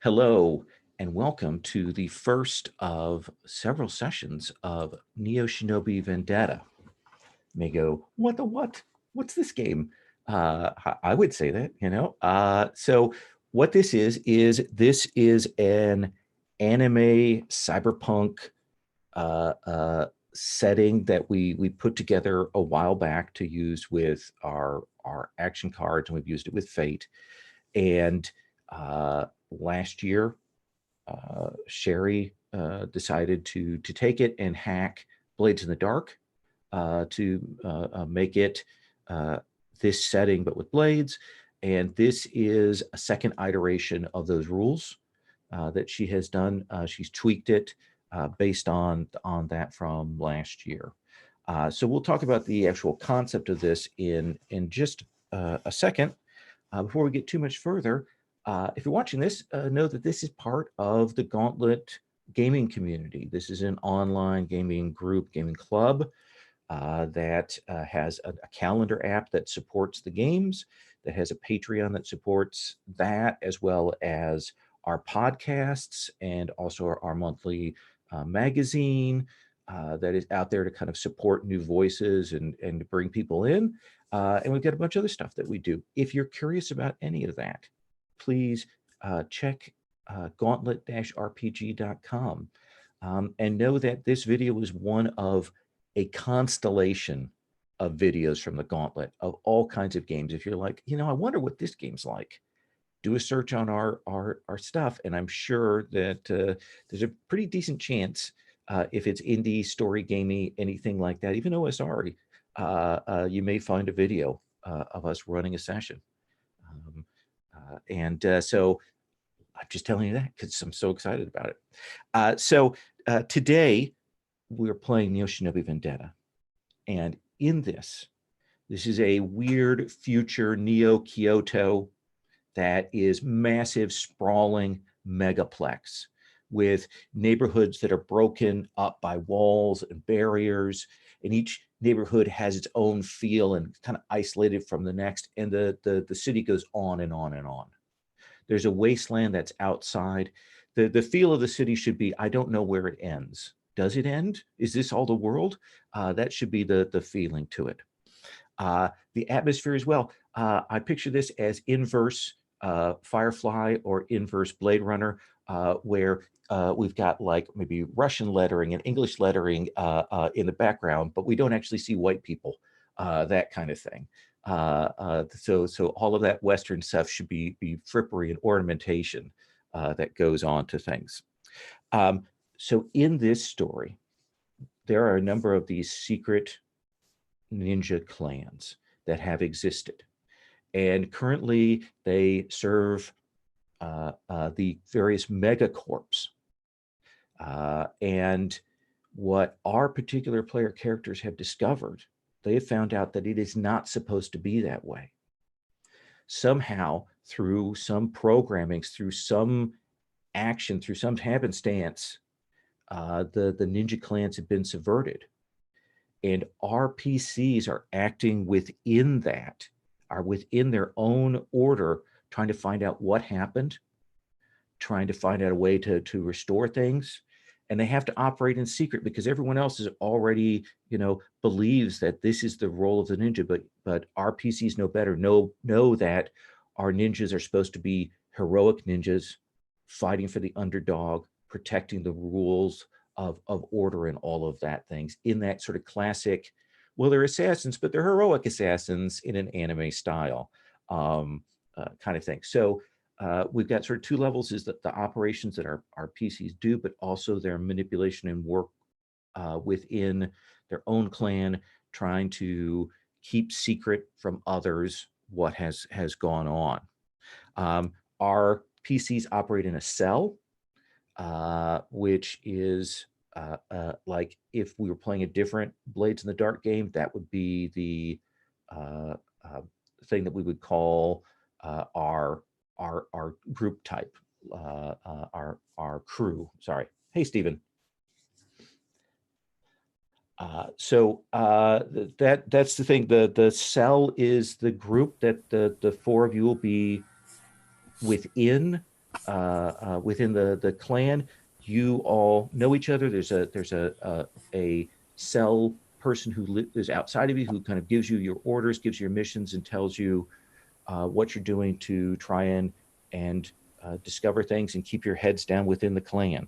Hello, and welcome to the first of several sessions of Neo Shinobi Vendetta. You may go, what the what? What's this game? I would say that, So what this is an anime cyberpunk setting that we put together a while back to use with our action cards, and we've used it with Fate. And last year, Sherry decided to take it and hack Blades in the Dark to make it this setting, but with blades. And this is a second iteration of those rules that she has done. She's tweaked it based on that from last year. So we'll talk about the actual concept of this in just a second. Before we get too much further, if you're watching this, know that this is part of the Gauntlet gaming community. This is an online gaming group, gaming club that has a calendar app that supports the games, that has a Patreon that supports that, as well as our podcasts and also our monthly magazine that is out there to kind of support new voices and bring people in. And we've got a bunch of other stuff that we do. If you're curious about any of that, please check gauntlet-rpg.com and know that this video is one of a constellation of videos from the Gauntlet of all kinds of games. If you're like, I wonder what this game's like, do a search on our stuff, and I'm sure that there's a pretty decent chance if it's indie, story, gamey, anything like that, even OSR, you may find a video of us running a session. So I'm just telling you that because I'm so excited about it. Today, we're playing Neo Shinobi Vendetta. And in this is a weird future Neo Kyoto that is massive, sprawling megaplex with neighborhoods that are broken up by walls and barriers. And each neighborhood has its own feel and kind of isolated from the next. And the city goes on and on and on. There's a wasteland that's outside. The feel of the city should be, I don't know where it ends. Does it end? Is this all the world? That should be the feeling to it. The atmosphere as well. I picture this as inverse Firefly or inverse Blade Runner, where we've got like maybe Russian lettering and English lettering in the background, but we don't actually see white people, that kind of thing. So all of that Western stuff should be frippery and ornamentation that goes on to things. So in this story, there are a number of these secret ninja clans that have existed. And currently they serve the various megacorps. And what our particular player characters have discovered, they have found out that it is not supposed to be that way. Somehow, through some programming, through some action, through some happenstance, the ninja clans have been subverted. And RPCs are acting within that, are within their own order, trying to find out what happened, trying to find out a way to restore things. And they have to operate in secret because everyone else is already, believes that this is the role of the ninja, but RPCs know better, know that our ninjas are supposed to be heroic ninjas, fighting for the underdog, protecting the rules of order and all of that things in that sort of classic, well, they're assassins, but they're heroic assassins in an anime style kind of thing. So we've got sort of two levels, is that the operations that our PCs do, but also their manipulation and work within their own clan, trying to keep secret from others what has gone on. Our PCs operate in a cell, which is like if we were playing a different Blades in the Dark game, that would be the thing that we would call our group type, our crew. Sorry. Hey, Stephen. So that's the thing. The cell is the group that the four of you will be within, within the clan, you all know each other. There's a cell person who is outside of you who kind of gives you your orders, gives you your missions, and tells you what you're doing to try and discover things and keep your heads down within the clan.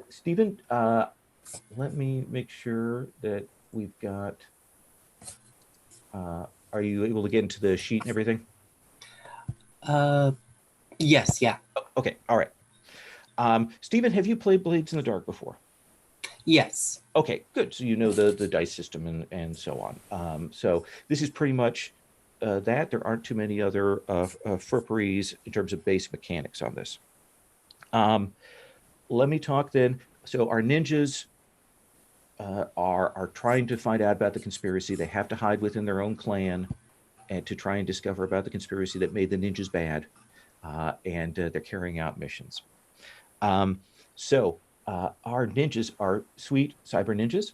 Stephen, let me make sure that we've got. Are you able to get into the sheet and everything? Yes, yeah. Okay, all right. Stephen, have you played Blades in the Dark before? Yes. Okay, good. So you know the dice system and so on. So this is pretty much that. There aren't too many other fripperies in terms of base mechanics on this. Let me talk then. So our ninjas are trying to find out about the conspiracy. They have to hide within their own clan and to try and discover about the conspiracy that made the ninjas bad. And they're carrying out missions. So our ninjas are sweet cyber ninjas,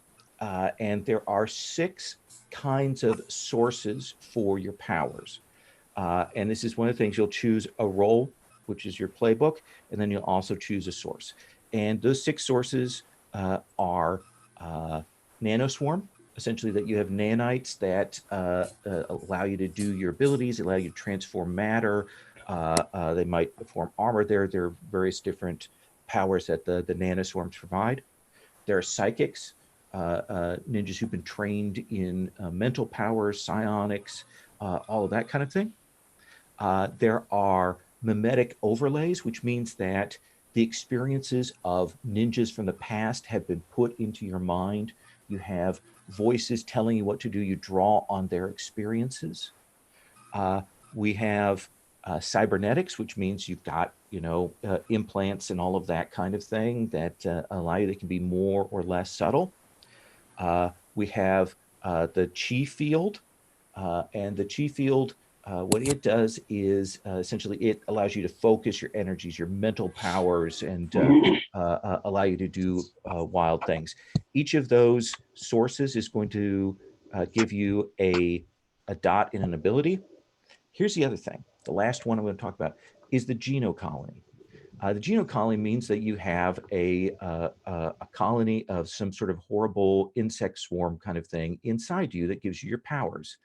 and there are 6 kinds of sources for your powers. And this is one of the things. You'll choose a role, which is your playbook, and then you'll also choose a source. And those 6 sources are nanoswarm, essentially that you have nanites that allow you to do your abilities, allow you to transform matter. They might form armor. There are various different powers that the nanoswarms provide. There are psychics, ninjas who've been trained in mental powers, psionics, all of that kind of thing. There are mimetic overlays, which means that the experiences of ninjas from the past have been put into your mind. You have voices telling you what to do. You draw on their experiences. We have cybernetics, which means you've got, implants and all of that kind of thing that allow you, that can be more or less subtle. We have the chi field, and the chi field, what it does is essentially it allows you to focus your energies, your mental powers, and allow you to do wild things. Each of those sources is going to give you a dot in an ability. Here's the other thing. The last one I'm going to talk about is the genocolony. The genocolony means that you have a colony of some sort of horrible insect swarm kind of thing inside you that gives you your powers.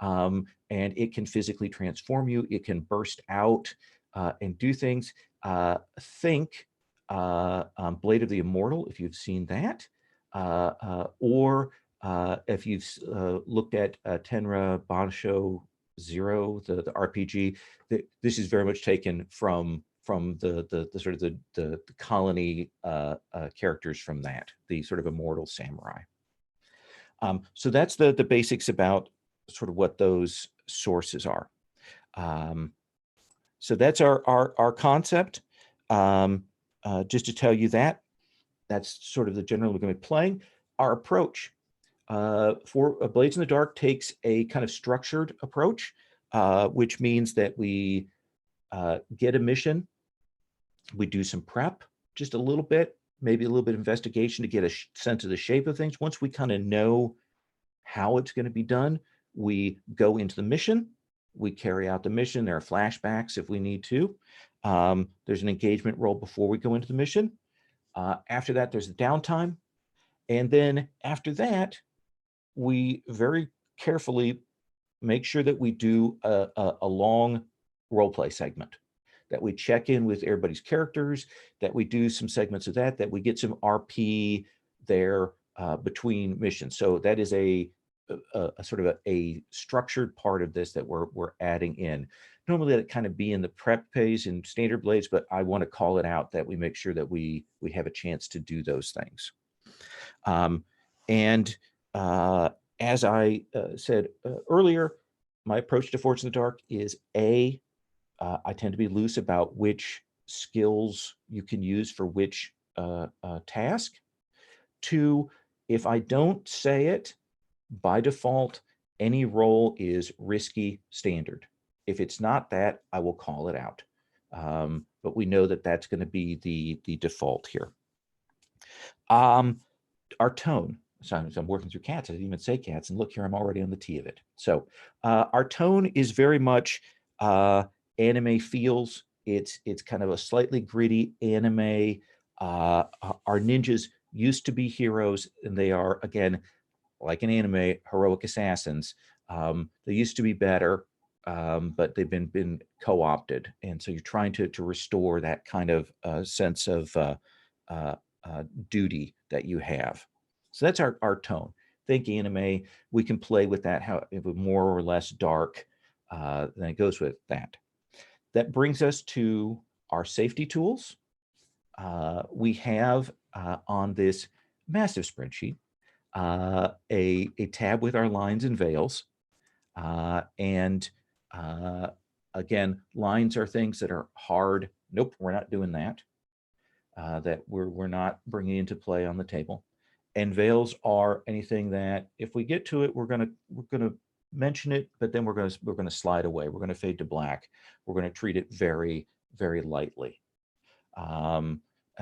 And it can physically transform you. It can burst out and do things. Think Blade of the Immortal, if you've seen that, or if you've looked at Tenra Bansho Zero, the RPG. This is very much taken from the sort of the colony characters from that, the sort of immortal samurai. So that's the basics about sort of what those sources are. So that's our concept. Just to tell you that's sort of the general we're going to be playing. Our approach for Blades in the Dark takes a kind of structured approach, which means that we get a mission, we do some prep, just a little bit, maybe a little bit of investigation to get a sense of the shape of things. Once we kind of know how it's going to be done, we go into the mission, we carry out the mission. There are flashbacks if we need to. There's an engagement roll before we go into the mission. After that, there's a downtime. And then after that, we very carefully make sure that we do a long role play segment, that we check in with everybody's characters, that we do some segments of that we get some RP there between missions. So that is a sort of a structured part of this that we're adding in. Normally that kind of be in the prep phase in standard Blades, but I want to call it out that we make sure that we have a chance to do those things. As I said earlier, my approach to Forged in the Dark is I tend to be loose about which skills you can use for which task. 2, if I don't say it, by default, any role is risky standard. If it's not that, I will call it out. But we know that that's going to be the default here. Our tone. So I'm working through cats. I didn't even say cats. And look here, I'm already on the T of it. So our tone is very much anime feels. It's kind of a slightly gritty anime. Our ninjas used to be heroes, and they are, again, like an anime, heroic assassins. They used to be better, but they've been co-opted, and so you're trying to restore that kind of sense of uh, duty that you have. So that's our tone. Think anime. We can play with that, how it would more or less dark. Then it goes with that. That brings us to our safety tools. We have on this massive spreadsheet a tab with our lines and veils. And again, lines are things that are hard. Nope, we're not doing that. That we're not bringing into play on the table. And veils are anything that, if we get to it, we're gonna mention it, but then we're gonna slide away. We're gonna fade to black. We're gonna treat it very, very lightly.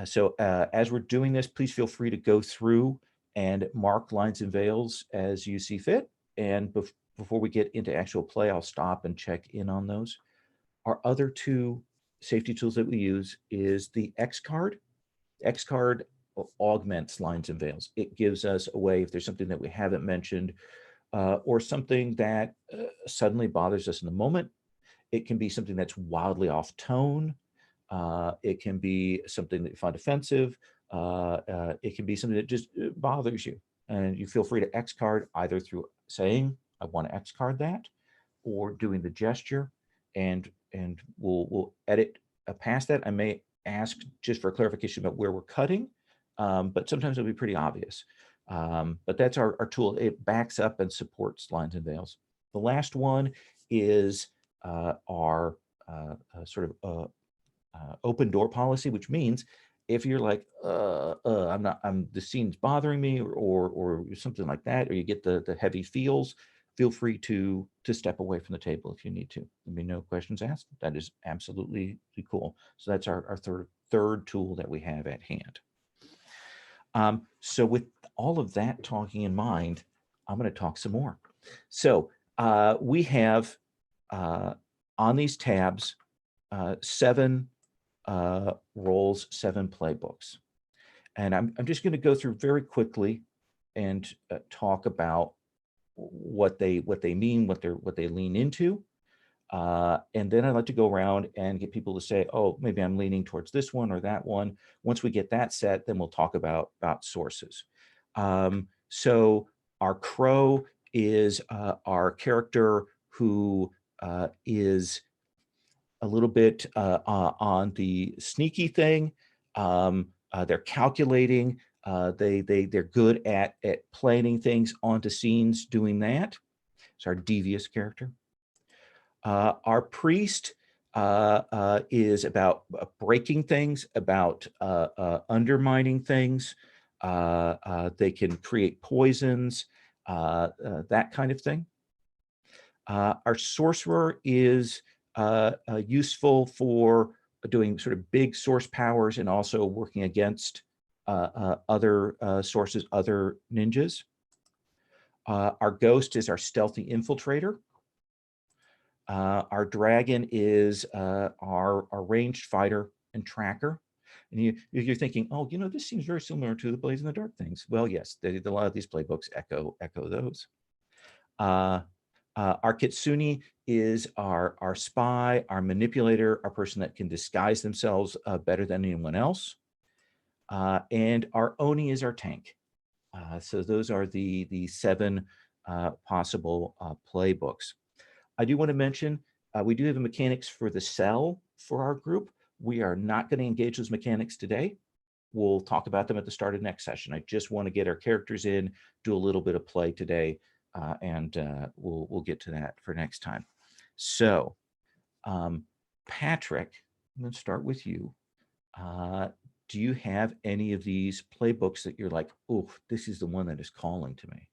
So as we're doing this, please feel free to go through and mark lines and veils as you see fit. And before we get into actual play, I'll stop and check in on those. Our other two safety tools that we use is the X card. X card augments lines and veils. It gives us a way, if there's something that we haven't mentioned, or something that suddenly bothers us in the moment. It can be something that's wildly off tone. It can be something that you find offensive. It can be something that just bothers you. And you feel free to X card either through saying, I want to X card that, or doing the gesture, and we'll edit past that. I may ask just for clarification about where we're cutting, but sometimes it'll be pretty obvious. But that's our tool. It backs up and supports lines and veils. The last one is our sort of open door policy, which means if you're like, the scene's bothering me, or something like that, or you get the heavy feels, feel free to step away from the table if you need to. There'll be no questions asked. That is absolutely cool. So that's our third tool that we have at hand. So with all of that talking in mind, I'm going to talk some more. So we have on these tabs 7 roles, 7 playbooks. And I'm just going to go through very quickly and talk about what they mean, what they lean into. And then I'd like to go around and get people to say, oh, maybe I'm leaning towards this one or that one. Once we get that set, then we'll talk about sources. So our crow is our character who is a little bit on the sneaky thing. They're calculating. They're good at planning things onto scenes, doing that. It's our devious character. Our priest is about breaking things, about undermining things. They can create poisons, that kind of thing. Our sorcerer is useful for doing sort of big source powers and also working against other sources, other ninjas. Our ghost is our stealthy infiltrator. Our dragon is our ranged fighter and tracker. And you're thinking, oh, this seems very similar to the Blaze in the Dark things. Well, yes, a lot of these playbooks echo those. Our kitsune is our spy, our manipulator, our person that can disguise themselves better than anyone else. And our oni is our tank. So those are the 7 possible playbooks. I do want to mention, we do have a mechanics for the cell for our group. We are not going to engage those mechanics today. We'll talk about them at the start of next session. I just want to get our characters in, do a little bit of play today, and we'll get to that for next time. So, Patrick, I'm going to start with you. Do you have any of these playbooks that you're like, oh, this is the one that is calling to me?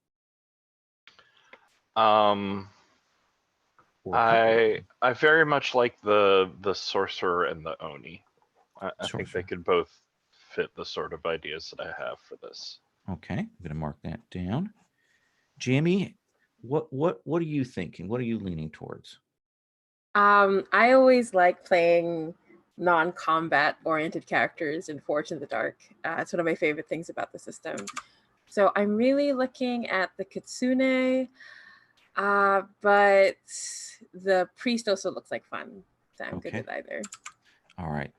I very much like the sorcerer and the oni. I think they could both fit the sort of ideas that I have for this. Okay, I'm going to mark that down. Jamie, what are you thinking? What are you leaning towards? I always like playing non-combat oriented characters in Forge in the Dark. It's one of my favorite things about the system. So I'm really looking at the Kitsune, but the priest also looks like fun. So I'm good Okay. with either. All right.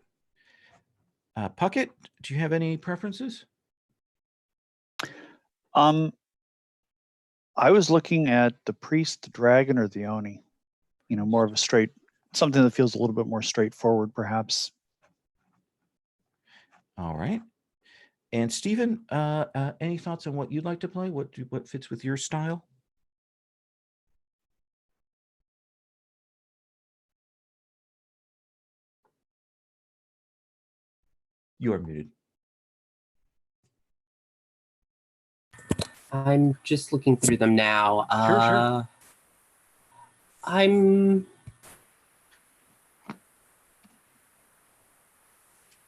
Puckett, do you have any preferences? I was looking at the priest, the dragon, or the oni. You know, more of a straight, something that feels a little bit more straightforward, perhaps. All right. And Stephen, any thoughts on what you'd like to play? What fits with your style? You are muted. I'm just looking through them now. Sure. I'm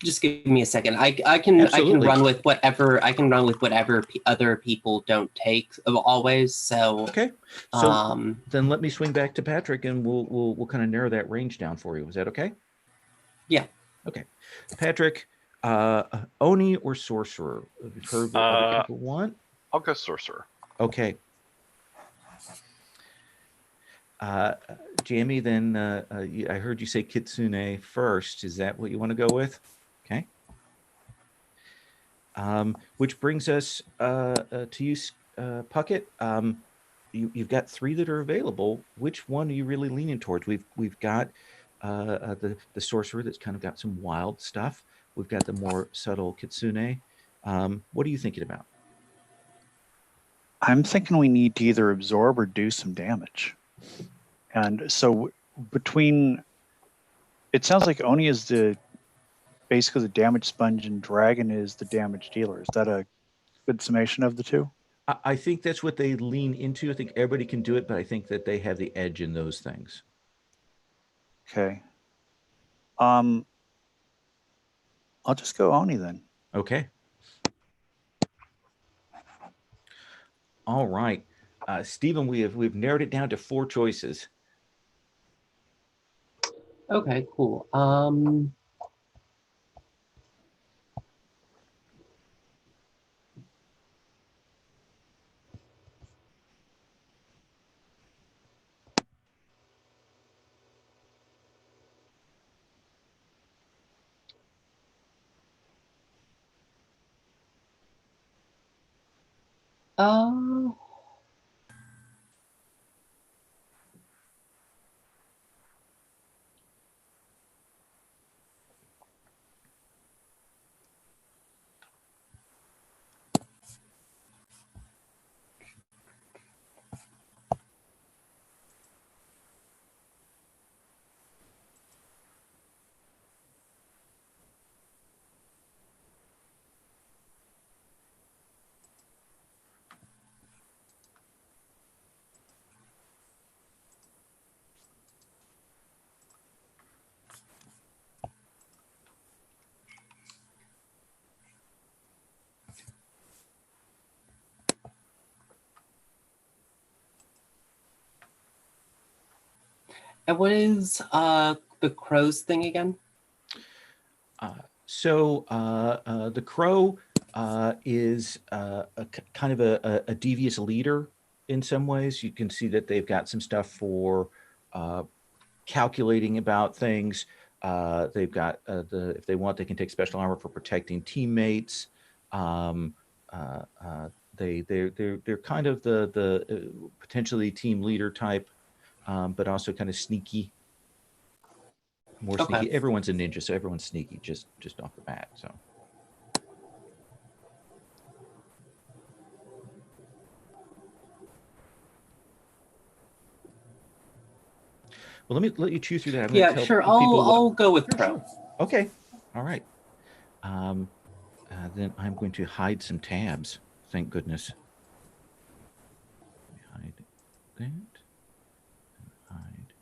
just give me a second. I can Absolutely. run with whatever other people don't take always. So Okay. So then let me swing back to Patrick, and we'll kind of narrow that range down for you. Is that okay? Yeah. Okay. Patrick, Oni or Sorcerer? We've heard what other people want. I'll go Sorcerer. Okay. Jamie, then I heard you say Kitsune first. Is that what you want to go with? Okay. Which brings us to you, Puckett. You've got 3 that are available. Which one are you really leaning towards? We've got the Sorcerer that's kind of got some wild stuff. We've got the more subtle Kitsune. What are you thinking about? I'm thinking we need to either absorb or do some damage. And so between, it sounds like Oni is basically the damage sponge and Dragon is the damage dealer. Is that a good summation of the two? I think that's what they lean into. I think everybody can do it, but I think that they have the edge in those things. Okay. I'll just go Oni then. Okay. All right. Stephen, we've narrowed it down to 4 choices. Okay, cool. And what is the crow's thing again? So the Crow is kind of a devious leader in some ways. You can see that they've got some stuff for calculating about things. They've got if they want, they can take special armor for protecting teammates. They're kind of the potentially team leader type, but also kind of sneaky. More Okay. sneaky. Everyone's a ninja, so everyone's sneaky just off the bat. So. Well, let me let you choose through that. I'm Yeah, sure. I'll go with Crow. Sure. Okay. All right. Then I'm going to hide some tabs. Thank goodness. Hide that. Hide that. Hide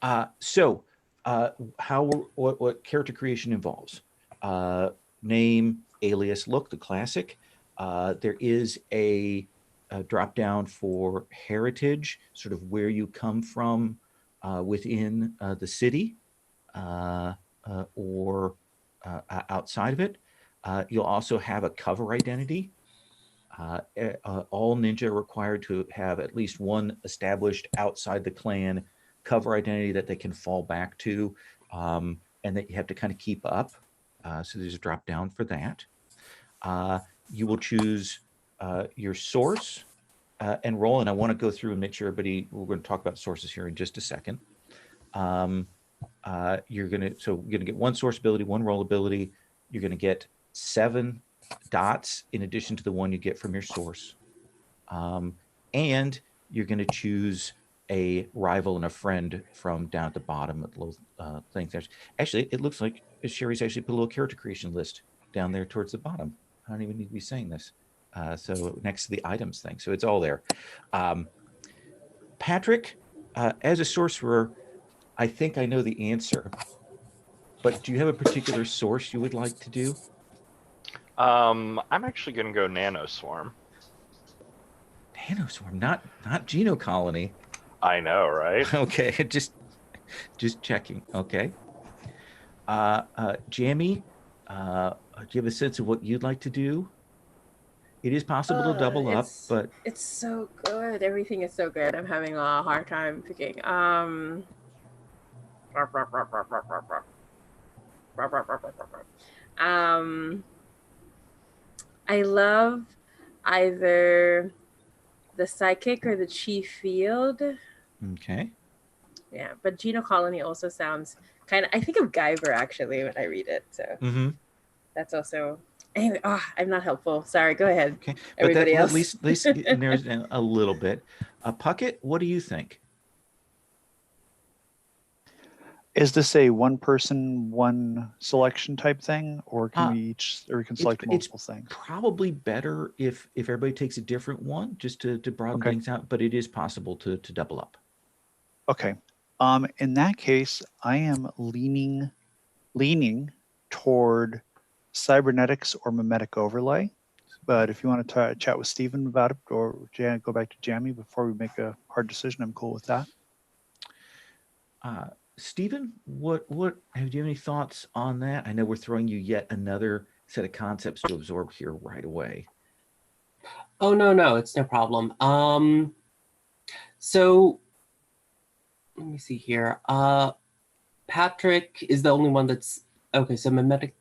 that. So, what character creation involves? Name, alias, look, the classic. There is a a drop down for heritage, sort of where you come from within the city or outside of it. You'll also have a cover identity. All ninja are required to have at least one established outside the clan cover identity that they can fall back to, and that you have to kind of keep up. So there's a drop down for that. You will choose your source and roll, and I want to go through and make sure everybody, we're going to talk about sources here in just a second. You're gonna get one source ability, one roll ability. You're gonna get 7 dots in addition to the one you get from your source, and you're gonna choose a rival and a friend from down at the bottom of the little thing there. Actually, it looks like Sherry's actually put a little character creation list down there towards the bottom. I don't even need to be saying this. So next to the items thing, so it's all there. Patrick, as a sorcerer, I think I know the answer, but do you have a particular source you would like to do? I'm actually going to go Nano Swarm. Nanoswarm, not Geno Colony. I know, right? Okay, just checking. Okay. Jamie, do you have a sense of what you'd like to do? It is possible to double up, but it's so good. Everything is so good. I'm having a hard time picking. I love either the psychic or the chief field. okay. Yeah, but Geno Colony also sounds kind of. I think of Guyver actually when I read it. So that's also. Anyway, I'm not helpful. Sorry. Go ahead. Okay, but Everybody that, else. at least it narrows down a little bit. Puckett, what do you think? Is this a one person, one selection type thing, or can we can select multiple things? Probably better if everybody takes a different one, just to broaden things out. But it is possible to double up. Okay. In that case, I am leaning toward cybernetics or mimetic overlay. But if you want to chat with Stephen about it, or go back to Jamie before we make a hard decision, I'm cool with that. Stephen, what do you have any thoughts on that? I know we're throwing you yet another set of concepts to absorb here right away. Oh no, it's no problem. So let me see here. Patrick is the only one that's okay. So mimetic.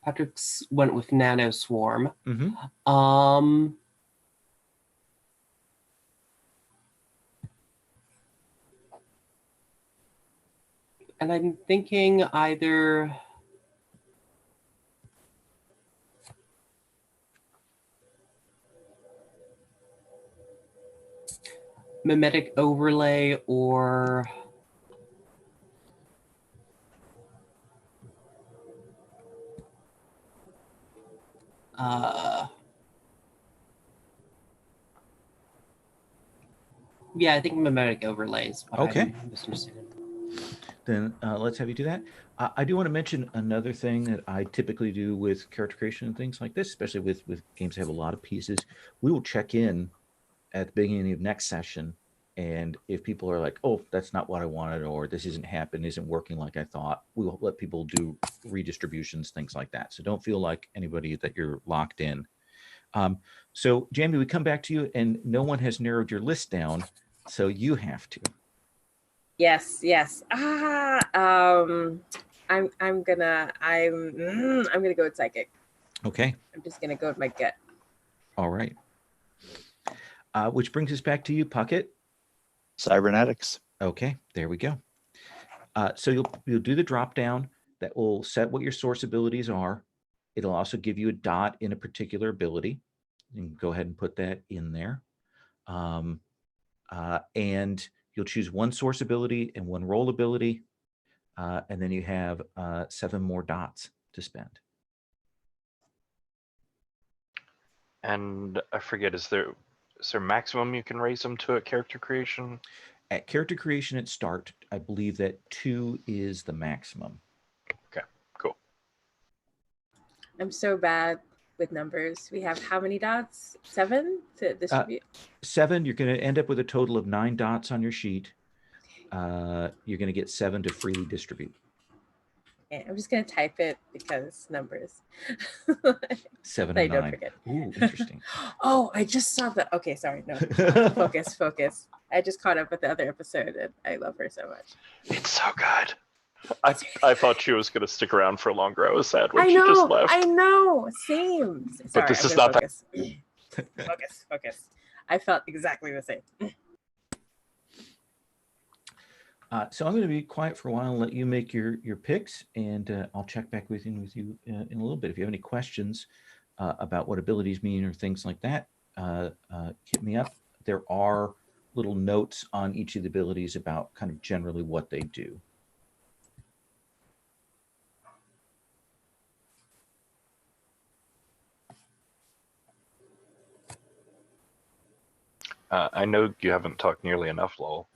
Patrick's went with Nano Swarm. And I'm thinking either mimetic overlay or yeah, I think mimetic overlays. Okay. I'm misunderstanding. Then let's have you do that. I do want to mention another thing that I typically do with character creation and things like this, especially with games that have a lot of pieces. We will check in at the beginning of next session, and if people are like, oh, that's not what I wanted, or this isn't happening, isn't working like I thought, we will let people do redistributions, things like that. So don't feel like anybody that you're locked in. So Jamie, we come back to you, and no one has narrowed your list down, so you have to. Yes. I'm gonna go with psychic. Okay. I'm just gonna go with my gut. All right. Which brings us back to you, Puckett. Cybernetics. Okay, there we go. So you'll do the drop down that will set what your source abilities are. It'll also give you a dot in a particular ability. You can go ahead and put that in there. And you'll choose one source ability and one roll ability. And then you have 7 more dots to spend. And I forget, is there maximum you can raise them to at character creation? At character creation at start, I believe that 2 is the maximum. Okay, cool. I'm so bad with numbers. We have how many dots? 7 to distribute. 7. You're going to end up with a total of 9 dots on your sheet. You're going to get 7 to freely distribute. Okay, I'm just gonna type it because numbers. 7 I and don't 9. forget. Ooh, interesting. Oh, I just saw that. Okay, sorry. No, focus. I just caught up with the other episode, and I love her so much. It's so good. I thought she was going to stick around for longer. I was sad when I she know. just left. I know. Same. Sorry, this I'm is gonna not that. focus. Focus. I felt exactly the same. So I'm going to be quiet for a while and let you make your picks, and I'll check back with you in a little bit. If you have any questions about what abilities mean or things like that, hit me up. There are little notes on each of the abilities about kind of generally what they do. I know you haven't talked nearly enough, Lowell.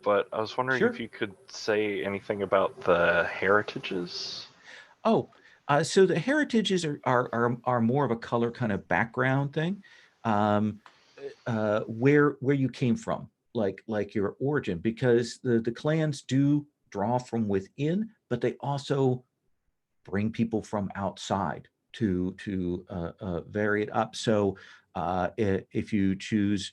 But I was wondering Sure. if you could say anything about the heritages. Oh, so the heritages are more of a color kind of background thing, where you came from, like your origin, because the clans do draw from within, but they also bring people from outside to vary it up. So if you choose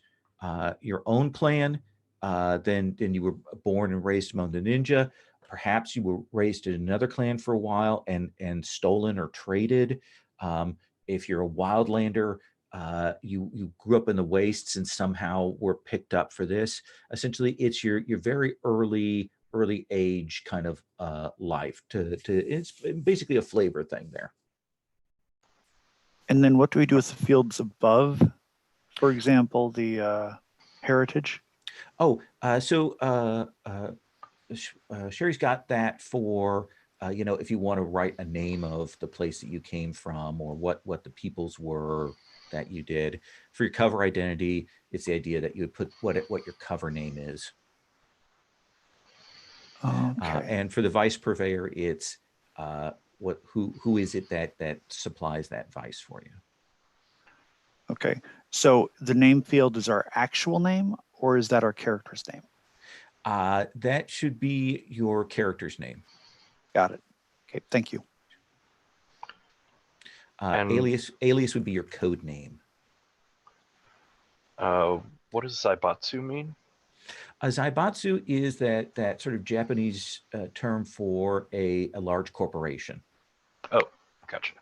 your own clan, then you were born and raised among the ninja. Perhaps you were raised in another clan for a while and stolen or traded. If you're a wildlander, you grew up in the wastes and somehow were picked up for this. Essentially, it's your very early age kind of life to it's basically a flavor thing there. And then what do we do with the fields above? For example, the heritage. Oh, Sherry's got that for if you want to write a name of the place that you came from or what the peoples were that you did. For your cover identity, it's the idea that you would put what your cover name is. Okay. And for the vice purveyor, it's who is it that supplies that vice for you? Okay. So the name field is our actual name, or is that our character's name? That should be your character's name. Got it. Okay. Thank you. Alias would be your code name. What does Zaibatsu mean? Zaibatsu is that sort of Japanese term for a large corporation. Oh, gotcha.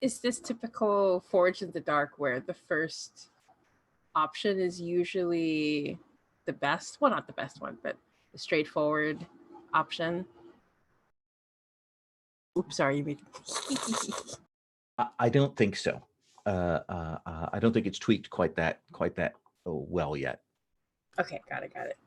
Is this typical Forge in the Dark where the first option is usually the best? Well, not the best one, but the straightforward option. Oops, sorry, you made. I don't think so. I don't think it's tweaked quite that well yet. Okay, got it.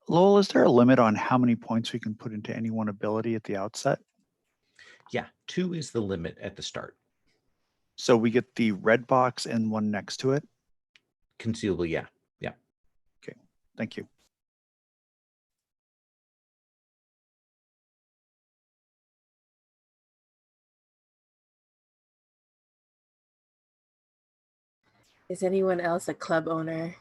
Lowell, is there a limit on how many points we can put into any one ability at the outset? Yeah, 2 is the limit at the start. So we get the red box and one next to it? Conceivably, yeah. Thank you. Is anyone else a club owner?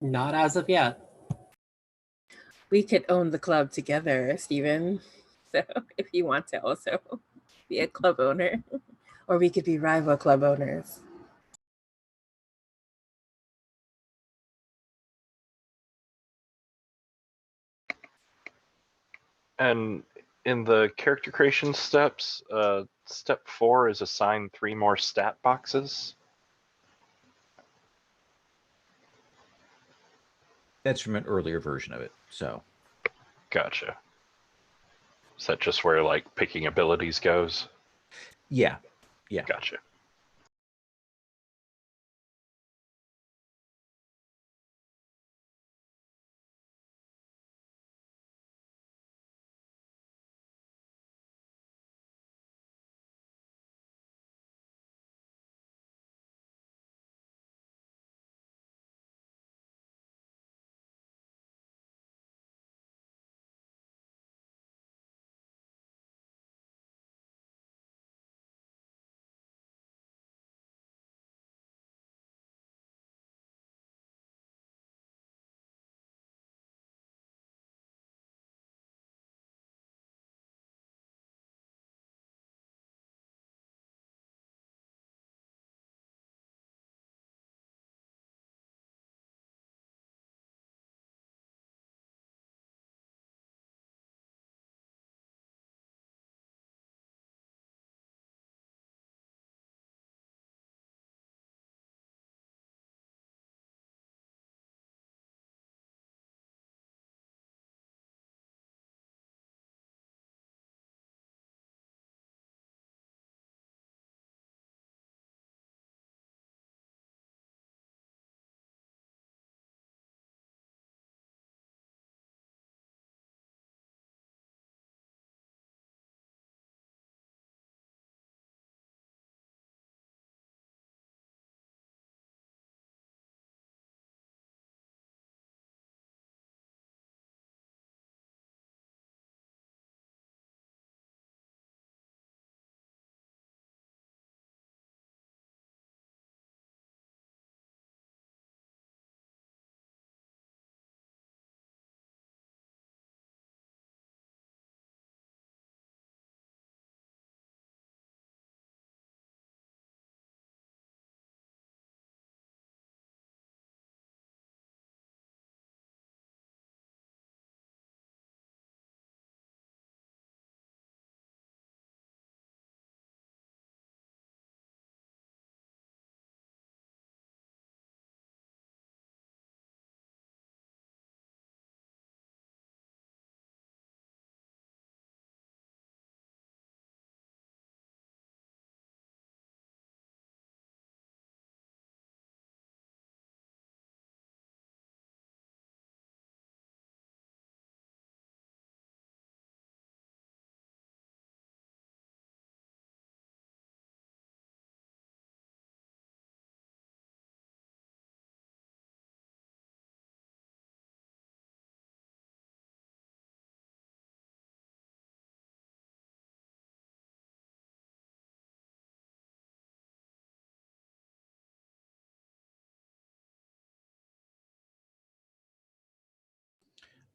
Not as of yet. We could own the club together, Stephen. So if you want to also be a club owner, or we could be rival club owners. And in the character creation steps, step 4 is assign 3 more stat boxes. That's from an earlier version of it. So Gotcha. Is that just where like picking abilities goes? yeah. Gotcha.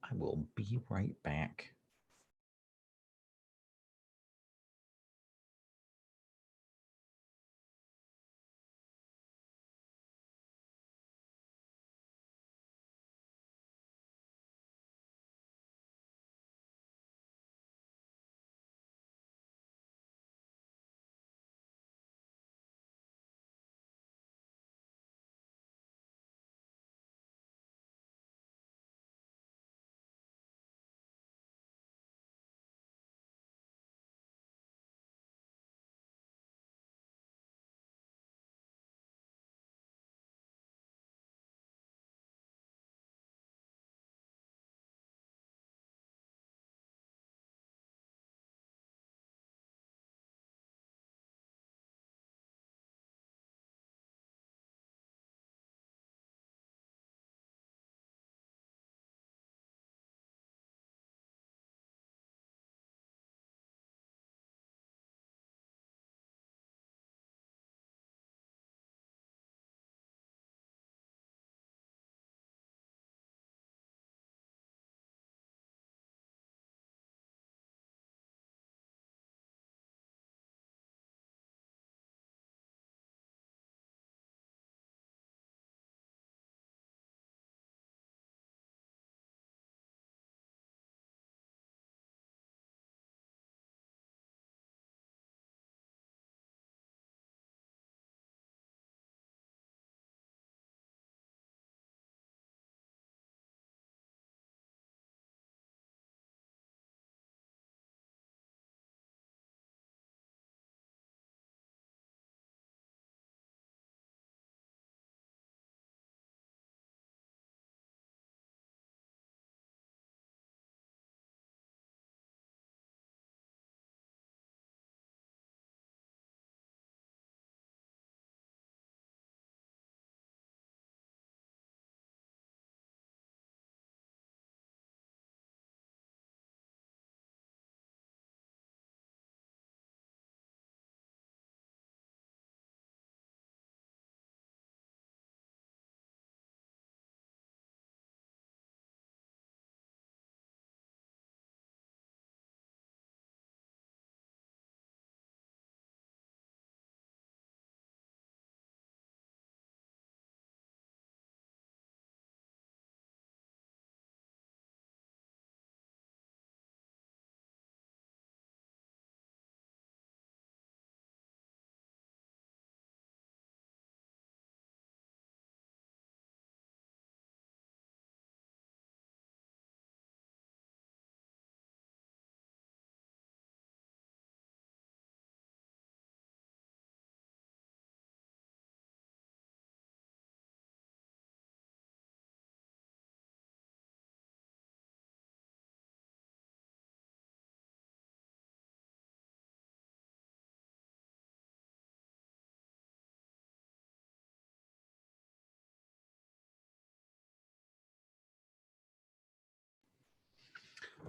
I will be right back.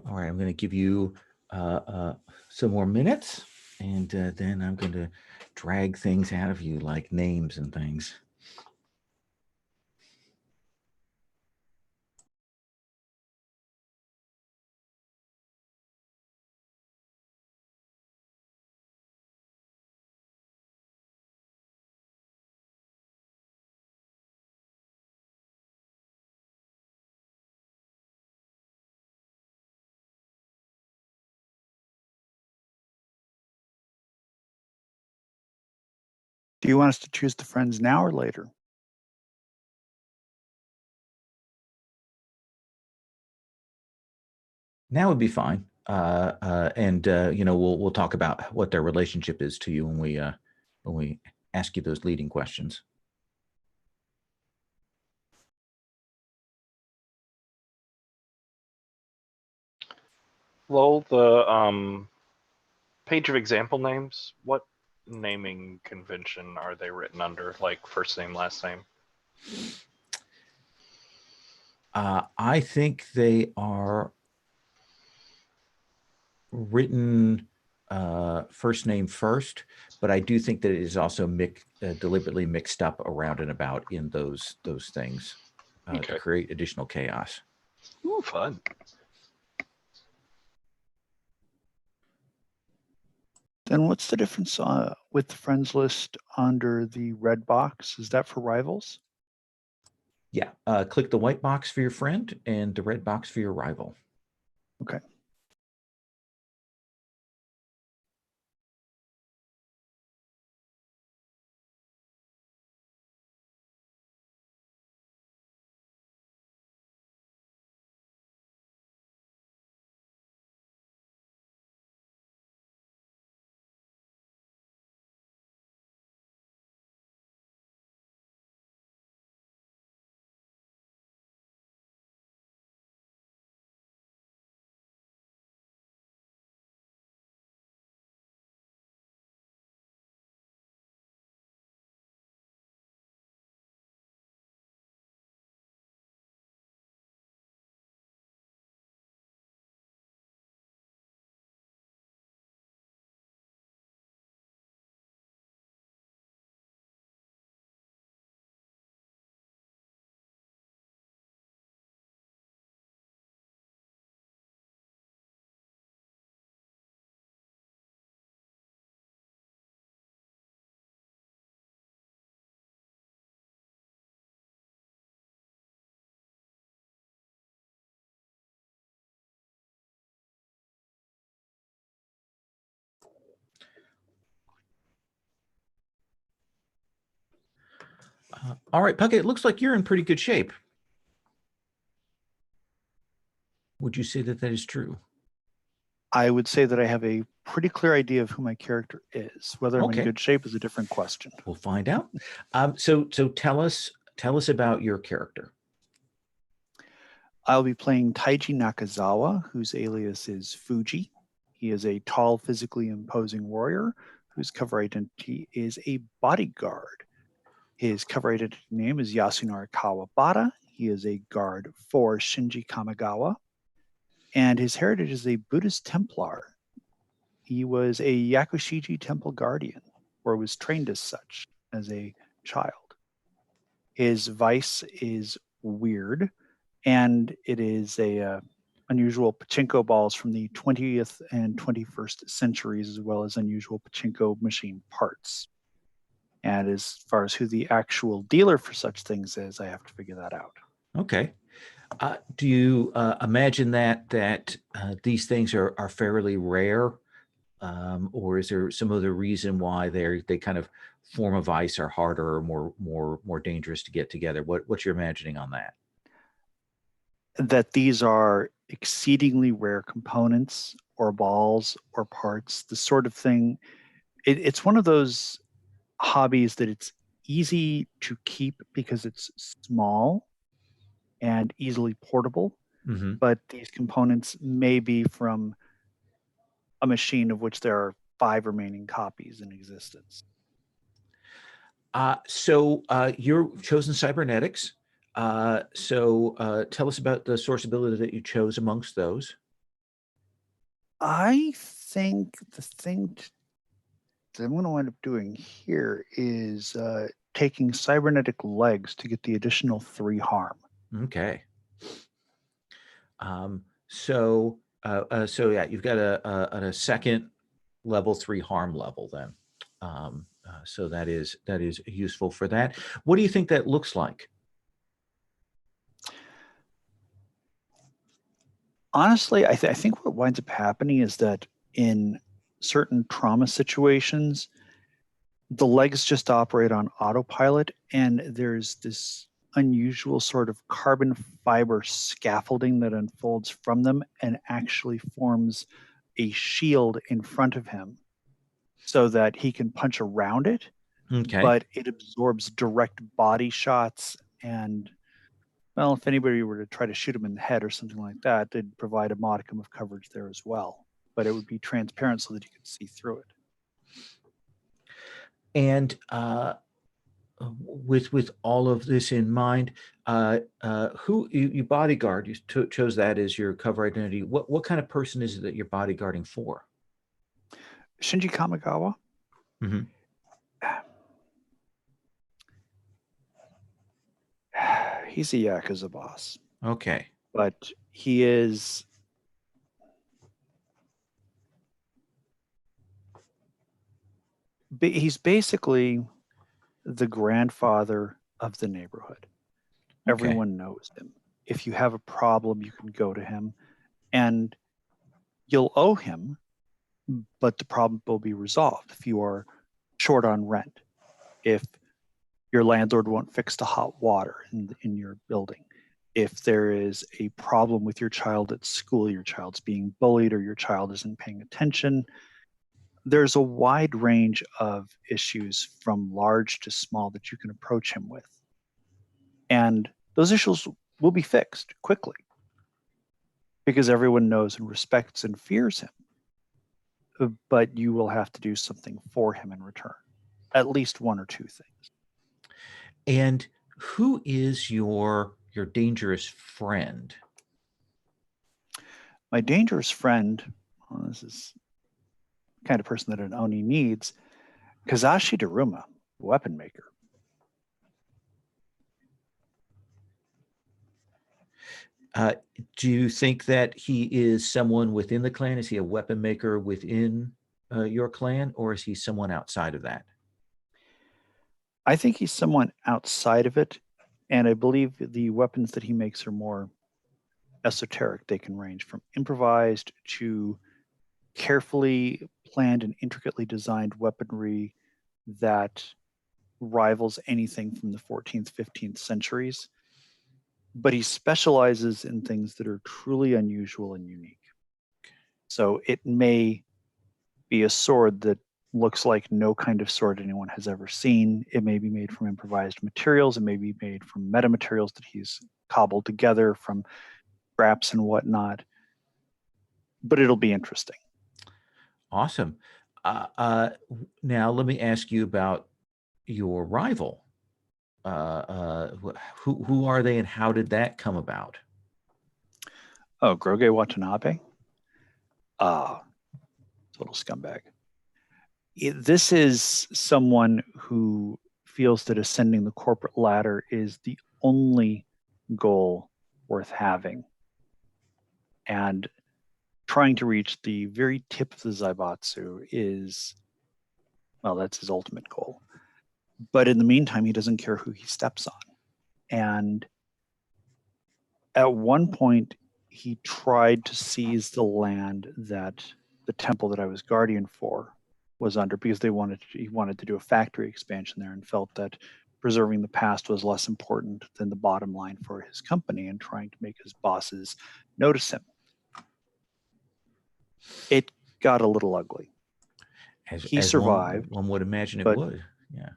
All right, I'm going to give you some more minutes, and then I'm going to drag things out of you like names and things. Do you want us to choose the friends now or later? Now would be fine. And you know, we'll talk about what their relationship is to you when we ask you those leading questions. Lowell, the page of example names, what naming convention are they written under? Like first name, last name? I think they are written first name first, but I do think that it is also deliberately mixed up around and about in those things to Okay. create additional chaos. Ooh, fun. Then what's the difference with the friends list under the red box? Is that for rivals? Yeah, click the white box for your friend and the red box for your rival. Okay. All right, Puckett, it looks like you're in pretty good shape. Would you say that that is true? I would say that I have a pretty clear idea of who my character is. Whether I'm Okay. in good shape is a different question. We'll find out. So tell us about your character. I'll be playing Taiji Nakazawa, whose alias is Fuji. He is a tall, physically imposing warrior whose cover identity is a bodyguard. His cover identity name is Yasunari Kawabata. He is a guard for Shinji Kamigawa. And his heritage is a Buddhist Templar. He was a Yakushiji Temple Guardian, or was trained as such as a child. His vice is weird, and it is a unusual pachinko balls from the 20th and 21st centuries, as well as unusual pachinko machine parts. And as far as who the actual dealer for such things is, I have to figure that out. Okay. Do you imagine that these things are fairly rare, or is there some other reason why they kind of form a vice, are harder or more dangerous to get together? What's your imagining on that? That these are exceedingly rare components or balls or parts, the sort of thing. It's one of those hobbies that it's easy to keep because it's small and easily portable, Mm-hmm. but these components may be from a machine of which there are 5 remaining copies in existence. So you're chosen cybernetics. So tell us about the source ability that you chose amongst those. I think the thing that I'm going to wind up doing here is taking cybernetic legs to get the additional 3 harm. Okay. So yeah, you've got a second level 3 harm level then. So that is useful for that. What do you think that looks like? Honestly, I think what winds up happening is that in certain trauma situations, the legs just operate on autopilot, and there's this unusual sort of carbon fiber scaffolding that unfolds from them and actually forms a shield in front of him so that he can punch around it, Okay. but it absorbs direct body shots. And well, if anybody were to try to shoot him in the head or something like that, they'd provide a modicum of coverage there as well, but it would be transparent so that you could see through it. And with all of this in mind, who you bodyguard, you chose that as your cover identity. What kind of person is it that you're bodyguarding for? Shinji Kamigawa. Mm-hmm. He's a Yakuza boss. Okay. But he's basically the grandfather of the neighborhood. Okay. Everyone knows him. If you have a problem, you can go to him and you'll owe him, but the problem will be resolved. If you are short on rent, if your landlord won't fix the hot water in your building, if there is a problem with your child at school, your child's being bullied or your child isn't paying attention, there's a wide range of issues from large to small that you can approach him with. And those issues will be fixed quickly because everyone knows and respects and fears him. But you will have to do something for him in return, at least 1 or 2 things. And who is your dangerous friend? My dangerous friend, well, this is the kind of person that an Oni needs, Kazashi Daruma, weapon maker. Do you think that he is someone within the clan? Is he a weapon maker within your clan, or is he someone outside of that? I think he's someone outside of it, and I believe the weapons that he makes are more esoteric. They can range from improvised to carefully planned and intricately designed weaponry that rivals anything from the 14th, 15th centuries. But he specializes in things that are truly unusual and unique. So it may be a sword that looks like no kind of sword anyone has ever seen. It may be made from improvised materials. It may be made from metamaterials that he's cobbled together from scraps and whatnot. But it'll be interesting. Awesome. Now let me ask you about your rival. Who are they and how did that come about? Oh, Groge Watanabe? Total scumbag. This is someone who feels that ascending the corporate ladder is the only goal worth having. And trying to reach the very tip of the Zaibatsu is, well, that's his ultimate goal. But in the meantime, he doesn't care who he steps on. And at one point, he tried to seize the land that the temple that I was guardian for was under, because he wanted to do a factory expansion there and felt that preserving the past was less important than the bottom line for his company and trying to make his bosses notice him. It got a little ugly. He survived. One would imagine it would. Yeah.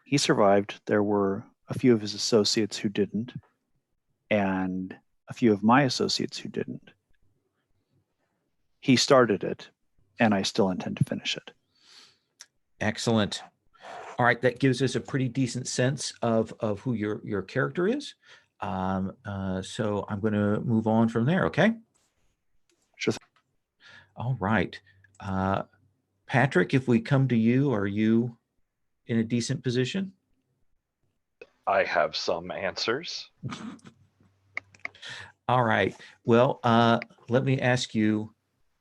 He survived. There were a few of his associates who didn't, and a few of my associates who didn't. He started it, and I still intend to finish it. Excellent. All right, that gives us a pretty decent sense of who your character is. So I'm going to move on from there. Okay. Sure. All right. Patrick, if we come to you, are you in a decent position? I have some answers. All right. Well, let me ask you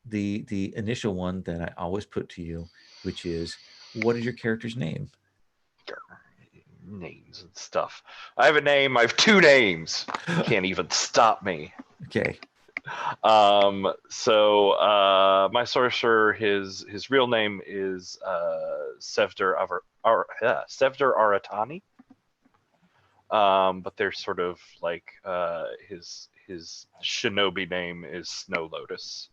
the initial one that I always put to you, which is, what is your character's name? Names and stuff. I have a name. I have 2 names. Can't even stop me. Okay. My sorcerer, his real name is Sevder Aratani. But they're sort of like his shinobi name is Snow Lotus.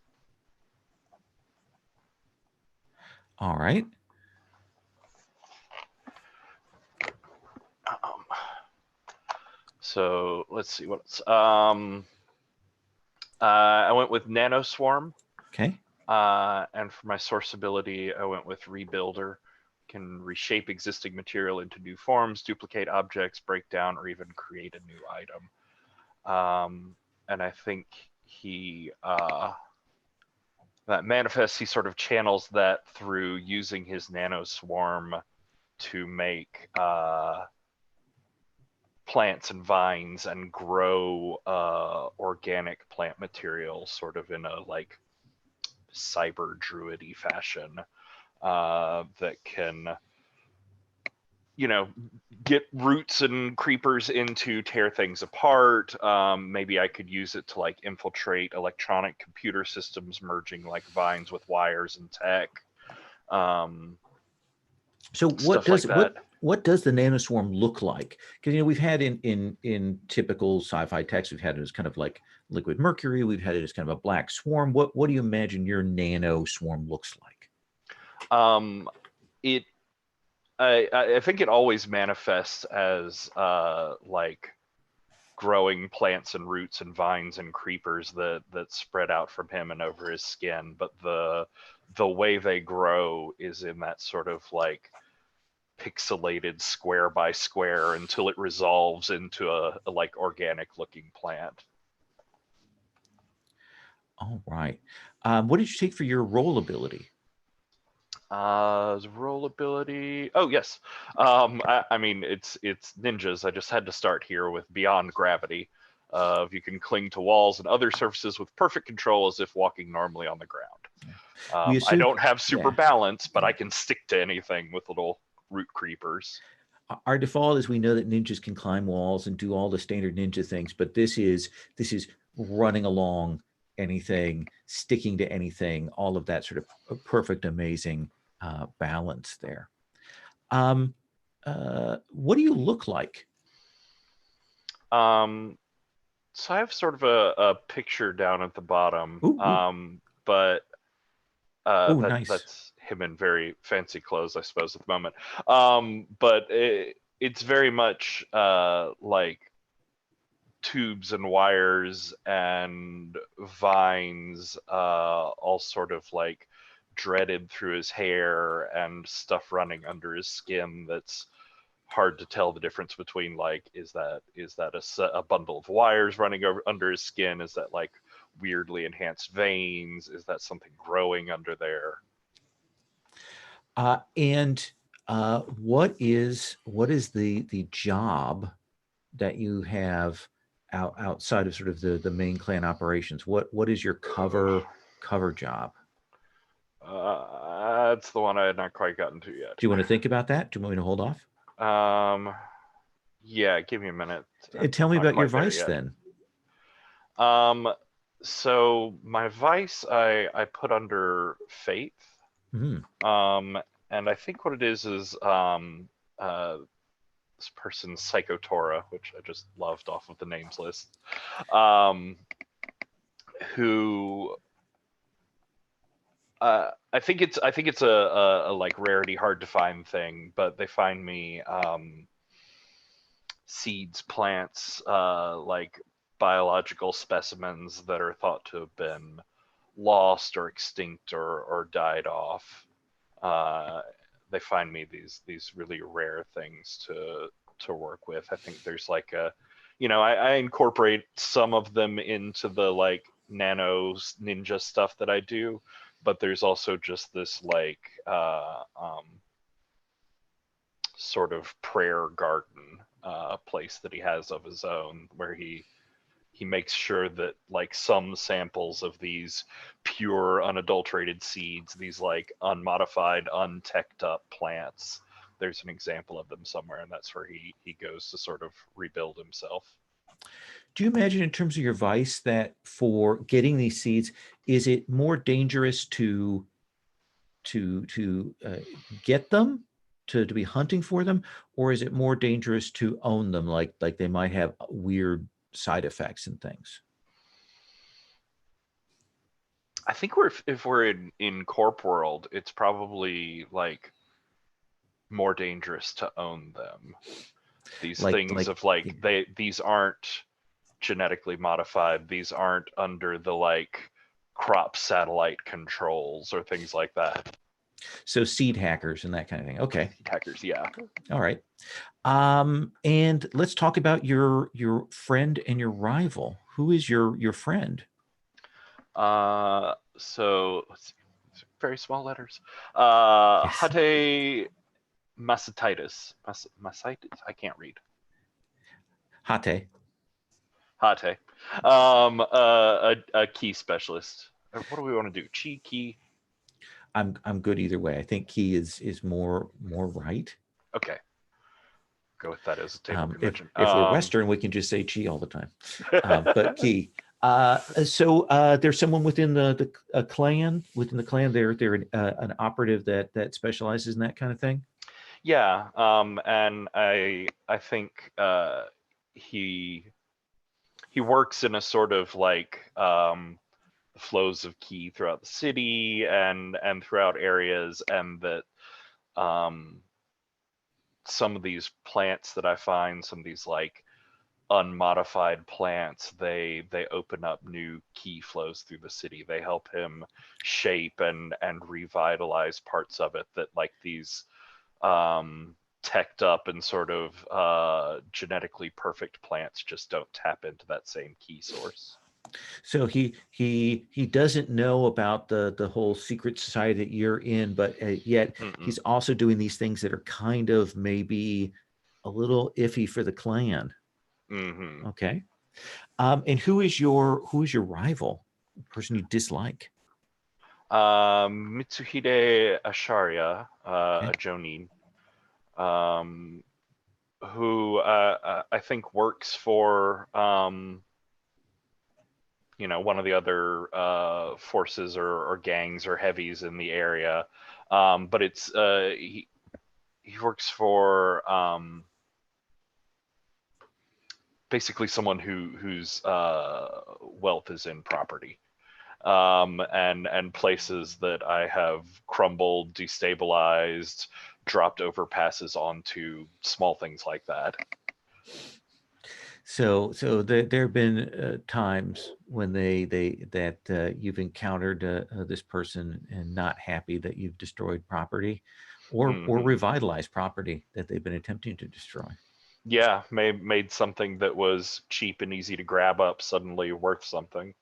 All right. So let's see what else. I went with Nanoswarm. Okay. And for my source ability, I went with Rebuilder. Can reshape existing material into new forms, duplicate objects, break down, or even create a new item. And I think he that manifests. He sort of channels that through using his Nanoswarm to make plants and vines and grow organic plant material, sort of in a like cyber druidy fashion that can, get roots and creepers in to tear things apart. Maybe I could use it to like infiltrate electronic computer systems, merging like vines with wires and tech. So Stuff like that. what does the nanoswarm look like? Because we've had in typical sci-fi text, we've had it as kind of like liquid mercury. We've had it as kind of a black swarm. What do you imagine your nanoswarm looks like? I think it always manifests as like growing plants and roots and vines and creepers that spread out from him and over his skin. But the way they grow is in that sort of like pixelated square by square until it resolves into a like organic looking plant. All right. What did you take for your roll ability? Roll ability. Oh yes. I mean it's ninjas. I just had to start here with Beyond Gravity. You can cling to walls and other surfaces with perfect control as if walking normally on the ground. I don't have super balance, but I can stick to anything with little root creepers. Our default is we know that ninjas can climb walls and do all the standard ninja things, but this is running along anything, sticking to anything, all of that sort of perfect, amazing balance there. What do you look like? So I have sort of a picture down at the bottom. Ooh. But Nice. That's him in very fancy clothes, I suppose, at the moment. But it's very much like tubes and wires and vines, all sort of like dreaded through his hair and stuff running under his skin that's hard to tell the difference between, like, is that a bundle of wires running under his skin? Is that like weirdly enhanced veins? Is that something growing under there? What is the job that you have outside of sort of the main clan operations? What is your cover job? That's the one I had not quite gotten to yet. Do you want to think about that? Do you want me to hold off? Yeah, give me a minute. Tell me about your vice then. So my vice I put under faith. Mm-hmm. And I think what it is this person's Psychotora, which I just loved off of the names list. Who I think it's a like rarity, hard to find thing, but they find me seeds, plants, like biological specimens that are thought to have been lost or extinct or died off. They find me these really rare things to work with. I think there's like I incorporate some of them into the like nano ninja stuff that I do, but there's also just this like sort of prayer garden place that he has of his own, where he makes sure that like some samples of these pure unadulterated seeds, these like unmodified, unteched up plants, there's an example of them somewhere, and that's where he goes to sort of rebuild himself. Do you imagine, in terms of your vice, that for getting these seeds, is it more dangerous to get them, to be hunting for them, or is it more dangerous to own them, like they might have weird side effects and things? I think if we're in corp world, it's probably like more dangerous to own them. These things of like these aren't genetically modified. These aren't under the like crop satellite controls or things like that. So seed hackers and that kind of thing. Okay. Seed hackers, yeah. All right. And let's talk about your friend and your rival. Who is your friend? So let's see. Very small letters. Yes. Hate Masatitis. Masatitis? I can't read. Hate. Hate. A key specialist. What do we want to do? Chi, key? I'm good either way. I think key is more right. Okay. Go with that as a table If convention. we're Western, we can just say chi all the time. But key. So there's someone within the clan. Within the clan, they're an operative that specializes in that kind of thing. Yeah. And I think he works in a sort of like flows of key throughout the city and throughout areas, and that some of these plants that I find, some of these like unmodified plants, they open up new key flows through the city. They help him shape and revitalize parts of it that like these teched up and sort of genetically perfect plants just don't tap into that same key source. So he doesn't know about the whole secret society that you're in, but yet he's also doing these things that are kind of maybe a little iffy for the clan. Mm-hmm. Okay. And who is your rival, the person you dislike? Mitsuhide Asharya, Okay. a Jonin, who I think works for one of the other forces or gangs or heavies in the area, but it's he works for basically someone whose wealth is in property, and places that I have crumbled, destabilized, dropped overpasses onto, small things like that. So there have been times when you've encountered this person and not happy that you've destroyed property, or revitalized property that they've been attempting to destroy. Yeah, made something that was cheap and easy to grab up suddenly worth something.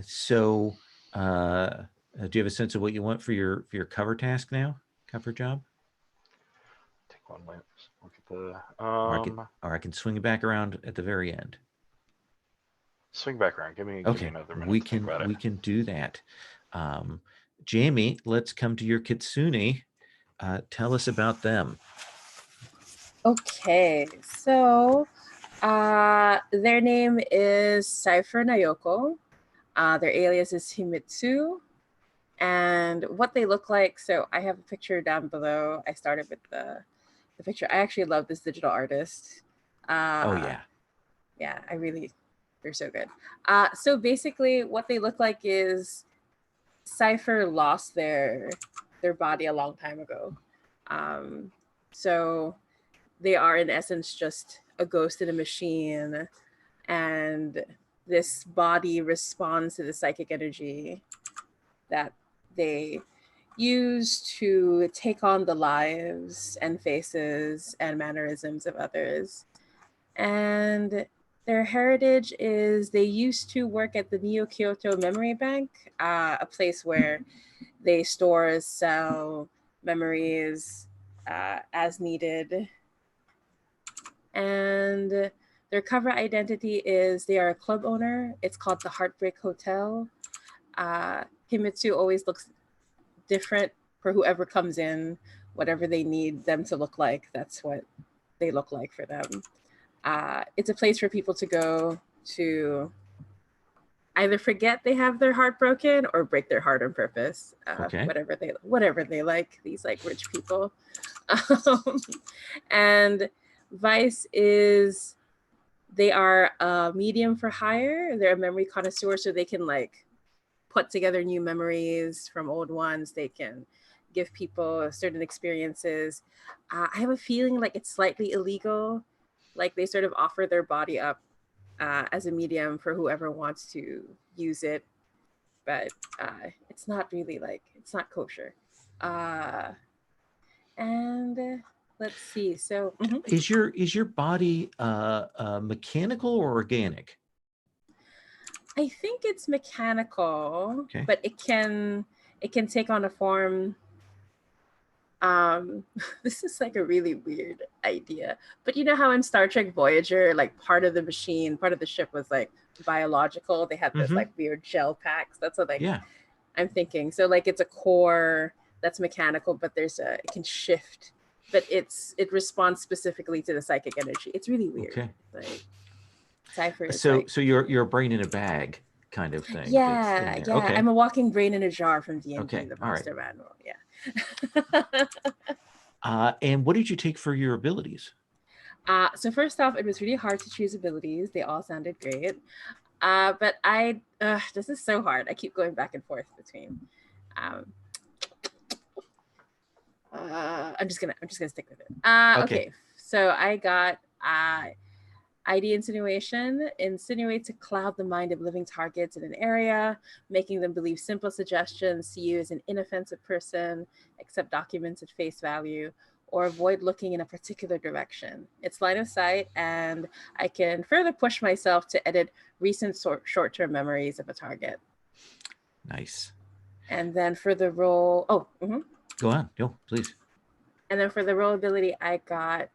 So do you have a sense of what you want for your cover task now? Cover job? Take one look at the or I can swing it back around at the very end. Swing back around. Give me another minute. We can do that. Jamie, let's come to your kitsune. Tell us about them. Okay, so their name is Cypher Nayoko. Their alias is Himitsu. And what they look like, so I have a picture down below. I started with the picture. I actually love this digital artist. Oh yeah. Yeah, they're so good. So basically what they look like is Cypher lost their body a long time ago. So they are in essence just a ghost in a machine, and this body responds to the psychic energy that they use to take on the lives and faces and mannerisms of others. And Their heritage is they used to work at the Neo Kyoto Memory Bank, a place where they store, sell memories as needed. And their cover identity is they are a club owner. It's called the Heartbreak Hotel. Himitsu always looks different for whoever comes in, whatever they need them to look like, that's what they look like for them. It's a place for people to go to either forget they have their heart broken or break their heart on purpose. Okay. Whatever they like, these like rich people. And Vice is, they are a medium for hire. They're a memory connoisseur, so they can like put together new memories from old ones. They can give people certain experiences. I have a feeling like it's slightly illegal. Like they sort of offer their body up as a medium for whoever wants to use it, but it's not really like, it's not kosher. And let's see. So Is your body mechanical or organic? I think it's mechanical, Okay. but it can take on a form. This is like a really weird idea, but you know how in Star Trek Voyager, like part of the machine, part of the ship was like biological. They had this like weird gel packs. That's what Yeah. I'm thinking. So like it's a core that's mechanical, but it can shift, but it responds specifically to the psychic energy. It's really weird. Okay. Like Cypher is So like, so you're a brain in a bag kind of thing. yeah, that's in there. Okay. I'm a walking brain in a jar from D&D, Okay, the all right. monster manual. Yeah. And what did you take for your abilities? So first off, it was really hard to choose abilities. They all sounded great. But this is so hard. I keep going back and forth between. I'm just gonna stick with it. Okay. So I got ID insinuation. Insinuate to cloud the mind of living targets in an area, making them believe simple suggestions to you as an inoffensive person, accept documents at face value, or avoid looking in a particular direction. It's line of sight, and I can further push myself to edit recent short-term memories of a target. Nice. And then for the role, Go on. Go, please. And then for the role ability, I got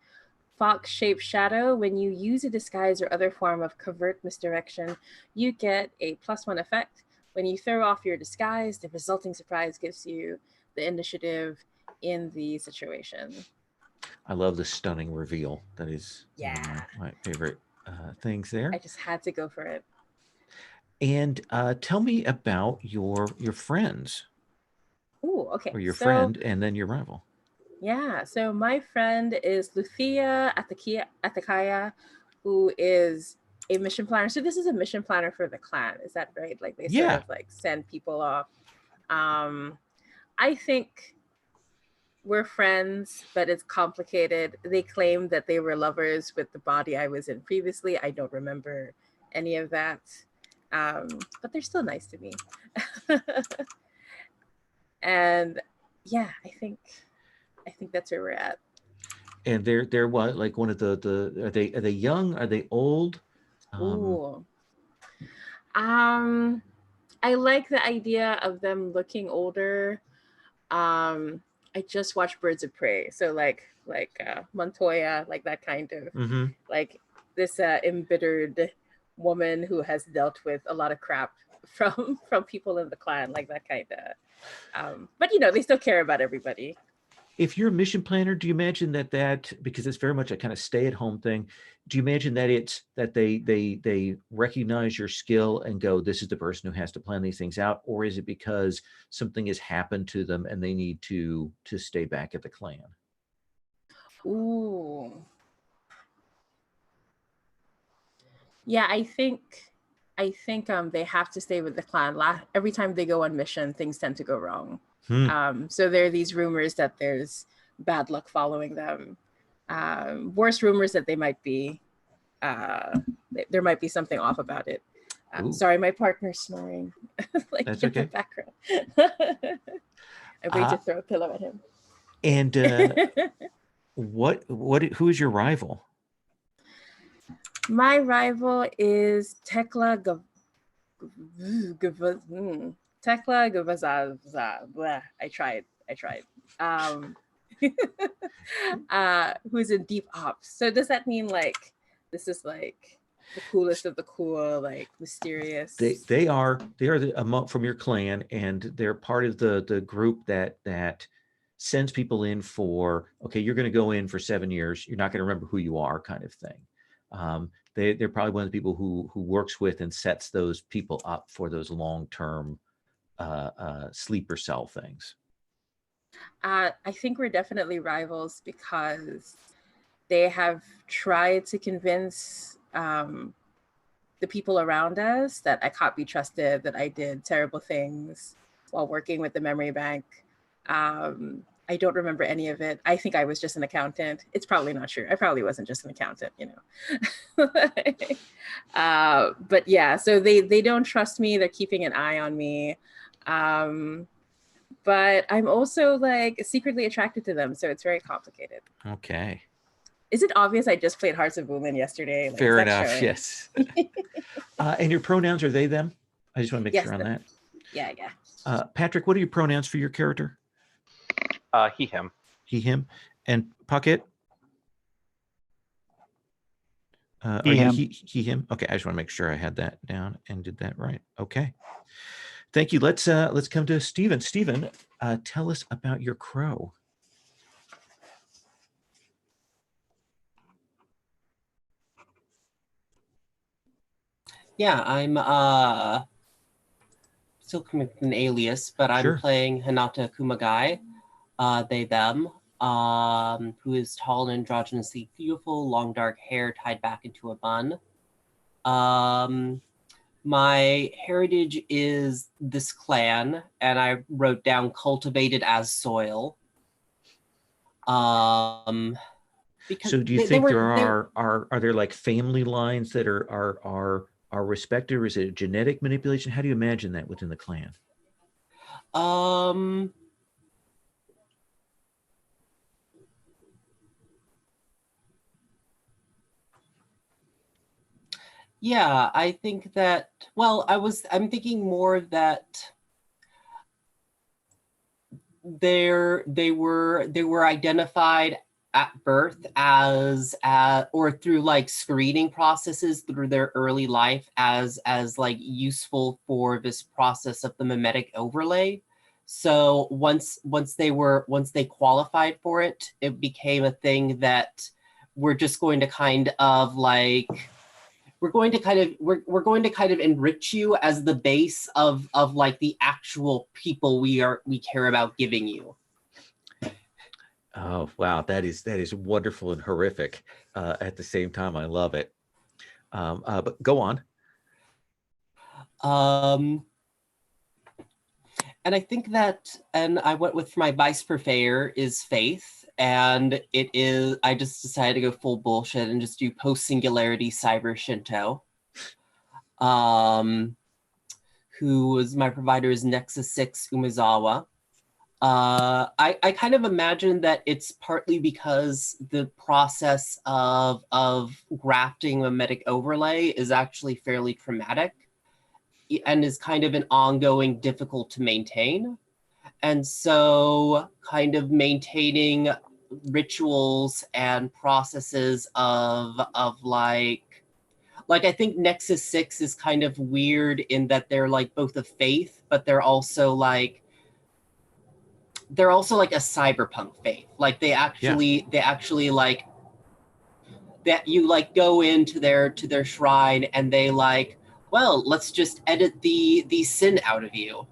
Fox Shape Shadow. When you use a disguise or other form of covert misdirection, you get a +1 effect. When you throw off your disguise, the resulting surprise gives you the initiative in the situation. I love the stunning reveal. That is one of my favorite things there. I just had to go for it. And tell me about your friends. Ooh, okay. Or your friend and then your rival. Yeah, so my friend is Luthia Atakaya, who is a mission planner. So this is a mission planner for the clan, is that right? Like they sort of like send people off. I think we're friends, but it's complicated. They claim that they were lovers with the body I was in previously. I don't remember any of that, but they're still nice to me. And yeah, I think that's where we're at. And they're what, like one of the are they young? Are they old? Ooh. I like the idea of them looking older. I just watched Birds of Prey, so like Montoya, like that kind of like this embittered woman who has dealt with a lot of crap from people in the clan, like that kind of. But you know, they still care about everybody. If you're a mission planner, do you imagine that because it's very much a kind of stay-at-home thing, do you imagine that it's that they recognize your skill and go, this is the person who has to plan these things out, or is it because something has happened to them and they need to stay back at the clan? Ooh. Yeah, I think they have to stay with the clan. Every time they go on mission, things tend to go wrong. So there are these rumors that there's bad luck following them. Worse rumors that they might be, there might be something off about it. Sorry, my partner's snoring like That's in okay. the background. I'm going to throw a pillow at him. And who is your rival? My rival is Tekla Gavazaza. I tried. Who's in Deep Ops. So does that mean like this is like the coolest of the cool, like mysterious? They are from your clan, and they're part of the group that sends people in for, okay, you're going to go in for 7 years. You're not going to remember who you are, kind of thing. They're probably one of the people who works with and sets those people up for those long-term sleeper cell things. I think we're definitely rivals because they have tried to convince the people around us that I can't be trusted, that I did terrible things while working with the memory bank. I don't remember any of it. I think I was just an accountant. It's probably not true. I probably wasn't just an accountant, you know. But yeah, so they don't trust me. They're keeping an eye on me. But I'm also like secretly attracted to them, so it's very complicated. Okay. Is it obvious I just played Hearts of Woolen yesterday? Like, Fair is that enough. showing? Yes. And your pronouns, are they, them? I just want to make Yes, sure on that. Yeah. Patrick, what are your pronouns for your character? He, him. He, him. And Puckett? He, him. He, him. Okay, I just want to make sure I had that down and did that right. Okay. Thank you. Let's come to Stephen. Stephen, tell us about your crow. Yeah, I'm still coming with an alias, but I'm Sure. playing Hinata Kumagai, they, them, who is tall and androgynously beautiful, long dark hair tied back into a bun. My heritage is this clan, and I wrote down cultivated as soil. Because So do you think are there like family lines that are respected, or is it genetic manipulation? How do you imagine that within the clan? Yeah, I think that, well, I'm thinking more that they were identified at birth as or through like screening processes through their early life as like useful for this process of the mimetic overlay. So once they qualified for it, it became a thing that we're just going to kind of like we're going to kind of enrich you as the base of like the actual people we care about giving you. Oh, wow. That is wonderful and horrific at the same time. I love it. But go on. And I think that, and I went with my vice purveyor is Faith, and it is, I just decided to go full bullshit and just do post-singularity cyber Shinto. Who was my provider is Nexus 6 Umezawa. I kind of imagine that it's partly because the process of grafting mimetic overlay is actually fairly traumatic and is kind of an ongoing difficult to maintain. And so kind of maintaining rituals and processes of like I think Nexus 6 is kind of weird in that they're like both a faith, but they're also like a cyberpunk faith. Like they actually like that you like go into their shrine and they like, well, let's just edit the sin out of you.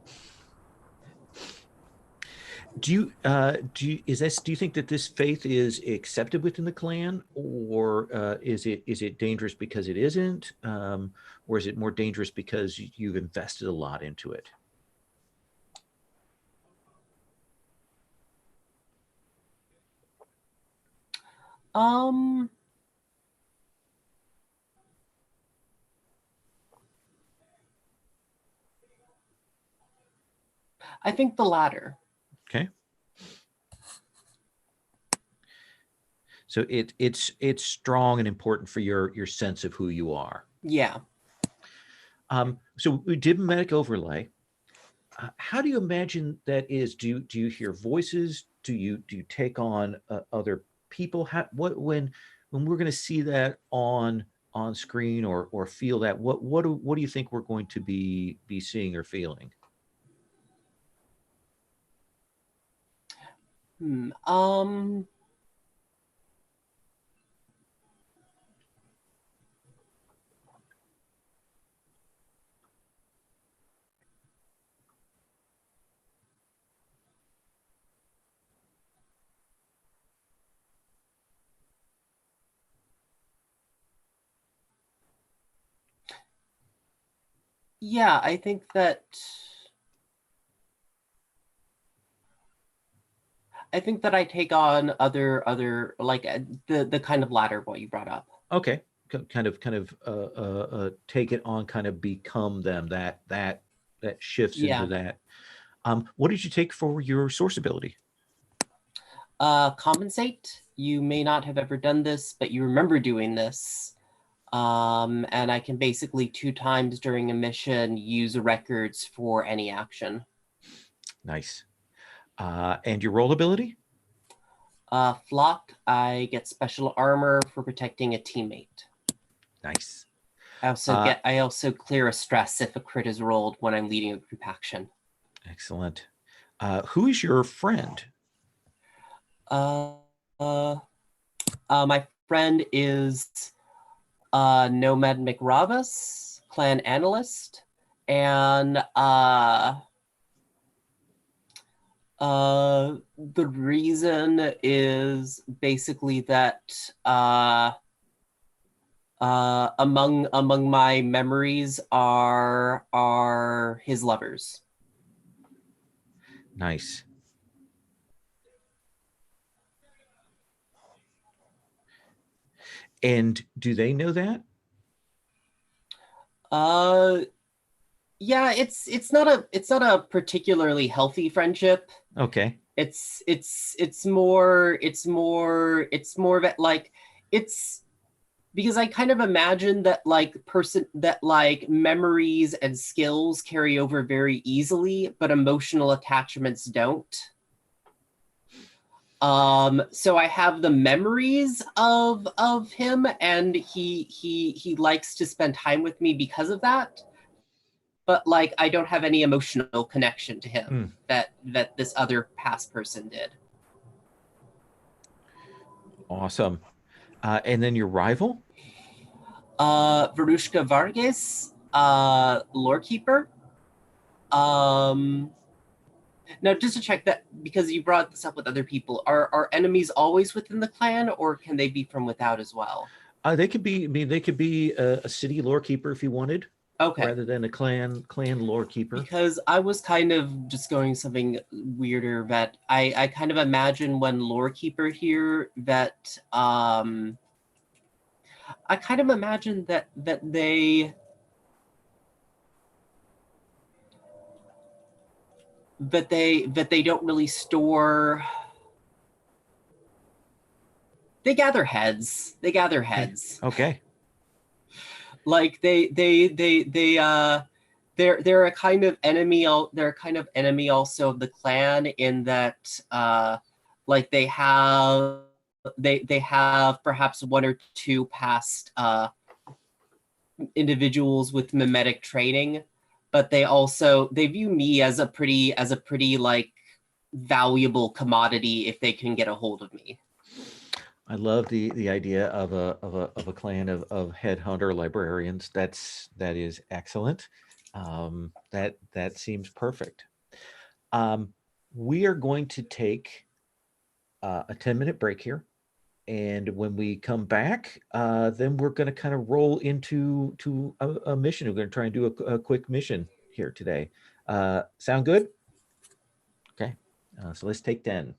Do you think that this faith is accepted within the clan, or is it dangerous because it isn't, or is it more dangerous because you've invested a lot into it? I think the latter. Okay. So it's strong and important for your sense of who you are. Yeah. So we did medic overlay. How do you imagine that is? Do you hear voices? Do you take on other people? When we're going to see that on screen or feel that, what do you think we're going to be seeing or feeling? Yeah, I think that I take on other like the kind of latter what you brought up. Okay, kind of take it on, kind of become them. That shifts into Yeah. that. What did you take for your source ability? Compensate. You may not have ever done this, but you remember doing this. And I can basically 2 times during a mission use records for any action. Nice. And your roll ability? Flock, I get special armor for protecting a teammate. Nice. I also clear a stress if a crit is rolled when I'm leading a group action. Excellent. Who is your friend? My friend is Nomad McRobus, clan analyst, and the reason is basically that among my memories are his lovers. Nice. And do they know that? Yeah, it's not a particularly healthy friendship. Okay. It's more of it, like, it's because I kind of imagine that like memories and skills carry over very easily, but emotional attachments don't. So I have the memories of him, and he likes to spend time with me because of that. But like, I don't have any emotional connection to him that this other past person did. Awesome. And then your rival? Verushka Vargas, Lorekeeper. Now, just to check that, because you brought this up with other people, are enemies always within the clan, or can they be from without as well? They could be. I mean, they could be a city lore keeper if you wanted, Okay. rather than a clan lore keeper. Because I was kind of just going something weirder, that I kind of imagine when Lorekeeper here that I kind of imagine that they don't really store. They gather heads. Okay. Like they're a kind of enemy. They're a kind of enemy also of the clan, in that like they have perhaps 1 or 2 past individuals with mimetic training, but they view me as a pretty like valuable commodity if they can get a hold of me. I love the idea of a clan of headhunter librarians. That is excellent. That seems perfect. We are going to take a 10-minute break here, and when we come back, then we're going to kind of roll into a mission. We're going to try and do a quick mission here today. Sound good? Okay. So let's take 10.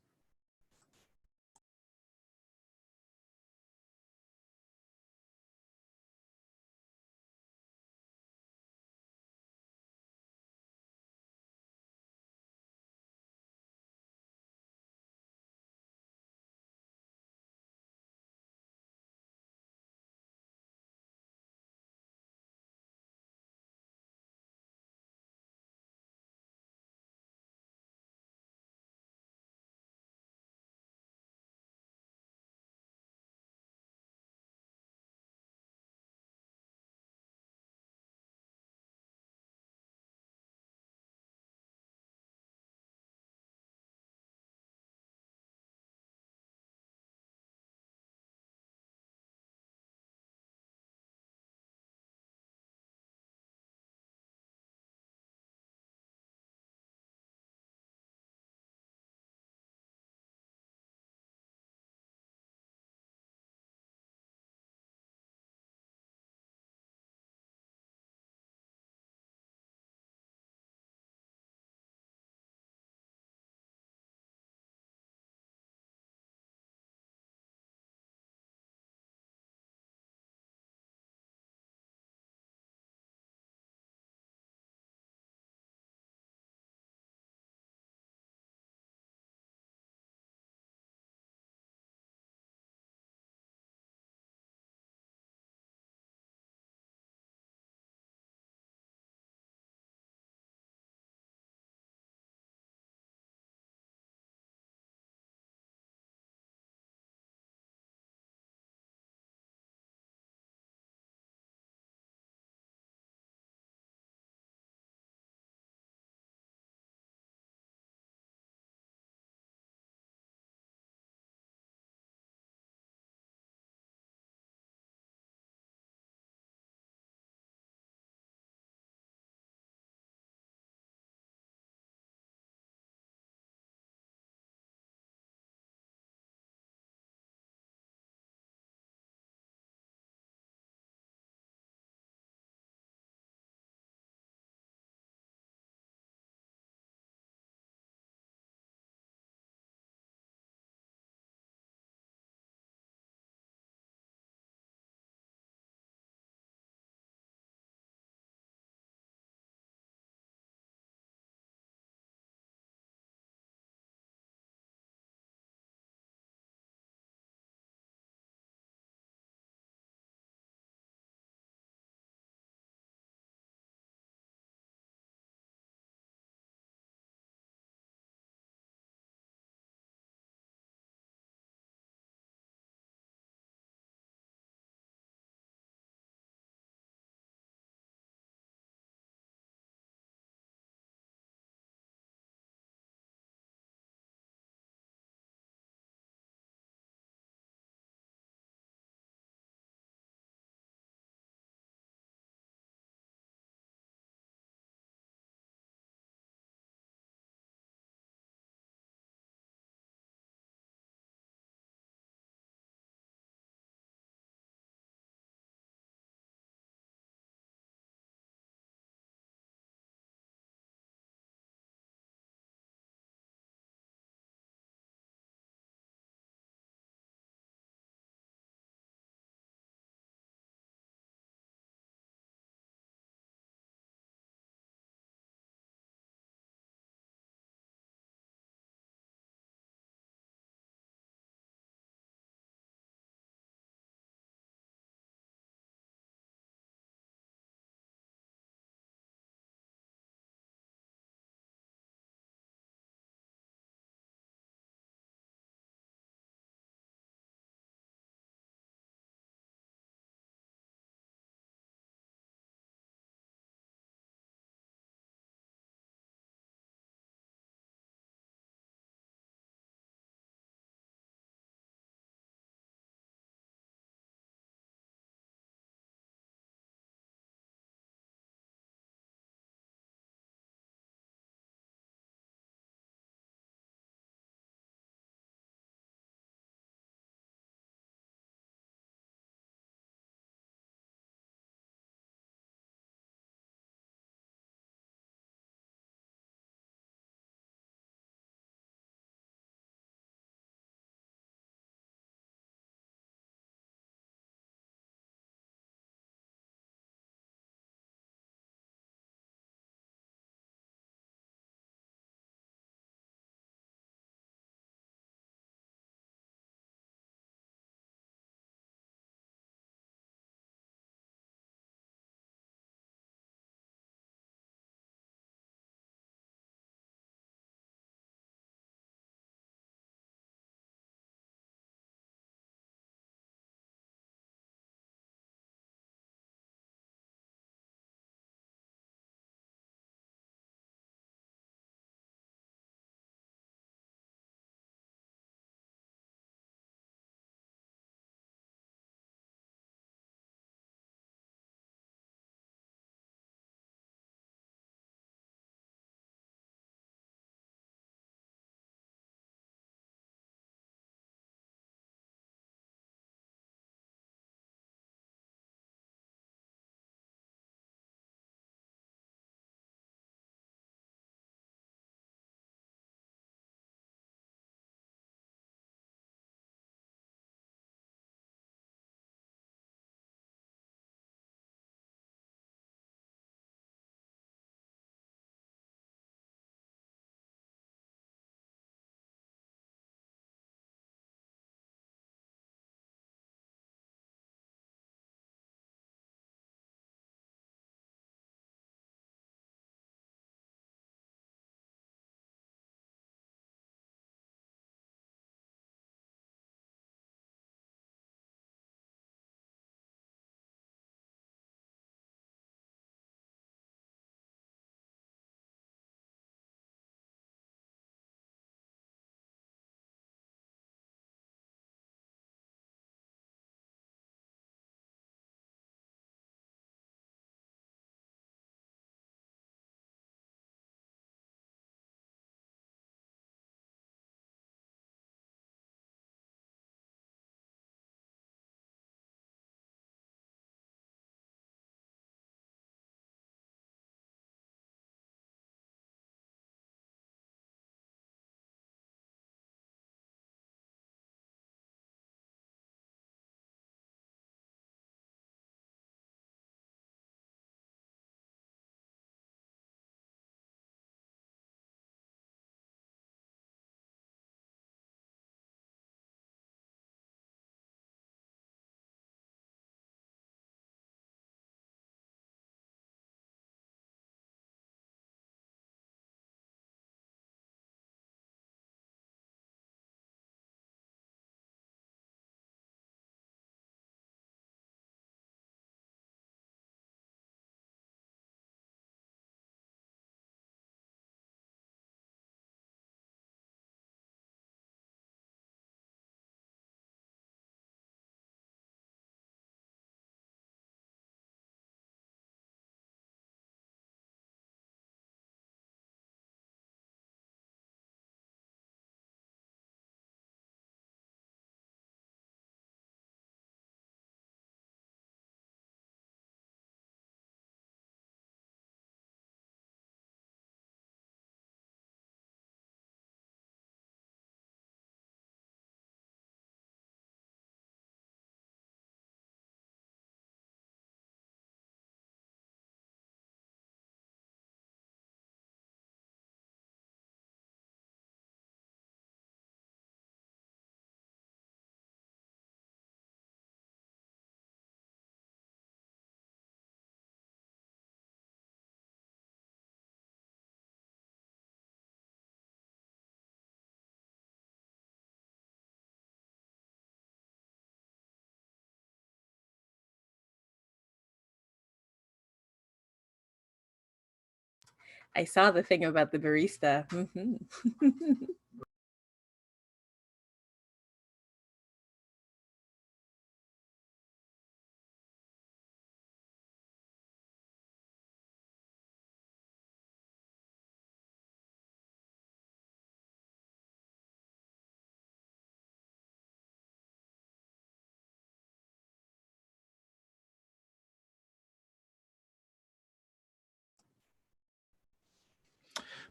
I saw the thing about the barista. Mhm.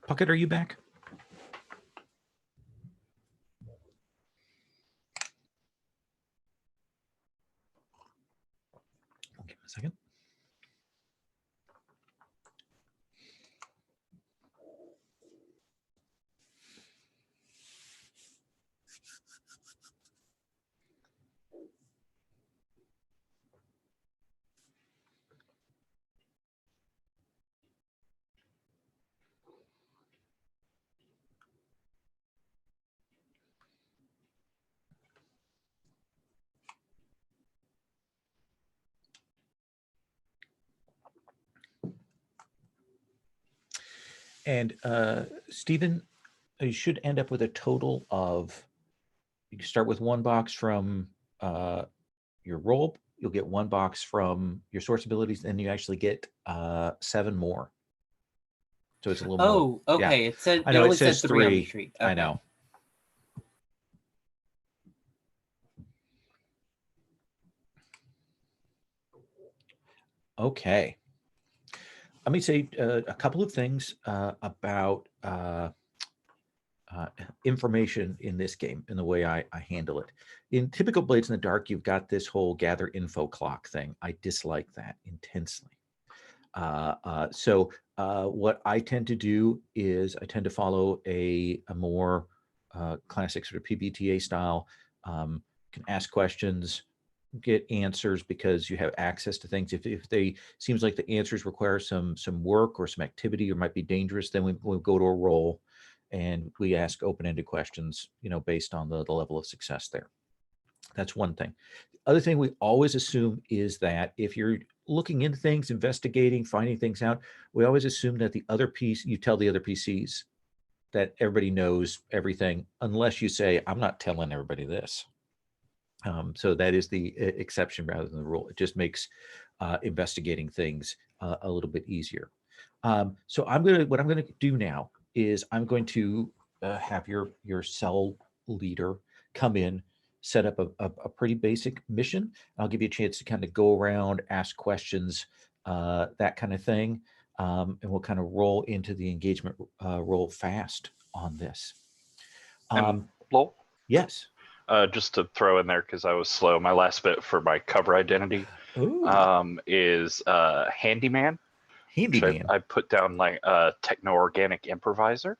Puckett, are you back? Give me a second. And Stephen, you should end up with a total of, you can start with 1 box from your roll, you'll get 1 box from your source abilities, and you actually get 7 more. So it's a little more. Oh, okay. Yeah. It said I it know it only said says 3 on the 3. sheet. I Okay. know. Okay. Let me say a couple of things about information in this game and the way I handle it. In typical Blades in the Dark, you've got this whole gather info clock thing. I dislike that intensely. So what I tend to do is I tend to follow a more classic sort of PBTA style. Can ask questions, get answers because you have access to things. If they seems like the answers require some work or some activity or might be dangerous, then we go to a roll and we ask open-ended questions, based on the level of success there. That's one thing. The other thing we always assume is that if you're looking into things, investigating, finding things out, we always assume that the other piece, you tell the other PCs that everybody knows everything, unless you say, I'm not telling everybody this. So that is the exception rather than the rule. It just makes investigating things a little bit easier. So what I'm gonna do now is I'm going to have your cell leader come in, set up a pretty basic mission. I'll give you a chance to kind of go around, ask questions, that kind of thing, and we'll kind of roll into the engagement roll fast on this. And Lowell, Yes. just to throw in there because I was slow, my last bit for my cover identity is handyman. Handyman. I put down like techno-organic improviser.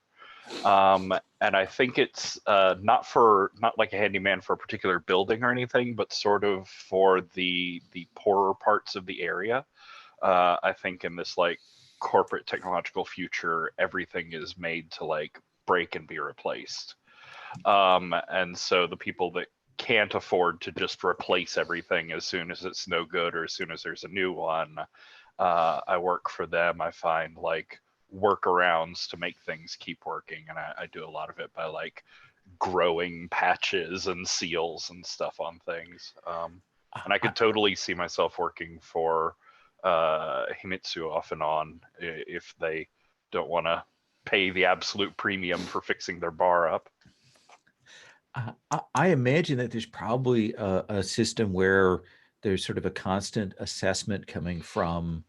And I think it's not like a handyman for a particular building or anything, but sort of for the poorer parts of the area. I think in this like corporate technological future, everything is made to like break and be replaced. And so the people that can't afford to just replace everything as soon as it's no good or as soon as there's a new one, I work for them. I find like workarounds to make things keep working, and I do a lot of it by like growing patches and seals and stuff on things. And I could totally see myself working for Himitsu off and on if they don't want to pay the absolute premium for fixing their bar up. I imagine that there's probably a system where there's sort of a constant assessment coming from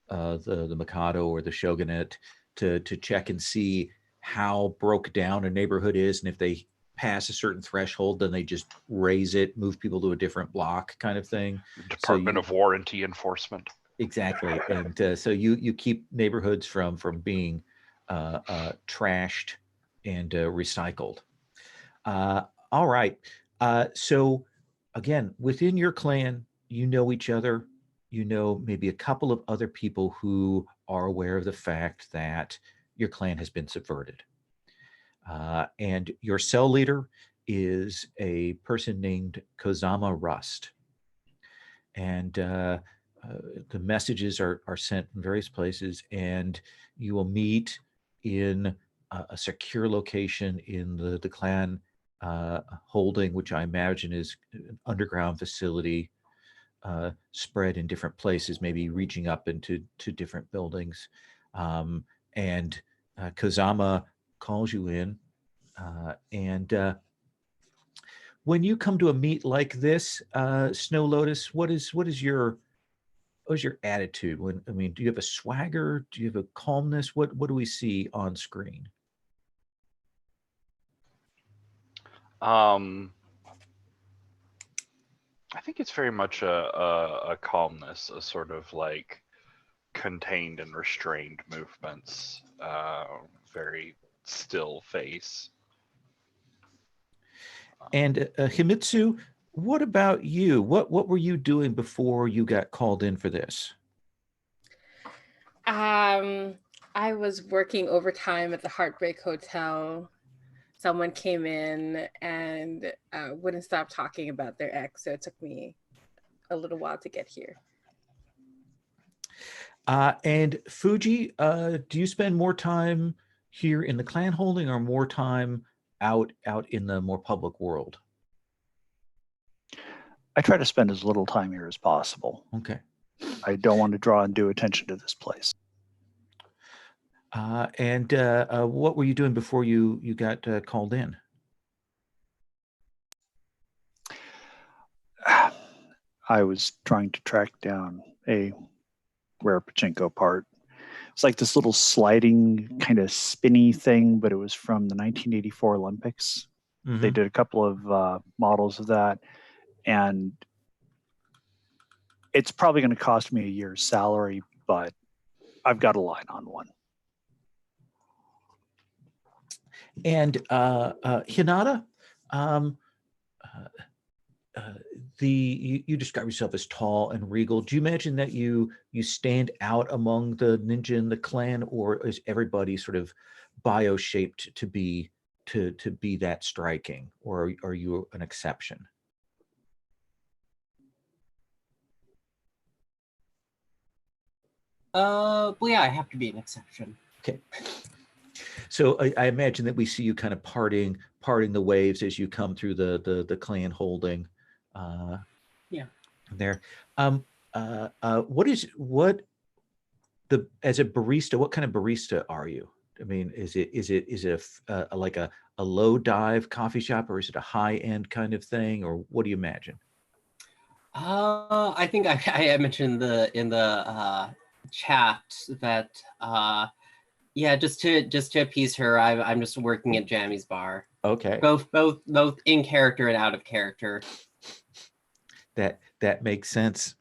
the Mikado or the shogunate to check and see how broke down a neighborhood is, and if they pass a certain threshold, then they just raise it, move people to a different block, kind of thing. Department of Warranty Enforcement. Exactly, and so you keep neighborhoods from being trashed and recycled. All right. So again, within your clan, you know each other. You know maybe a couple of other people who are aware of the fact that your clan has been subverted. And your cell leader is a person named Kozama Rust. And the messages are sent in various places, and you will meet in a secure location in the clan holding, which I imagine is an underground facility spread in different places, maybe reaching up into different buildings. And Kazama calls you in, and when you come to a meet like this, Snow Lotus, what is your attitude? When, I mean, do you have a swagger? Do you have a calmness? What do we see on screen? I think it's very much a calmness, a sort of like contained and restrained movements, very still face. And Himitsu, what about you? What were you doing before you got called in for this? I was working overtime at the Heartbreak Hotel. Someone came in and wouldn't stop talking about their ex, so it took me a little while to get here. And Fuji, do you spend more time here in the clan holding or more time out in the more public world? I try to spend as little time here as possible. Okay. I don't want to draw undue attention to this place. And what were you doing before you got called in? I was trying to track down a rare pachinko part. It's like this little sliding kind of spinny thing, but it was from the 1984 Olympics. Mm-hmm. They did a couple of models of that, and it's probably going to cost me a year's salary, but I've got a line on one. And Hinata, you describe yourself as tall and regal. Do you imagine that you stand out among the ninja in the clan, or is everybody sort of bio-shaped to be that striking, or are you an exception? Well, yeah, I have to be an exception. Okay. So I imagine that we see you kind of parting the waves as you come through the clan holding. Yeah. There. As a barista, what kind of barista are you? I mean, is it like a low dive coffee shop, or is it a high end kind of thing, or what do you imagine? I think I mentioned in the chat that yeah, just to appease her, I'm just working at Jammy's bar. Okay. Both in character and out of character. That makes sense.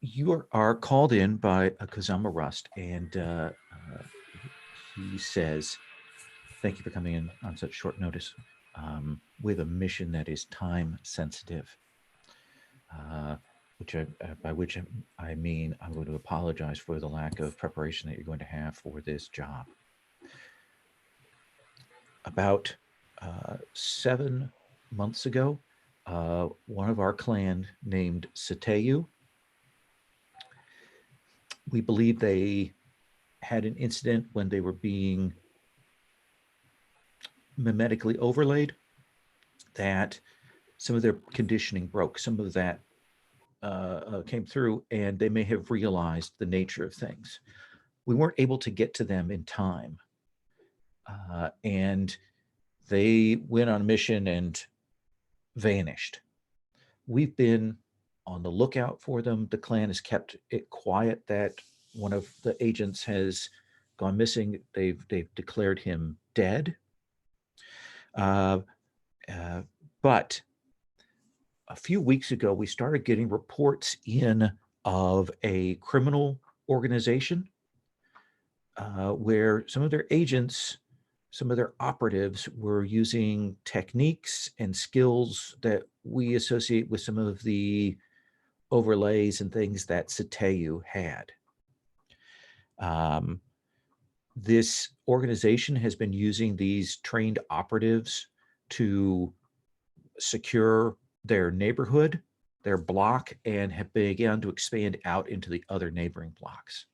You are called in by Kazama Rust, and he says, "Thank you for coming in on such short notice. We have a mission that is time sensitive." By which I mean I'm going to apologize for the lack of preparation that you're going to have for this job. About 7 months ago, one of our clan named Sateyu, we believe they had an incident when they were being mimetically overlaid, that some of their conditioning broke. Some of that came through, and they may have realized the nature of things. We weren't able to get to them in time, and they went on a mission and vanished. We've been on the lookout for them. The clan has kept it quiet that one of the agents has gone missing. They've declared him dead. But a few weeks ago, we started getting reports in of a criminal organization where some of their agents, some of their operatives were using techniques and skills that we associate with some of the overlays and things that Sateyu had. This organization has been using these trained operatives to secure their neighborhood their block and have begun to expand out into the other neighboring blocks.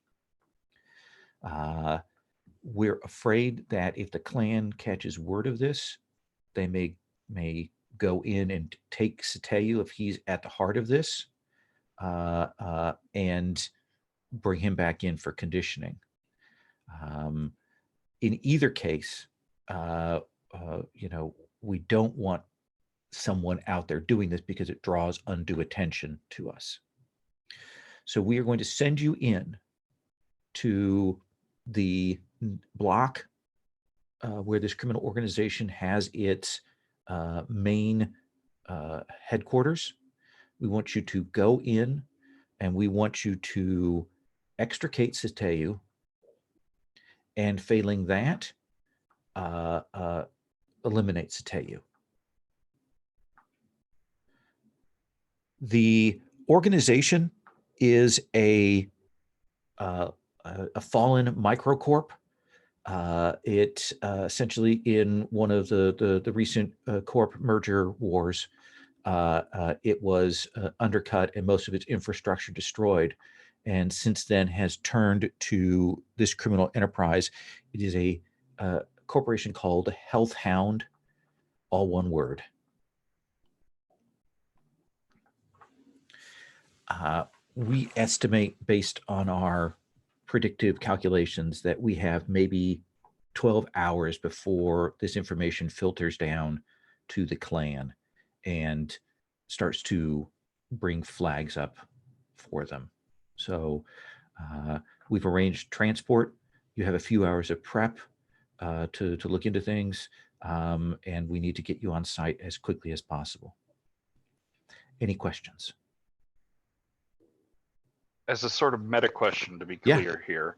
We're afraid that if the clan catches word of this, they may go in and take Sateu if he's at the heart of this, and bring him back in for conditioning. In either case, we don't want someone out there doing this because it draws undue attention to us. So we are going to send you in to the block where this criminal organization has its main headquarters. We want you to go in and we want you to extricate Sateu, and failing that, eliminate Sateu. The organization is a fallen microcorp. It essentially, in one of the recent corp merger wars, it was undercut and most of its infrastructure destroyed, and since then has turned to this criminal enterprise. It is a corporation called Health Hound, all one word. We estimate, based on our predictive calculations, that we have maybe 12 hours before this information filters down to the clan and starts to bring flags up for them. So we've arranged transport. You have a few hours of prep to look into things, and we need to get you on site as quickly as possible. Any questions? As a sort of meta question, to be Yeah. clear here,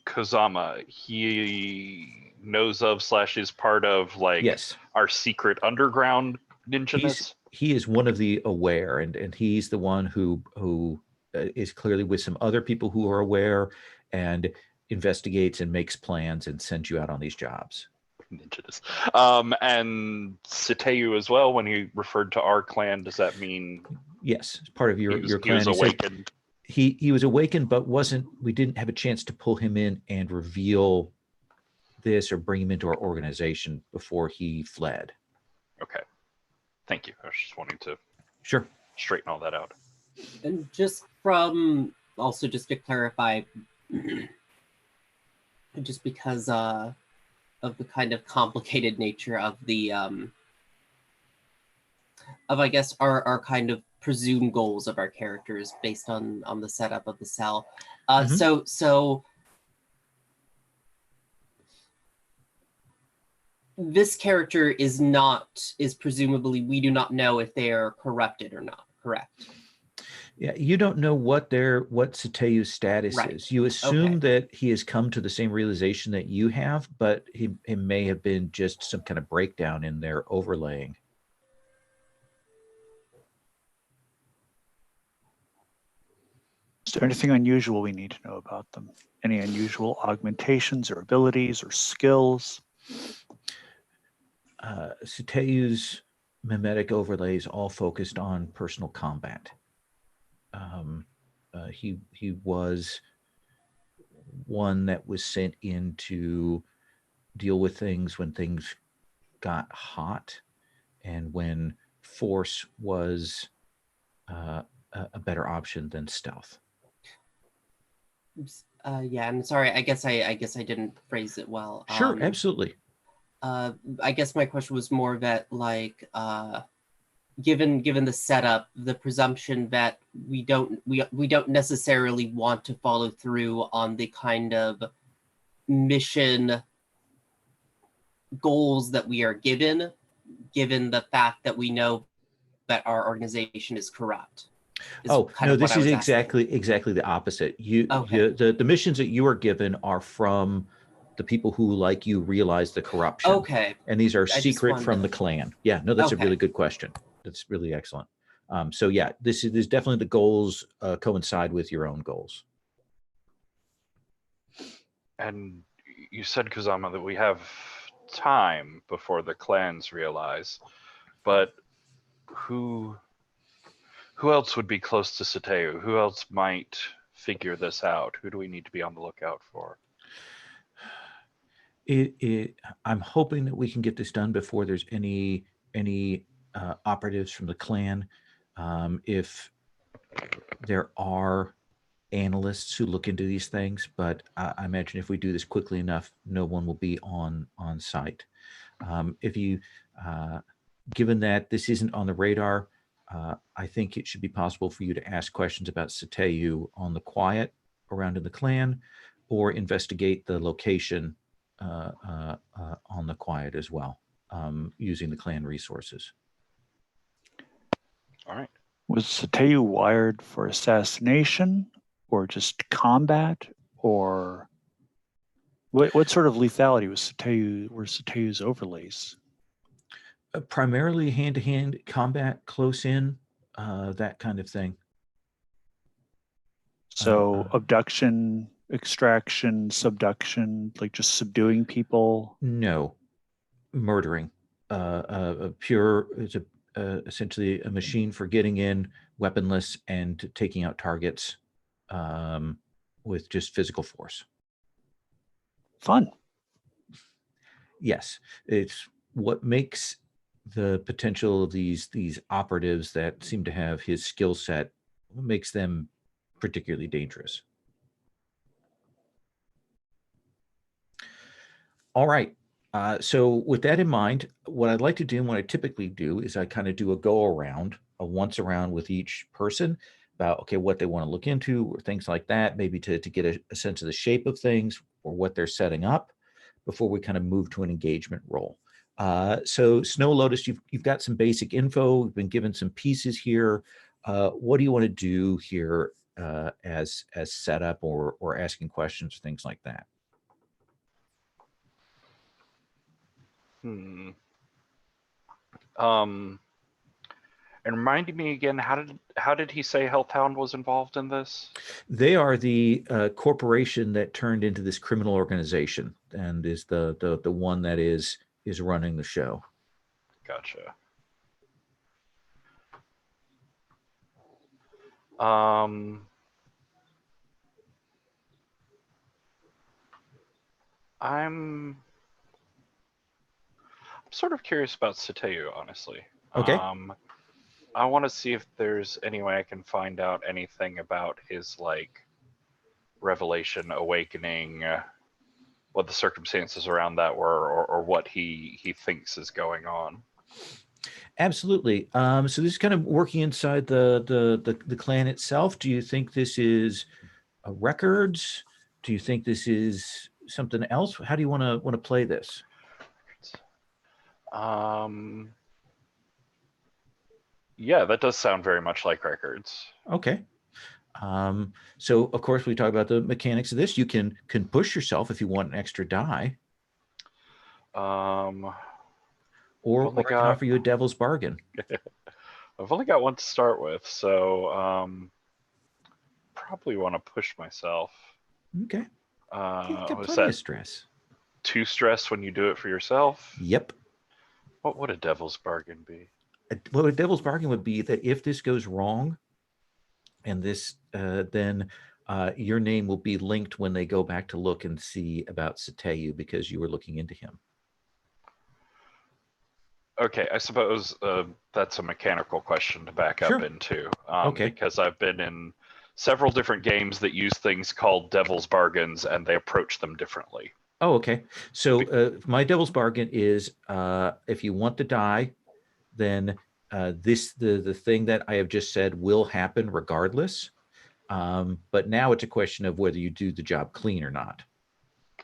Kozama, he knows of / is part of Yes. our secret underground ninja-ness? He is one of the aware, and he's the one who is clearly with some other people who are aware and investigates and makes plans and sends you out on these jobs. Ninja-ness. And Sateu as well, when he referred to our clan, does that mean Yes, it's part of your clan. he was awakened? He was awakened, but we didn't have a chance to pull him in and reveal this or bring him into our organization before he fled. Okay. Thank you. I was just wanting to Sure. straighten all that out. And just to clarify, just because of the kind of complicated nature of the I guess our kind of presumed goals of our characters based on the setup of the cell. So this character is presumably, we do not know if they are corrupted or not, correct? Yeah, you don't know what Sateu's status is. You assume that he has come to the same realization that you have, but he may have been just some kind of breakdown in their overlaying. Is there anything unusual we need to know about them? Any unusual augmentations or abilities or skills? Sateu's mimetic overlays all focused on personal combat. He was one that was sent in to deal with things when things got hot and when force was a better option than stealth. Yeah, I'm sorry. I guess I didn't phrase it well. Sure, absolutely. I guess my question was more that, like, given the setup, the presumption that we don't necessarily want to follow through on the kind of mission goals that we are given the fact that we know that our organization is corrupt. No, this is exactly the opposite. The missions that you are given are from the people who, like you, realize the corruption. Okay. And these are secret from the clan. Yeah, no, that's a really good question. That's really excellent. So yeah, this is definitely the goals coincide with your own goals. And you said, Kozama, that we have time before the clans realize, but who Who else would be close to Sateu? Who else might figure this out? Who do we need to be on the lookout for? I'm hoping that we can get this done before there's any operatives from the clan. If there are analysts who look into these things, but I imagine if we do this quickly enough, no one will be on site. If you, given that this isn't on the radar, I think it should be possible for you to ask questions about Sateu on the quiet around in the clan, or investigate the location on the quiet as well, using the clan resources. All right. Was Sateu wired for assassination or just combat, or what sort of lethality was were Sateu's overlays? Primarily hand-to-hand combat, close in, that kind of thing. So abduction, extraction, subduction, like just subduing people? No, murdering. Pure, it's essentially a machine for getting in, weaponless, and taking out targets with just physical force. Fun. Yes, it's what makes the potential of these operatives that seem to have his skill set, what makes them particularly dangerous. All right. So with that in mind, what I'd like to do and what I typically do is I kind of do a go around, a once around with each person about, okay, what they want to look into or things like that, maybe to get a sense of the shape of things or what they're setting up before we kind of move to an engagement role. So Snow Lotus, you've got some basic info. We've been given some pieces here. What do you want to do here as setup or asking questions, things like that? And reminding me again, how did he say Helltown was involved in this? They are the corporation that turned into this criminal organization and is the one that is running the show. Gotcha. I'm sort of curious about Sateu, honestly. Okay. I want to see if there's any way I can find out anything about his revelation, awakening, what the circumstances around that were, or what he thinks is going on. Absolutely. So this is kind of working inside the clan itself. Do you think this is records? Do you think this is something else? How do you want to play this? Yeah, that does sound very much like records. Okay. So of course we talk about the mechanics of this. You can push yourself if you want an extra die. Or I can offer you a devil's bargain. I've only got one to start with, so probably want to push myself. Okay. You've got Was plenty that of stress. 2 stress when you do it for yourself? Yep. What would a devil's bargain be? Well, a devil's bargain would be that if this goes wrong, and this then your name will be linked when they go back to look and see about Sateu because you were looking into him. Okay, I suppose that's a mechanical question to back Sure. up into. Okay. Because I've been in several different games that use things called devil's bargains, and they approach them differently. Oh, okay. So my devil's bargain is if you want to die, then the thing that I have just said will happen regardless. But now it's a question of whether you do the job clean or not.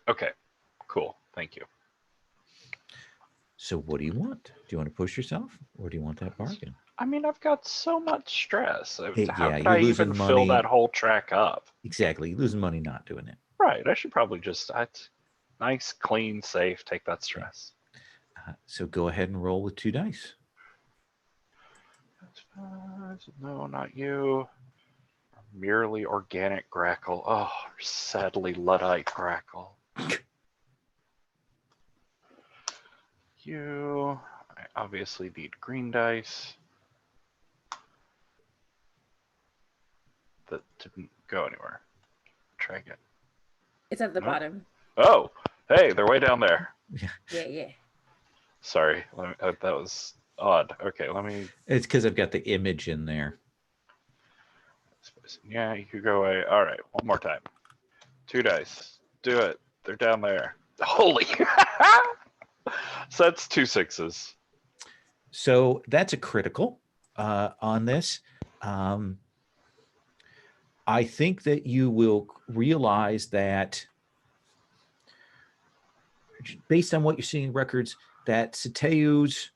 Okay, cool. Thank you. So what do you want? Do you want to push yourself or do you want that bargain? I mean, I've got so much stress. Hey, How yeah, could you're I losing even fill money. that whole track up? Exactly. You're losing money not doing it. Right. I should probably just, nice, clean, safe, take that stress. So go ahead and roll with 2 dice. No, not you. Merely organic grackle. Oh, sadly Luddite grackle. I obviously need green dice. that didn't go anywhere. Try again. It's at the Nope. bottom. Oh, hey, they're way down there. Yeah. Sorry, that was odd. Okay, let me. It's because I've got the image in there. Yeah, you could go away. All right, one more time. 2 dice. Do it. They're down there. Holy. So that's 2 6s. So that's a critical on this. I think that you will realize that based on what you're seeing in records, that Sateyu's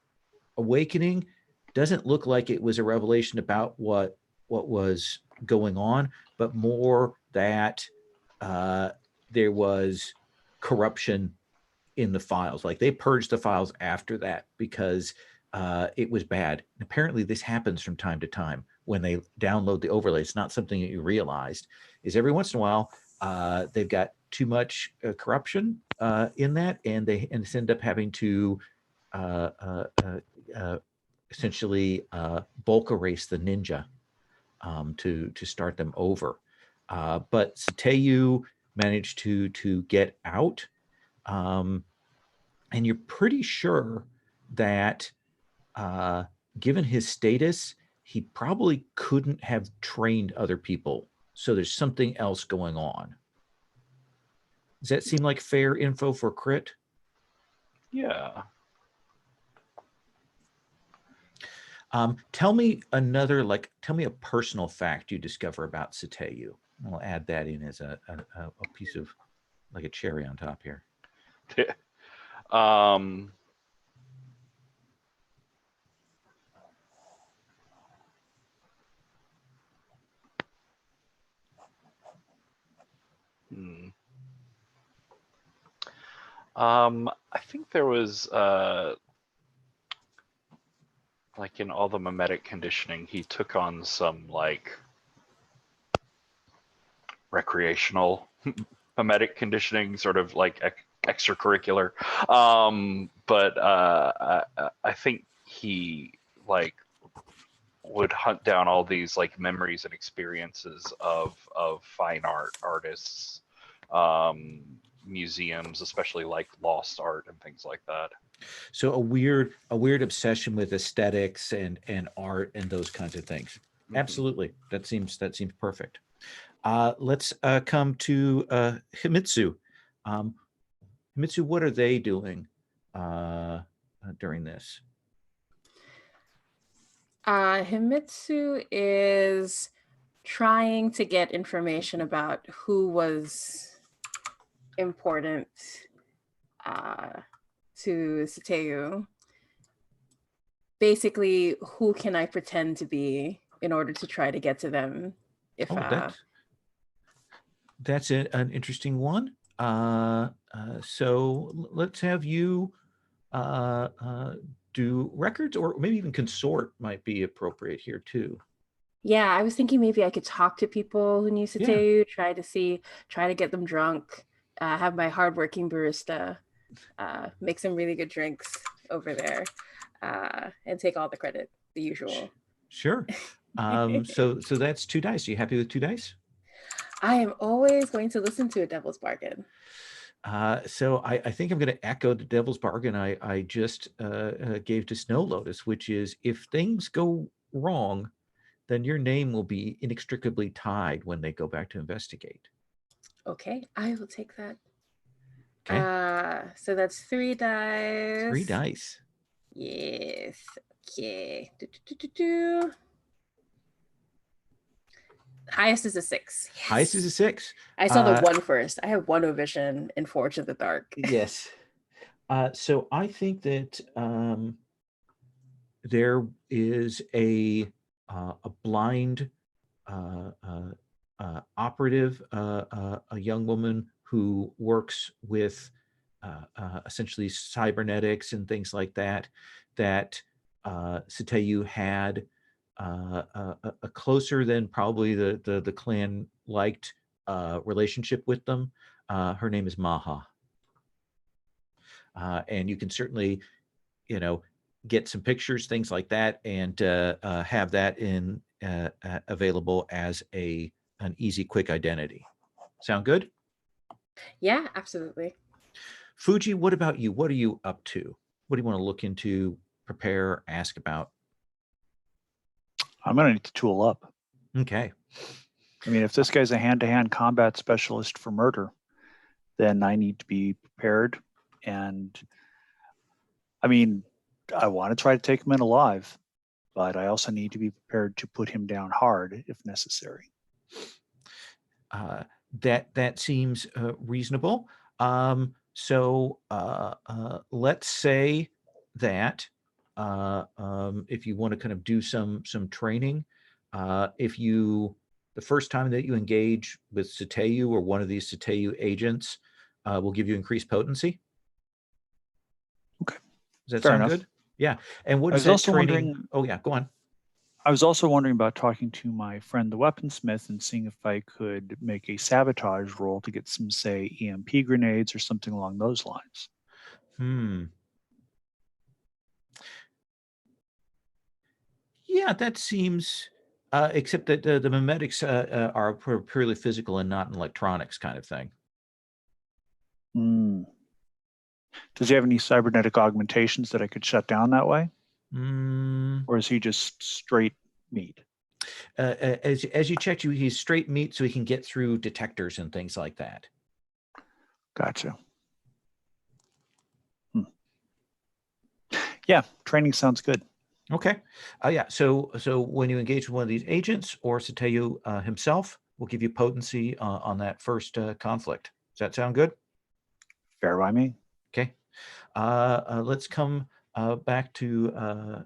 awakening doesn't look like it was a revelation about what was going on, but more that there was corruption in the files. Like they purged the files after that because it was bad. Apparently this happens from time to time when they download the overlay. It's not something that you realized. Is every once in a while they've got too much corruption in that, and they end up having to essentially bulk erase the ninja to start them over. But Sateyu managed to get out, and you're pretty sure that given his status, he probably couldn't have trained other people. So there's something else going on. Does that seem like fair info for crit? Yeah. Tell me tell me a personal fact you discover about Sateyu. I'll add that in as a piece of, like a cherry on top here. I think there was like in all the mimetic conditioning, he took on some like recreational mimetic conditioning, sort of like extracurricular. But I think he like would hunt down all these like memories and experiences of fine artists, museums, especially like lost art and things like that. So a weird obsession with aesthetics and art and those kinds of things. Mm-hmm. Absolutely. That seems perfect. Let's come to Himitsu. Himitsu, what are they doing during this? Himitsu is trying to get information about who was important to Sateyu. Basically, who can I pretend to be in order to try to get to them? If that's an interesting one. So let's have you do records, or maybe even consort might be appropriate here too. Yeah, I was thinking maybe I could talk to people who knew Sateyu, try to get them drunk, have my hardworking barista make some really good drinks over there, and take all the credit, the usual. Sure. So that's 2 dice. Are you happy with 2 dice? I am always going to listen to a devil's bargain. So I think I'm going to echo the devil's bargain I just gave to Snow Lotus, which is if things go wrong, then your name will be inextricably tied when they go back to investigate. Okay, I will take that. Okay. So that's 3 dice. 3 dice. Yes. Okay. Highest is a 6. Yes. Highest is a 6. I saw the 1 first. I have 1 vision in Forge of the Dark. Yes. So I think that there is a blind operative, a young woman who works with essentially cybernetics and things like that, that Sateyu had a closer than probably the clan liked relationship with them. Her name is Maha. And you can certainly, get some pictures, things like that, and have that in available as a an easy, quick identity. Sound good? Yeah, absolutely. Fuji, what about you? What are you up to? What do you want to look into, prepare, ask about? I'm going to need to tool up. Okay. I mean, if this guy's a hand-to-hand combat specialist for murder, then I need to be prepared. And I mean, I want to try to take him in alive, but I also need to be prepared to put him down hard if necessary. That seems reasonable. So let's say that if you want to kind of do some training, the first time that you engage with Satayu or one of these Satayu agents will give you increased potency. Okay. Does that Fair sound enough. good? Yeah. And what I is was that also training? wondering- Oh yeah, go on. I was also wondering about talking to my friend the weaponsmith and seeing if I could make a sabotage roll to get some, say, EMP grenades or something along those lines. Yeah, that seems, except that the memetics are purely physical and not an electronics kind of thing. Does he have any cybernetic augmentations that I could shut down that way? Or is he just straight meat? As you checked, he's straight meat, so he can get through detectors and things like that. Gotcha. Yeah, training sounds good. Okay. Yeah. So when you engage with one of these agents or Satayu himself, we'll give you potency on that first conflict. Does that sound good? Fair by me. Okay. Let's come back to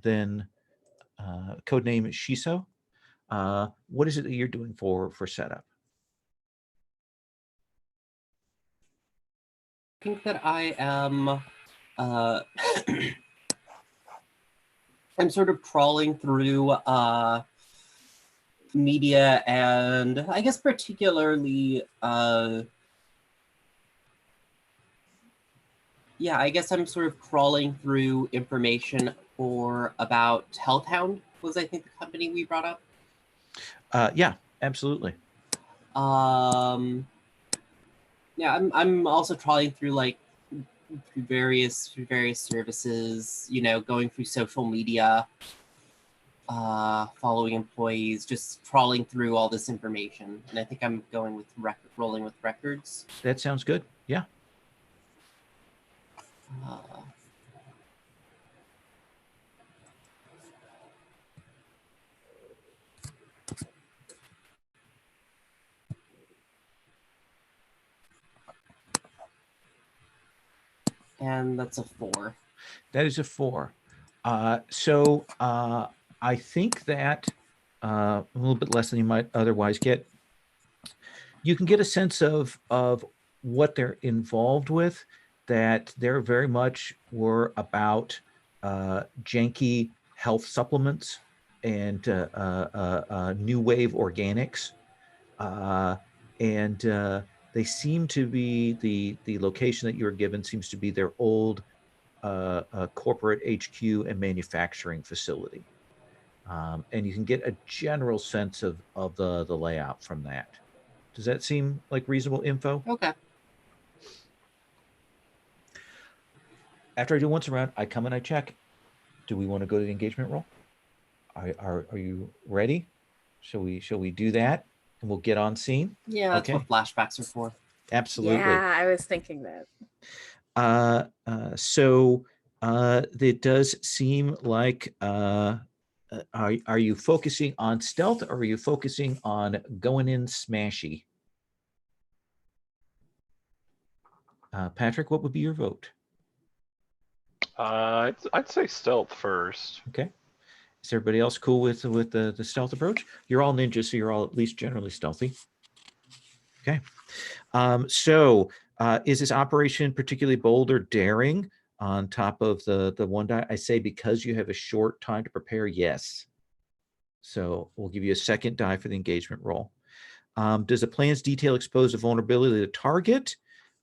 then codename Shiso. What is it that you're doing for setup? I think that I am I'm sort of trawling through media, and I guess particularly I guess I'm sort of crawling through information about Healthhound was, I think, the company we brought up. Yeah, absolutely. Yeah, I'm also trawling through through various services, you know, going through social media, following employees, just trawling through all this information. And I think I'm going with rolling with records. That sounds good. Yeah. And that's a 4. That is a 4. So I think that a little bit less than you might otherwise get. You can get a sense of what they're involved with, that they're very much were about janky health supplements and new wave organics. And they seem to be, the location that you're given seems to be their old corporate HQ and manufacturing facility. And you can get a general sense of the layout from that. Does that seem like reasonable info? Okay. After I do once around, I come and I check. Do we want to go to the engagement roll? Are you ready? Shall we do that? And we'll get on scene? Yeah, that's Okay. what flashbacks are for. Absolutely. Yeah, I was thinking that. So it does seem like are you focusing on stealth or are you focusing on going in smashy? Patrick, what would be your vote? I'd say stealth first. Okay. Is everybody else cool with the stealth approach? You're all ninjas, so you're all at least generally stealthy. Okay. So is this operation particularly bold or daring on top of the one die? I say because you have a short time to prepare, yes. So we'll give you a second die for the engagement roll. Does the plan's detail expose a vulnerability to the target?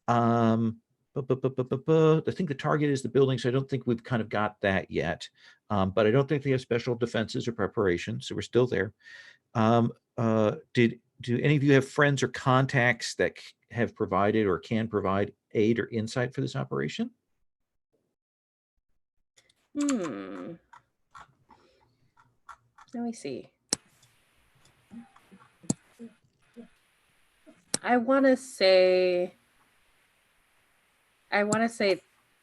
I think the target is the building, so I don't think we've kind of got that yet. But I don't think they have special defenses or preparation, so we're still there. do any of you have friends or contacts that have provided or can provide aid or insight for this operation? Let me see. I want to say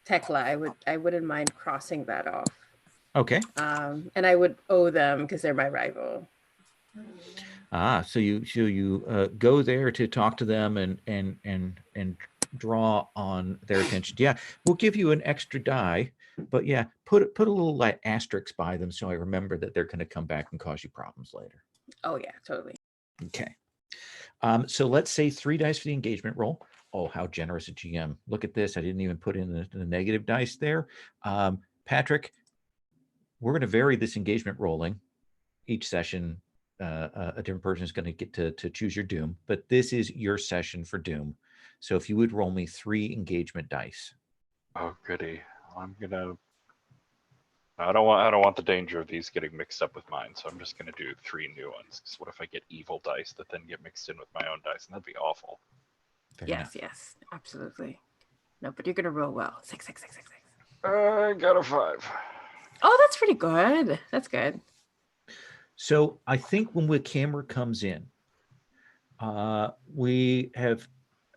Tekla. I wouldn't mind crossing that off. Okay. And I would owe them because they're my rival. So you go there to talk to them and draw on their attention. Yeah, we'll give you an extra die, but yeah, put a little like asterisk by them so I remember that they're going to come back and cause you problems later. Oh yeah, totally. Okay. So let's say 3 dice for the engagement roll. Oh, how generous a GM. Look at this. I didn't even put in the negative dice there. Patrick, we're going to vary this engagement rolling. Each session, a different person is going to get to choose your doom, but this is your session for doom. So if you would roll me 3 engagement dice. Oh, goody. I don't want the danger of these getting mixed up with mine, so I'm just gonna do 3 new ones. Because what if I get evil dice that then get mixed in with my own dice, and that'd be awful. Fair Yes, enough. yes, absolutely. No, but you're gonna roll well. 6, 6, 6, 6, 6. I got a 5. Oh, that's pretty good. That's good. So I think when the camera comes in, we have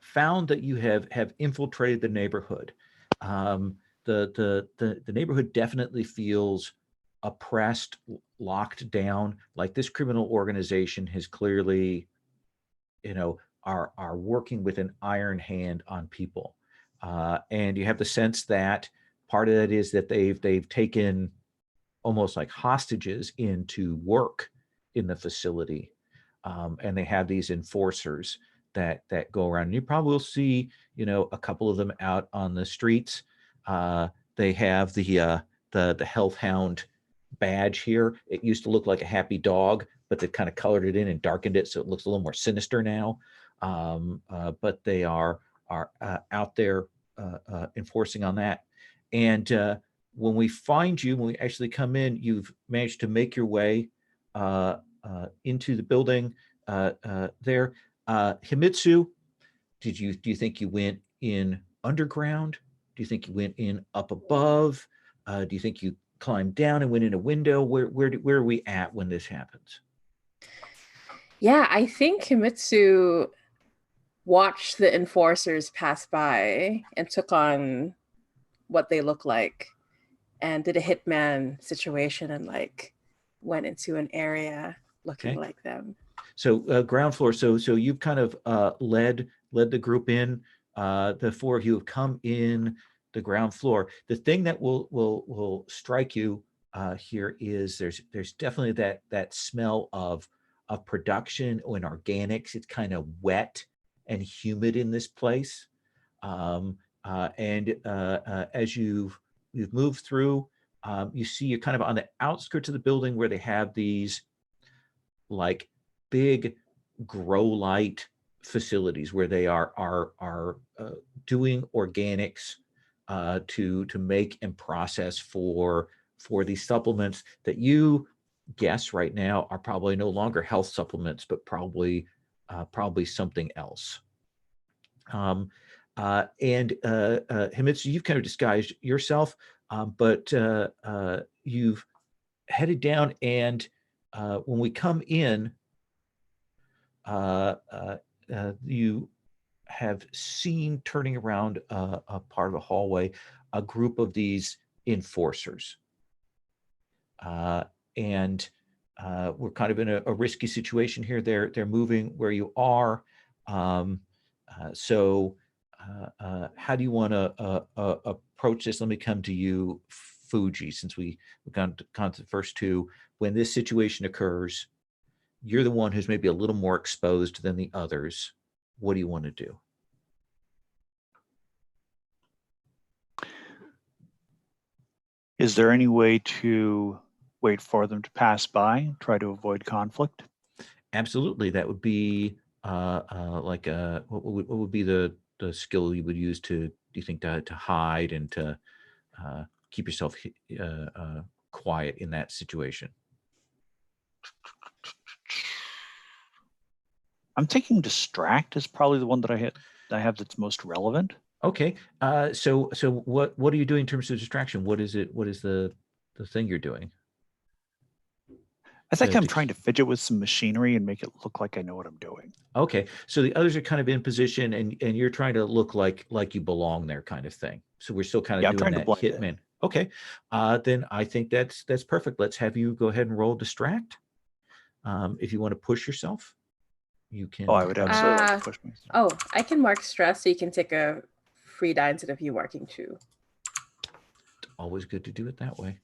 found that you have infiltrated the neighborhood. The neighborhood definitely feels oppressed, locked down. Like this criminal organization has clearly, are working with an iron hand on people, and you have the sense that part of that is that they've taken almost like hostages into work in the facility, and they have these enforcers that go around. And you probably will see, a couple of them out on the streets. They have the health hound badge here. It used to look like a happy dog, but they kind of colored it in and darkened it so it looks a little more sinister now. But they are out there enforcing on that. And when we find you, when we actually come in, you've managed to make your way into the building there. Himitsu, do you think you went in underground? Do you think you went in up above? Do you think you climbed down and went in a window? Where are we at when this happens? Yeah, I think Himitsu watched the enforcers pass by and took on what they look like and did a hitman situation and went into an area looking like them. So ground floor. So you've kind of led the group in. The 4 of you have come in the ground floor. The thing that will strike you here is there's definitely that smell of production and organics. It's kind of wet and humid in this place. And as you've moved through, you see you're kind of on the outskirts of the building where they have these like big grow light facilities where they are doing organics to make and process for these supplements that you guess right now are probably no longer health supplements, but probably something else. And Himitsu, you've kind of disguised yourself, but you've headed down, and when we come in, you have seen turning around a part of the hallway a group of these enforcers, and we're kind of in a risky situation here. They're moving where you are. So how do you want to approach this? Let me come to you, Fuji, since we've gone to the first 2. When this situation occurs, you're the one who's maybe a little more exposed than the others. What do you want to do? Is there any way to wait for them to pass by, try to avoid conflict? Absolutely. That would be like what would be the skill you would use do you think, to hide and to keep yourself quiet in that situation? I'm taking distract as probably the one that I have that's most relevant. Okay. So what are you doing in terms of distraction? What is it? What is the thing you're doing? I think To- I'm to- trying to fidget with some machinery and make it look like I know what I'm doing. Okay. So the others are kind of in position, and you're trying to look like you belong there, kind of thing. So we're still kind of Yeah, I'm doing trying to that blend in. hitman. Okay. Then I think that's perfect. Let's have you go ahead and roll distract. If you want to push yourself, you can. Oh, I would absolutely like to push myself. Oh, I can mark stress, so you can take a free die instead of you marking 2. Always good to do it that way.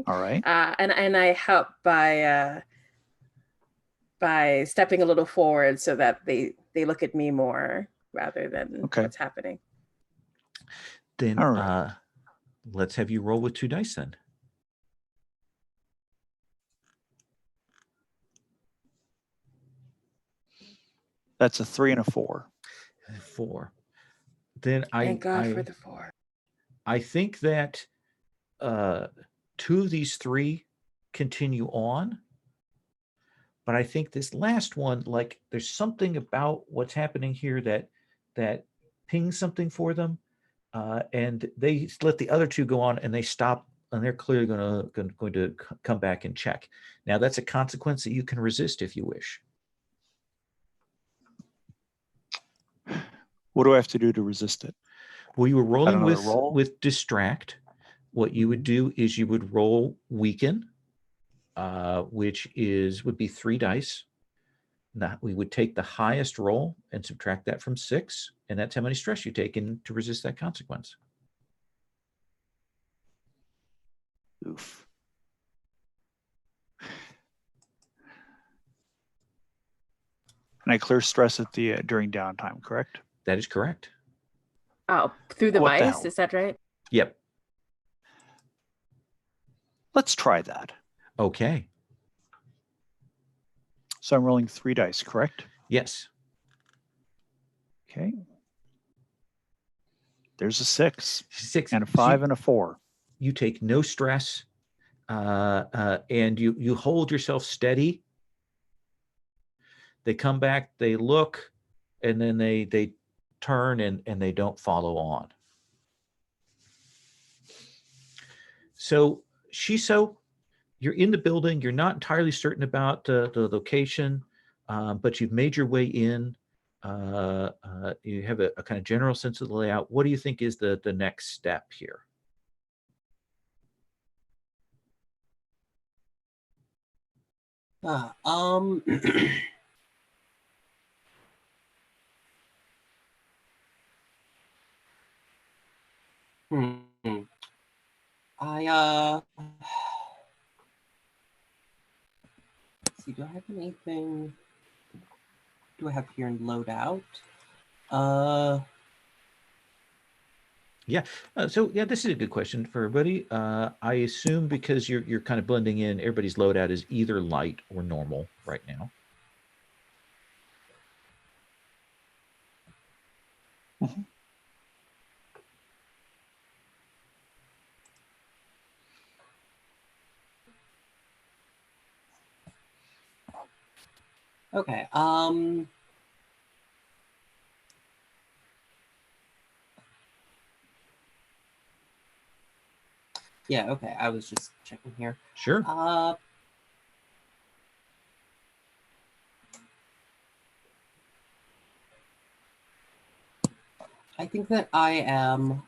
All right. And I help by stepping a little forward so that they look at me more rather than Okay. what's happening. Then All right. let's have you roll with 2 dice then. That's a 3 and a 4. 4. Then Thank God for the 4. I think that 2 of these 3 continue on, but I think this last one, like, there's something about what's happening here that pings something for them, and they let the other 2 go on, and they stop, and they're clearly going to come back and check. Now that's a consequence that you can resist if you wish. What do I have to do to resist it? Well, you were rolling another roll? with distract. What you would do is you would roll weaken, which would be 3 dice. Now we would take the highest roll and subtract that from 6, and that's how many stress you take in to resist that consequence. Oof. And I clear stress at the during downtime, correct? That is correct. Oh, through the What the vice, hell? is that right? Yep. Let's try that. Okay. So I'm rolling 3 dice, correct? Yes. Okay. There's a 6 6 and a 5 and a 4. You take no stress, and you hold yourself steady. They come back, they look, and then they turn and they don't follow on. So Shiso, you're in the building. You're not entirely certain about the location, but you've made your way in. You have a kind of general sense of the layout. What do you think is the next step here? See, do I have anything? Do I have here in loadout? Yeah. So this is a good question for everybody. I assume because you're kind of blending in, everybody's loadout is either light or normal right now. Mhm. Okay. Yeah, okay. I was just checking here. Sure. I think that I am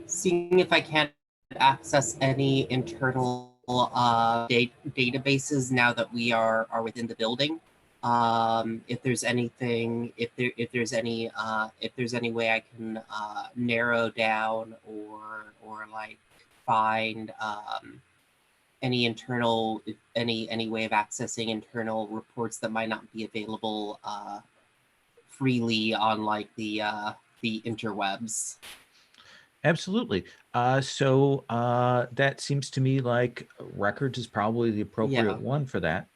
seeing if I can access any internal databases now that we are within the building. If there's anything, if there's any way I can narrow down or like find any internal any way of accessing internal reports that might not be available freely on like the interwebs. Absolutely. So that seems to me like records is probably the appropriate one for that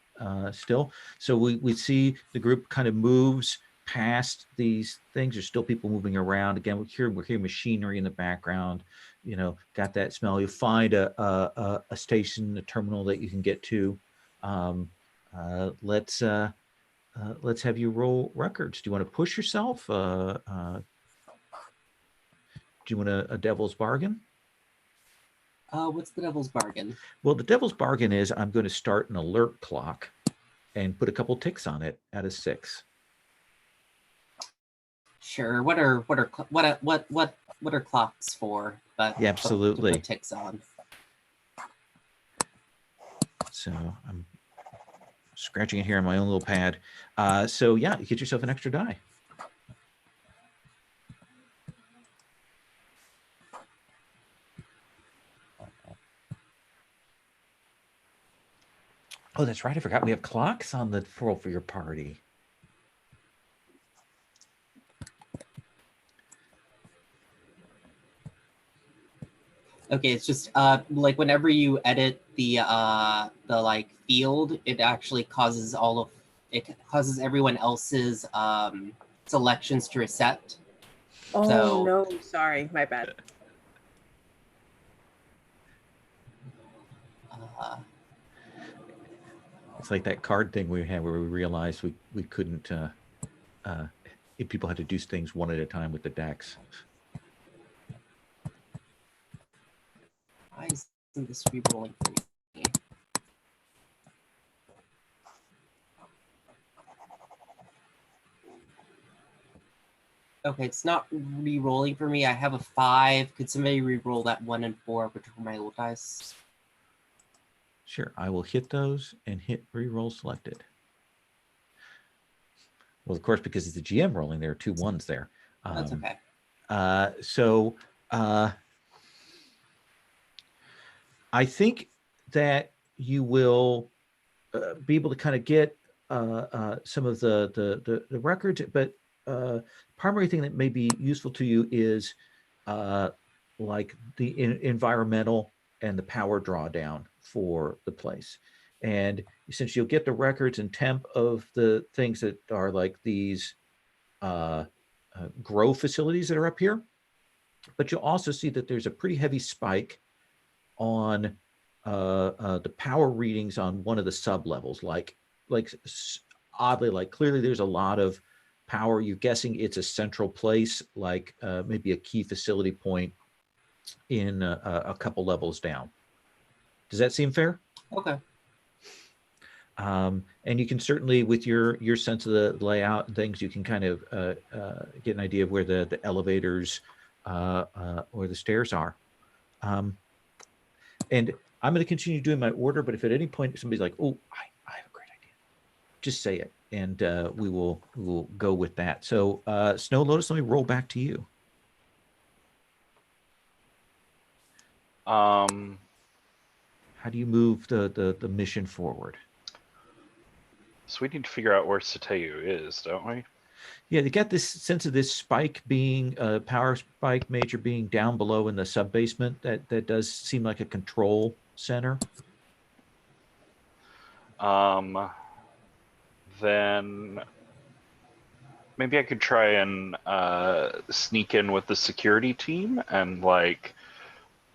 still. So we see the group kind of moves past these things. There's still people moving around. Again, we're hearing machinery in the background. You know, got that smell. You'll find a station, a terminal that you can get to. Let's have you roll records. Do you want to push yourself? Do you want a devil's bargain? What's the devil's bargain? Well, the devil's bargain is I'm going to start an alert clock and put a couple ticks on it out of 6. Sure. What are clocks for? But Yeah, absolutely. To put ticks on. So I'm scratching it here on my own little pad. So yeah, you get yourself an extra die. Oh, that's right. I forgot we have clocks on the roll for your party. Okay, it's just like whenever you edit the like field, it actually causes everyone else's selections to reset. Oh So- no, sorry, my bad. It's like that card thing we had where we realized we couldn't if people had to do things one at a time with the decks. Why isn't this re-rolling for me? Okay, it's not re-rolling for me. I have a 5. Could somebody re-roll that 1 and 4, which were my old dice? Sure, I will hit those and hit re-roll selected. Well, of course, because it's the GM rolling, there are 2 1s there. That's okay. So I think that you will be able to kind of get some of the records, but primary thing that may be useful to you is like the environmental and the power drawdown for the place. And since you'll get the records and temp of the things that are like these grow facilities that are up here, but you'll also see that there's a pretty heavy spike on the power readings on one of the sub levels, like oddly, like clearly there's a lot of power. You're guessing it's a central place, like maybe a key facility point in a couple levels down. Does that seem fair? Okay. And you can certainly, with your sense of the layout and things, you can kind of get an idea of where the elevators or the stairs are. And I'm going to continue doing my order, but if at any point somebody's like, "Oh, I have a great idea," just say it, and we will go with that. So, Snow Lotus, let me roll back to you. How do you move the mission forward? So we need to figure out where Sateu is, don't we? Yeah, they got this sense of this spike being power spike major being down below in the sub basement. That does seem like a control center. Then maybe I could try and sneak in with the security team and like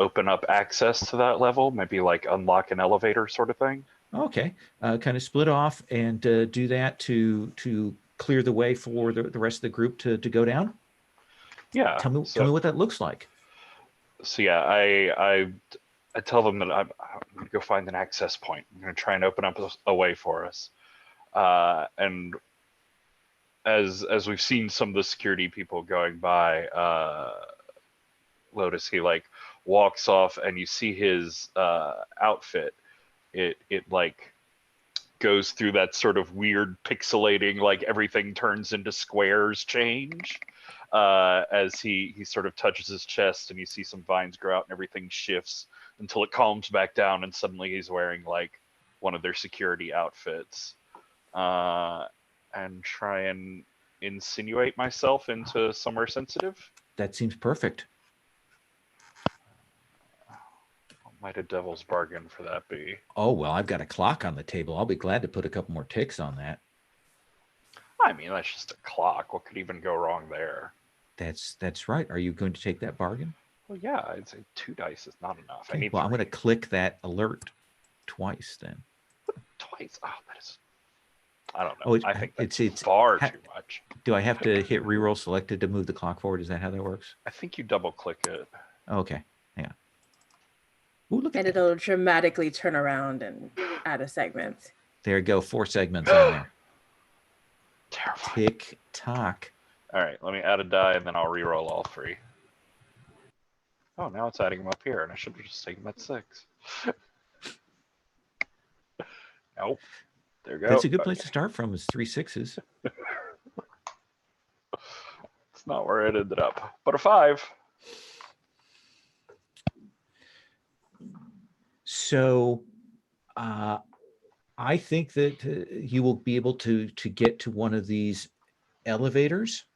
open up access to that level. Maybe like unlock an elevator sort of thing. Okay, kind of split off and do that to clear the way for the rest of the group to go down. Yeah. Tell me what that looks like. So yeah, I tell them that I'm going to go find an access point. I'm going to try and open up a way for us. And as we've seen some of the security people going by, Lotus, he like walks off, and you see his outfit. It like goes through that sort of weird pixelating, like everything turns into squares change. As he sort of touches his chest, and you see some vines grow out and everything shifts until it calms back down, and suddenly he's wearing like one of their security outfits, and try and insinuate myself into somewhere sensitive. That seems perfect. What might a devil's bargain for that be? Oh, well, I've got a clock on the table. I'll be glad to put a couple more ticks on that. I mean, that's just a clock. What could even go wrong there? That's right. Are you going to take that bargain? Well, yeah, I'd say 2 dice is not enough. I Okay, need well, I'm 3. going to click that alert twice then. Twice. Oh, that is. I don't know. Oh, I think that's it's far too much. Do I have to hit reroll selected to move the clock forward? Is that how that works? I think you double click it. Okay, hang on. Ooh, look at And that. it'll dramatically turn around and add a segment. There you go. 4 segments on there. Terrifying. Tick tock. All right, let me add a die and then I'll re-roll all 3. Oh, now it's adding them up here, and I should have just taken them at 6. Nope. There you go. That's a good place to start from. Is 3 6s. It's not where it ended up, but a 5. So, I think that you will be able to get to one of these elevators,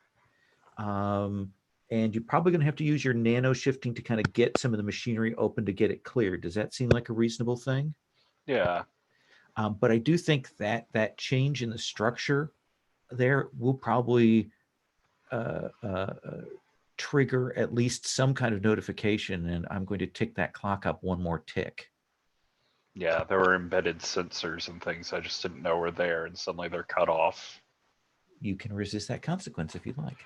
and you're probably going to have to use your nano shifting to kind of get some of the machinery open to get it cleared. Does that seem like a reasonable thing? Yeah. But I do think that that change in the structure there will probably trigger at least some kind of notification, and I'm going to tick that clock up 1 more tick. Yeah, there were embedded sensors and things I just didn't know were there, and suddenly they're cut off. You can resist that consequence if you'd like.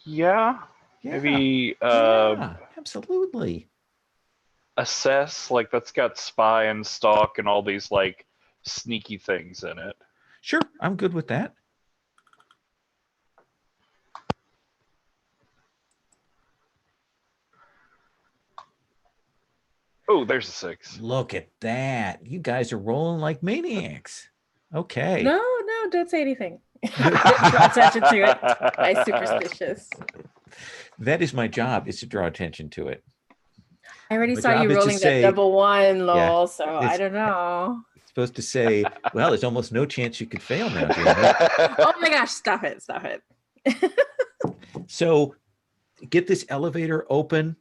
Yeah. Yeah. Maybe Yeah, absolutely. assess, like that's got spy and stalk and all these like sneaky things in it. Sure, I'm good with that. Oh, there's a 6. Look at that. You guys are rolling like maniacs. Okay. No, don't say anything. Draw attention to it. I'm superstitious. That is my job, is to draw attention to it. I already My saw you job is to rolling say- that double 1, lol, Yeah, so I don't know. It's supposed to say, well, there's almost no chance you could fail now, Jamie. Oh my gosh, stop it. So get this elevator open.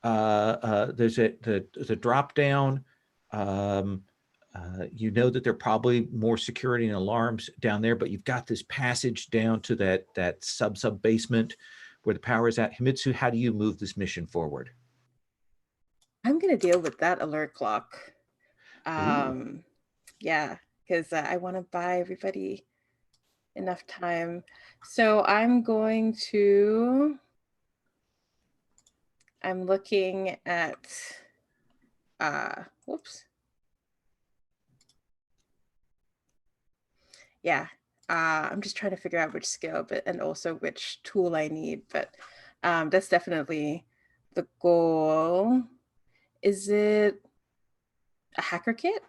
There's a drop down. You know that there are probably more security and alarms down there, but you've got this passage down to that sub basement where the power is at. Himitsu, how do you move this mission forward? I'm going to deal with that alert clock. Ooh. Yeah, because I want to buy everybody enough time. So I'm looking at, whoops. Yeah, I'm just trying to figure out which skill, and also which tool I need, but that's definitely the goal. Is it a hacker kit?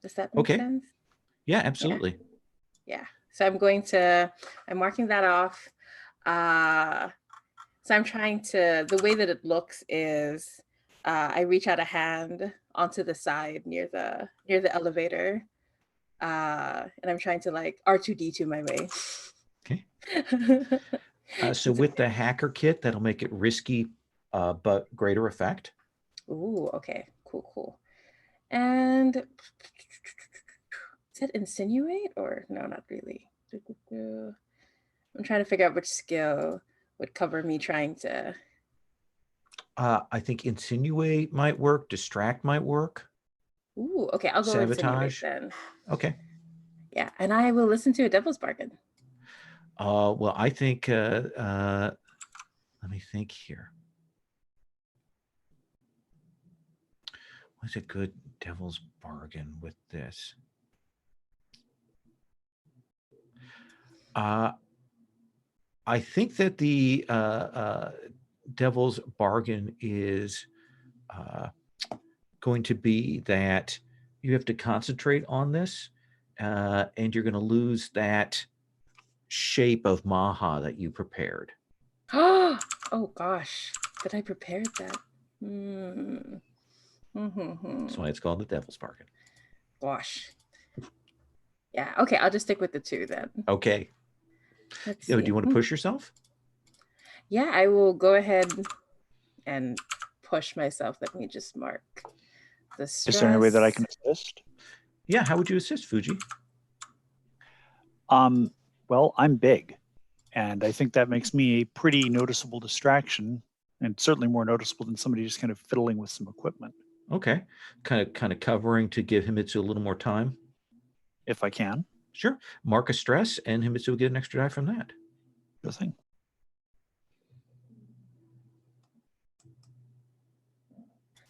Does that make sense? Yeah, absolutely. Yeah. So I'm marking that off. So I'm trying to, the way that it looks is I reach out a hand onto the side near the elevator. And I'm trying to like R2D2 my way. Okay. So with the hacker kit, that'll make it risky, but greater effect. Ooh, okay, cool. And is it insinuate or no, not really. I'm trying to figure out which skill would cover me trying to. I think insinuate might work. Distract might work. Ooh, okay, I'll go Sabotage. insinuate then. Okay. Yeah, and I will listen to a devil's bargain. Well, I think, let me think here. What's a good devil's bargain with this? I think that the devil's bargain is going to be that you have to concentrate on this, and you're going to lose that shape of Maha that you prepared. Oh gosh, did I prepare that? That's why it's called the devil's bargain. Gosh. Yeah, okay, I'll just stick with the 2 then. Okay. Let's Do see. you want to push yourself? Yeah, I will go ahead and push myself. Let me just mark the stress. Is there any way that I can assist? Yeah, how would you assist, Fuji? Well, I'm big, and I think that makes me a pretty noticeable distraction, and certainly more noticeable than somebody just kind of fiddling with some equipment, Okay, kind of covering to give Himitsu a little more time. if I can. Sure, mark a stress, and Himitsu will get an extra die from that. Sure thing.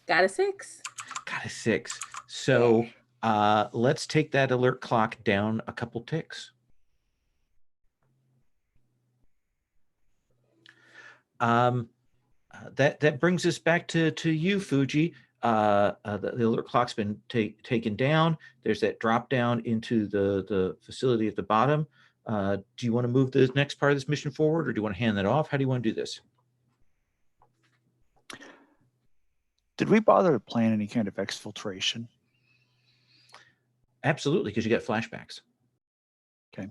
Got a 6. Got a 6. So let's take that alert clock down a couple ticks. That brings us back to you, Fuji. The alert clock's been taken down. There's that drop down into the facility at the bottom. Do you want to move the next part of this mission forward, or do you want to hand that off? How do you want to do this? Did we bother to plan any kind of exfiltration? Absolutely, because you get flashbacks. Okay.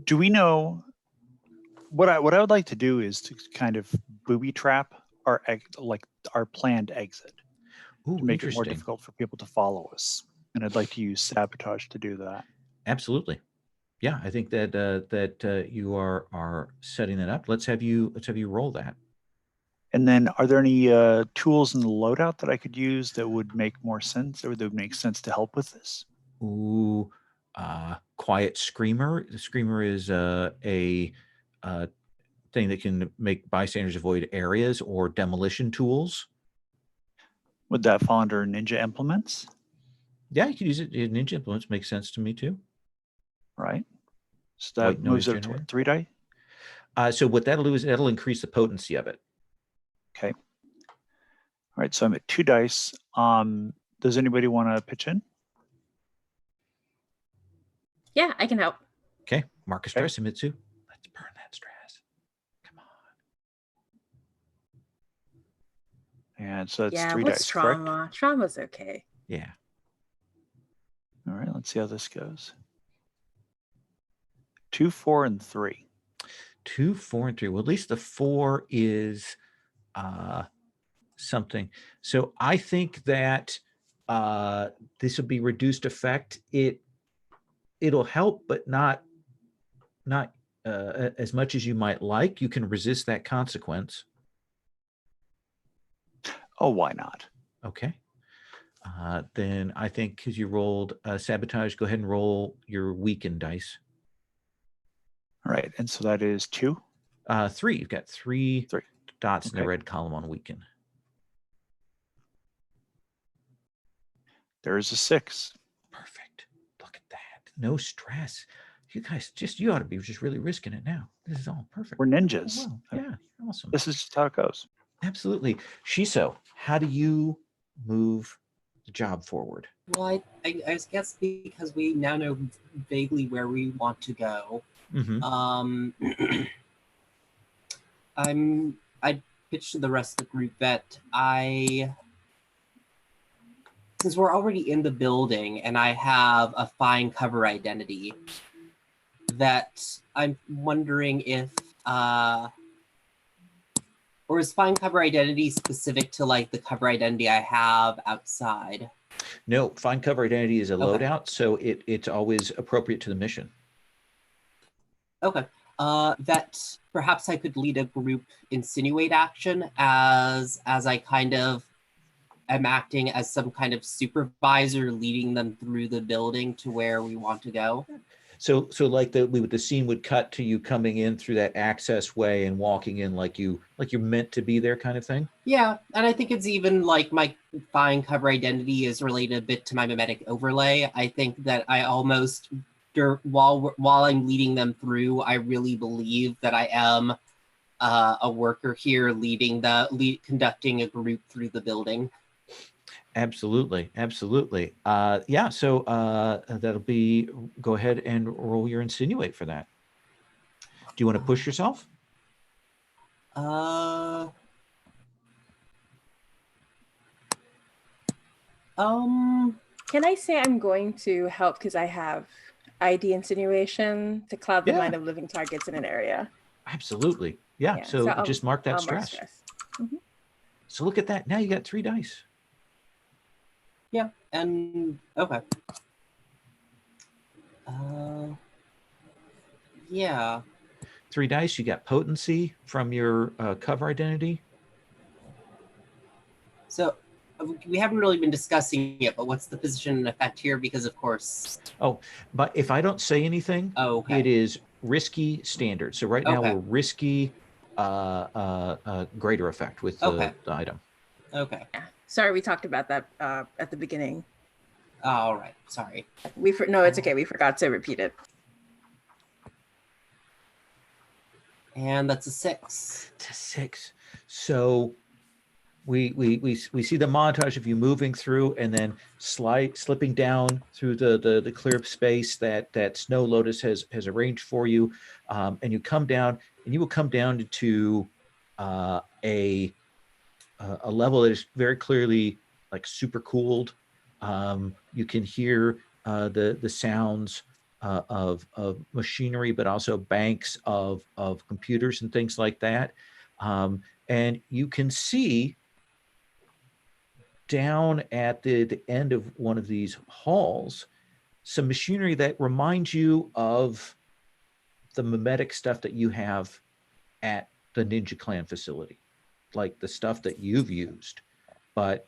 Do we know what I would like to do is to kind of booby trap our planned exit Ooh, to make it more interesting. difficult for people to follow us, and I'd like to use sabotage to do that. Absolutely. Yeah, I think that you are setting that up. Let's have you roll that. And then, are there any tools in the loadout that I could use that would make more sense, or that would make sense to help with this? Ooh, quiet screamer. The screamer is a thing that can make bystanders avoid areas, or demolition tools. Would that fall under ninja implements? Yeah, you could use it. Ninja implements makes sense to me too. Right. So that White noise moves it to generator. what, 3 die? So what that'll do is that'll increase the potency of it. Okay. All right. So I'm at 2 dice. Does anybody want to pitch in? Yeah, I can help. Okay, mark a stress, Himitsu. Let's burn that stress. Come on. And so it's Yeah, 3 what's dice, correct? trauma? Trauma's okay. Yeah. All right. Let's see how this goes. 2, 4, and 3. 2, 4, and 3. Well, at least the 4 is something. So I think that this will be reduced effect. It'll help, but not as much as you might like. You can resist that consequence. Oh, why not? Okay. Then I think because you rolled sabotage, go ahead and roll your weakened dice. All right. And so that is 2. 3. You've got 3 dots in the Okay. red column on weaken. There is a 6. Perfect. Look at that. No stress. You guys you ought to be just really risking it now. This is all perfect. We're ninjas. Oh, well. Yeah, awesome. This is just how it goes. Absolutely. Shiso, how do you move the job forward? Well, I guess because we now know vaguely where we want to go. Mm-hmm. I pitched to the rest of the group that since we're already in the building and I have a fine cover identity, that I'm wondering if or is fine cover identity specific to like the cover identity I have outside? No, find cover identity is a Okay. loadout, so it's always appropriate to the mission. Okay. That perhaps I could lead a group insinuate action as I kind of am acting as some kind of supervisor leading them through the building to where we want to go. So like the scene would cut to you coming in through that access way and walking in like you're meant to be there, kind of thing. Yeah, and I think it's even like my fine cover identity is related a bit to my mimetic overlay. I think that I almost, while I'm leading them through, I really believe that I am a worker here conducting a group through the building. Absolutely. Yeah, so that'll be, go ahead and roll your insinuate for that. Do you want to push yourself? Can I say I'm going to help because I have ID insinuation to cloud the Yeah. mind of living targets in an area. Absolutely. Yeah. Yeah, So I'll- just mark that I'll mark stress. So look at that. Now you got 3 dice. Yeah, and okay. Yeah. 3 dice. You got potency from your cover identity. So we haven't really been discussing it, but what's the position and effect here? Because of course. Oh, but if I don't say anything, Oh, okay. it is risky standard. So right now Okay. we're risky greater effect with the, Okay. the item. Okay. Yeah. Sorry, we talked about that at the beginning. All right. Sorry. No, it's okay. We forgot to repeat it. And that's a 6. It's a 6. So we see the montage of you moving through and then slipping down through the clear space that Snow Lotus has arranged for you, and you come down, and you will come down to a level that is very clearly like super cooled. You can hear the sounds of machinery, but also banks of computers and things like that. And you can see down at the end of one of these halls some machinery that reminds you of the mimetic stuff that you have at the Ninja Clan facility, like the stuff that you've used, but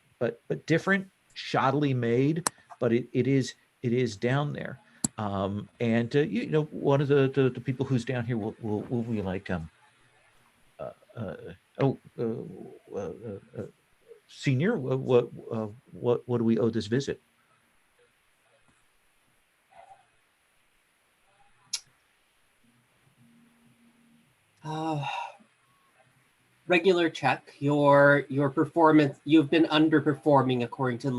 different, shoddily made, but it is down there. And you know, one of the people who's down here will be like senior, what do we owe this visit? Regular check. Your performance. You've been underperforming according to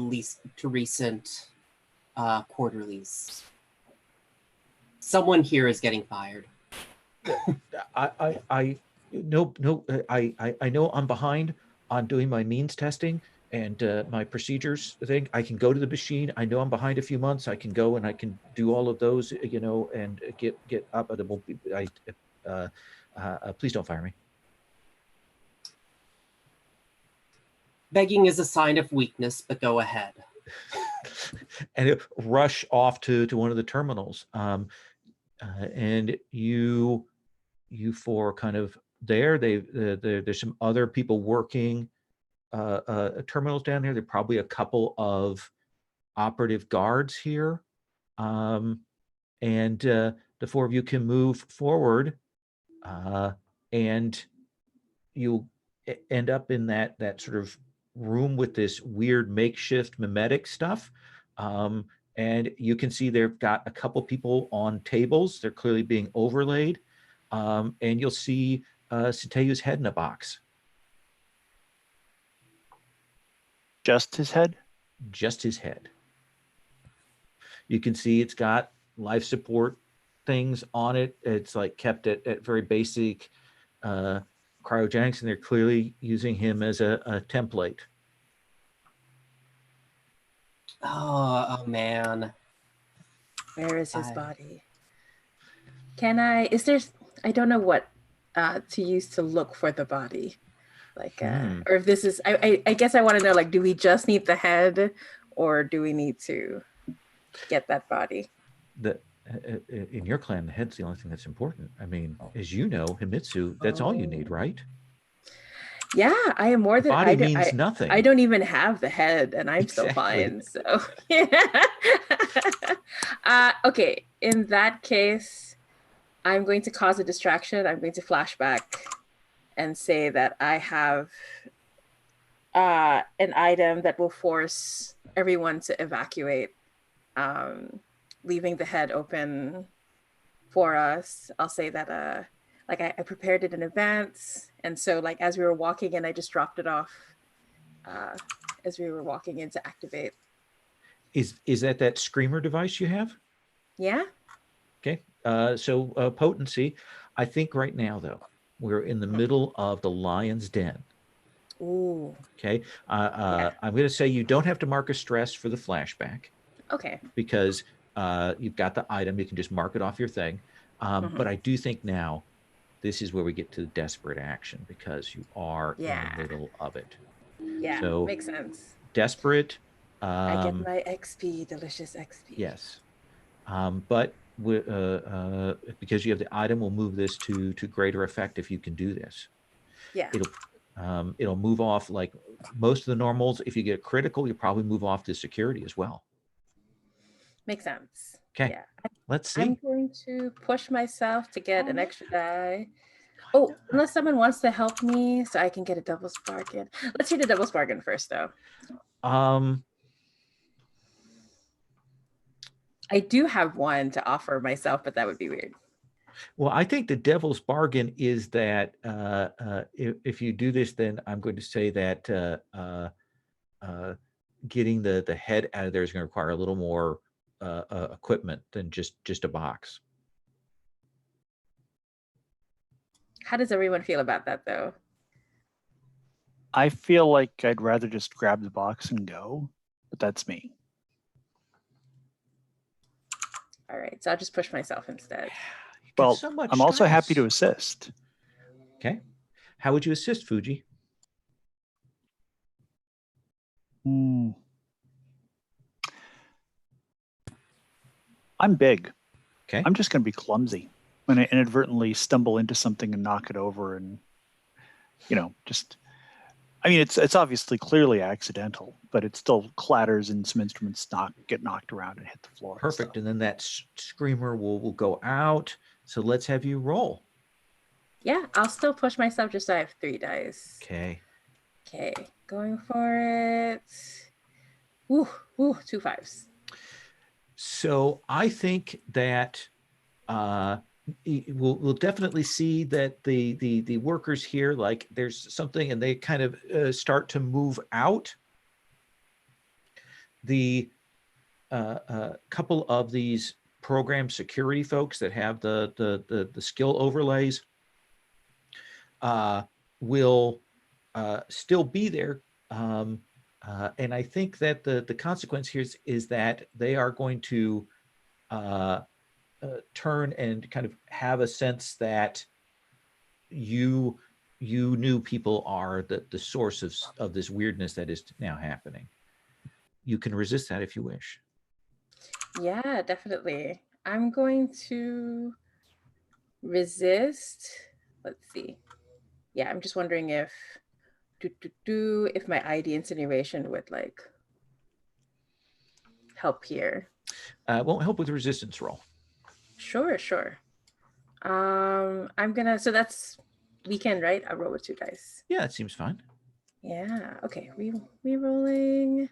recent quarterlies. Someone here is getting fired. I know I'm behind on doing my means testing and my procedures thing. I can go to the machine. I know I'm behind a few months. I can go and I can do all of those, you know, and get up. It won't be. Please don't fire me. Begging is a sign of weakness, but go ahead. And rush off to one of the terminals. And you four kind of there. There's some other people working terminals down there. There are probably a couple of operative guards here, and the 4 of you can move forward, and you'll end up in that sort of room with this weird makeshift mimetic stuff. And you can see they've got a couple people on tables. They're clearly being overlaid. And you'll see Sateyu's head in a box. Just his head? Just his head. You can see it's got life support things on it. It's like kept at very basic cryogenics, and they're clearly using him as a template. Oh man. Where is his body? I don't know what to use to look for the body. Like, or if this is, I guess I want to know, like, do we just need the head or do we need to get that body? In your clan, the head's the only thing that's important. I mean, as you know, Himitsu, that's all you need, right? Yeah, I am more than body means nothing. I don't even have the head, and I'm still fine. So, yeah. Okay, in that case, I'm going to cause a distraction. I'm going to flashback and say that I have an item that will force everyone to evacuate, leaving the head open for us. I'll say that like I prepared it in advance, and so like as we were walking in, I just dropped it off as we were walking in to activate. Is that screamer device you have? Yeah. Okay. So potency. I think right now though we're in the middle of the lion's den. Ooh. Okay. I'm going to say you don't have to mark a stress for the flashback. Okay. Because you've got the item. You can just mark it off your thing. But I do think now this is where we get to the desperate action because you are in the middle of it. Yeah, So makes sense. desperate. I get my XP, delicious XP. Yes. But because you have the item, we'll move this to greater effect if you can do this. Yeah. It'll move off like most of the normals. If you get critical, you'll probably move off to security as well. Makes sense. Okay. Yeah. Let's see. I'm going to push myself to get an extra die. Oh, unless someone wants to help me so I can get a devil's bargain. Let's hear the devil's bargain first, though. I do have one to offer myself, but that would be weird. Well, I think the devil's bargain is that if you do this, then I'm going to say that getting the head out of there is going to require a little more equipment than just a box. How does everyone feel about that, though? I feel like I'd rather just grab the box and go, but that's me. All right, so I'll just push myself instead. Well, So much I'm also happy to stress. assist. Okay. How would you assist, Fuji? I'm big. Okay. I'm just going to be clumsy. I'm going to inadvertently stumble into something and knock it over and, just, I mean, it's obviously clearly accidental, but it still clatters and some instruments get knocked around and hit the floor. Perfect. And then that screamer will go out. So let's have you roll. Yeah, I'll still push myself just so I have 3 dice. Okay. Okay, going for it. Ooh, 2 5s. So I think that we'll definitely see that the workers here, like there's something and they kind of start to move out. The couple of these program security folks that have the skill overlays will still be there. And I think that the consequence here is that they are going to turn and kind of have a sense that you knew people are the source of this weirdness that is now happening. You can resist that if you wish. Yeah, definitely. I'm going to resist. Let's see. Yeah, I'm just wondering if if my ID incineration would like help here. Won't help with the resistance roll. Sure. I'm gonna, so that's weekend, right? I'll roll with 2 dice. Yeah, that seems fine. Yeah, okay. Re-rolling.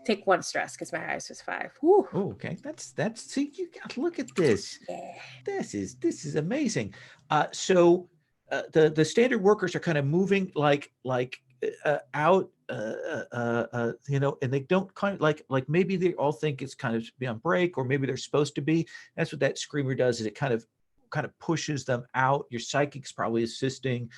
Take 1 stress because my highest was 5. Whew. Oh, okay. That's see, you got look at this. Yeah. This is amazing. So the standard workers are kind of moving like out, and they don't kind of like maybe they all think it's kind of be on break, or maybe they're supposed to be. That's what that screamer does. Is it kind of pushes them out. Your psychic's probably assisting.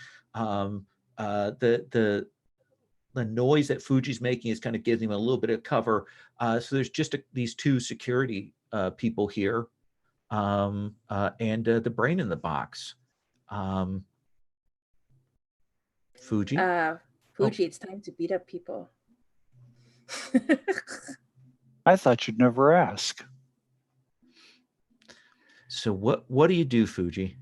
The noise that Fuji's making is kind of giving him a little bit of cover. So there's just these 2 security people here, and the brain in the box. Fuji? Fuji, It's time to beat up people. I thought you'd never ask. So what do you do, Fuji?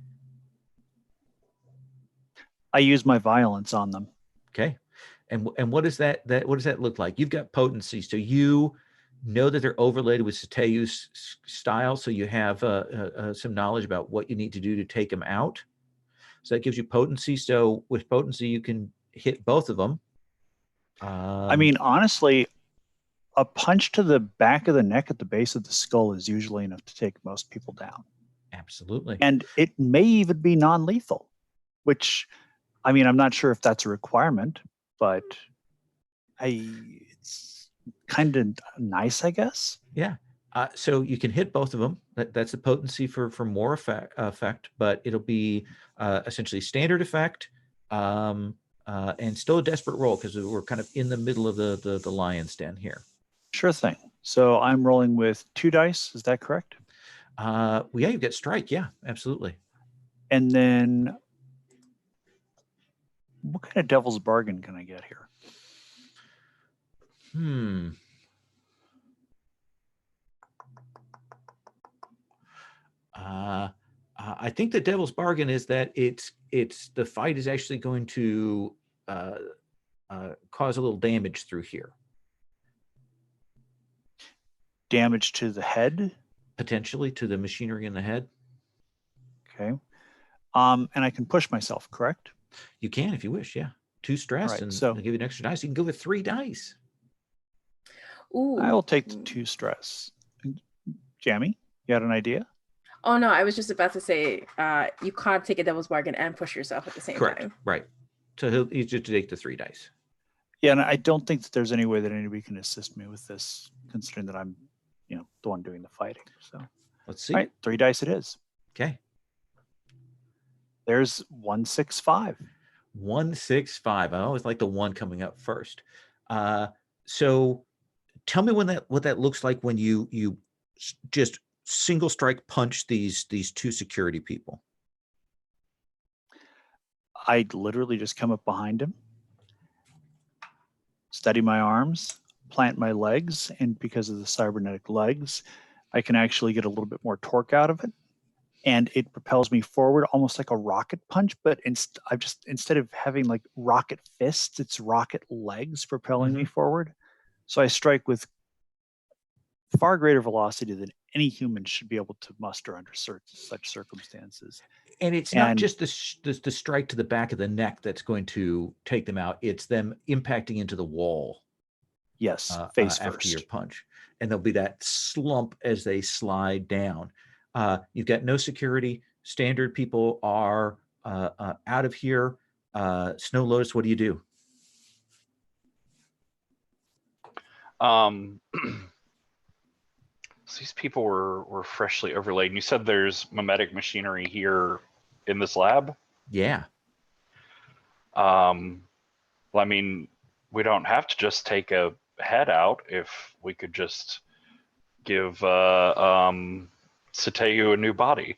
I use my violence on them. Okay. And what does that what does that look like? You've got potency, so you know that they're overlaid with Sateyu's style, so you have some knowledge about what you need to do to take them out. So that gives you potency. So with potency, you can hit both of them. I mean, honestly, a punch to the back of the neck at the base of the skull is usually enough to take most people down. Absolutely. And it may even be non-lethal, which, I mean, I'm not sure if that's a requirement, but it's kind of nice, I guess. Yeah. So you can hit both of them. That's the potency for more effect, but it'll be essentially standard effect, and still a desperate roll because we're kind of in the middle of the lion's den here. Sure thing. So I'm rolling with 2 dice. Is that correct? Well, yeah, you get strike. Yeah, absolutely. And then what kind of devil's bargain can I get here? I think the devil's bargain is that it's the fight is actually going to cause a little damage through here, Damage to the head. potentially to the machinery in the head. Okay. And I can push myself, correct? You can if you wish. Yeah, 2 stress, right, and so- they'll give you an extra dice. You can go with 3 dice. Ooh. I will take the 2 stress. Jamie, you had an idea? Oh no, I was just about to say you can't take a devil's bargain and push yourself at the same Correct. time. Right. So he's just to take the 3 dice. Yeah, and I don't think that there's any way that anybody can assist me with this, considering that I'm, the one doing the fighting. So, Let's see. all right, 3 dice it is. Okay. There's 165. 165. I always like the 1 coming up first. So tell me what that looks like when you just single strike punch these 2 security people. I literally just come up behind him, steady my arms, plant my legs, and because of the cybernetic legs, I can actually get a little bit more torque out of it. And it propels me forward almost like a rocket punch, but instead of having like rocket fists, it's rocket legs propelling me forward. So I strike with far greater velocity than any human should be able to muster under such circumstances. And it's not just the strike to the back of the neck that's going to take them out. It's them impacting into the wall. Yes, face after first. your punch. And there'll be that slump as they slide down. You've got no security. Standard people are out of here. Snow Lotus, what do you do? So these people were freshly overlaid. You said there's mimetic machinery here in this lab? Yeah. Well, I mean, we don't have to just take a head out if we could just give Sateu a new body.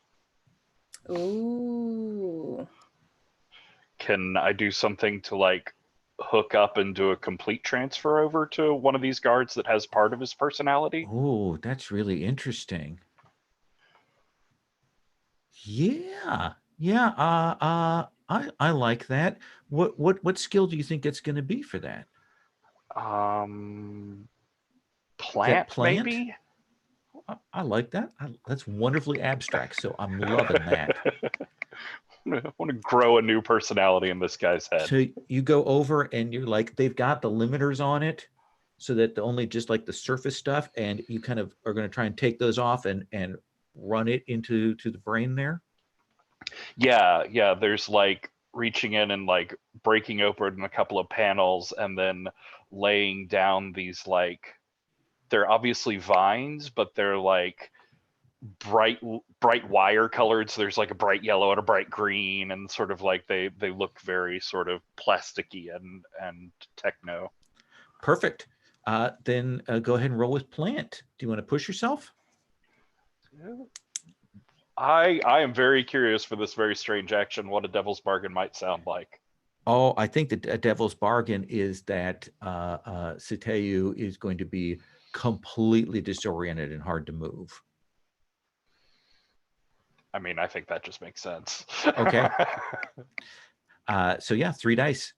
Ooh. Can I do something to like hook up and do a complete transfer over to one of these guards that has part of his personality? Oh, that's really interesting. Yeah. Yeah. I like that. What skill do you think it's going to be for that? Plant, plant? maybe? I like that. That's wonderfully abstract. So I'm loving that. I want to grow a new personality in this guy's head. So you go over and you're like, they've got the limiters on it so that only just like the surface stuff, and you kind of are going to try and take those off and run it into the brain there. Yeah. There's like reaching in and like breaking open a couple of panels and then laying down these like, they're obviously vines, but they're like bright wire colored. So there's like a bright yellow and a bright green, and sort of like they look very sort of plasticky and techno. Perfect. Then go ahead and roll with plant. Do you want to push yourself? I am very curious for this very strange action, what a devil's bargain might sound like. Oh, I think the devil's bargain is that Sateu is going to be completely disoriented and hard to move. I mean, I think that just makes sense. Okay. So yeah, 3 dice.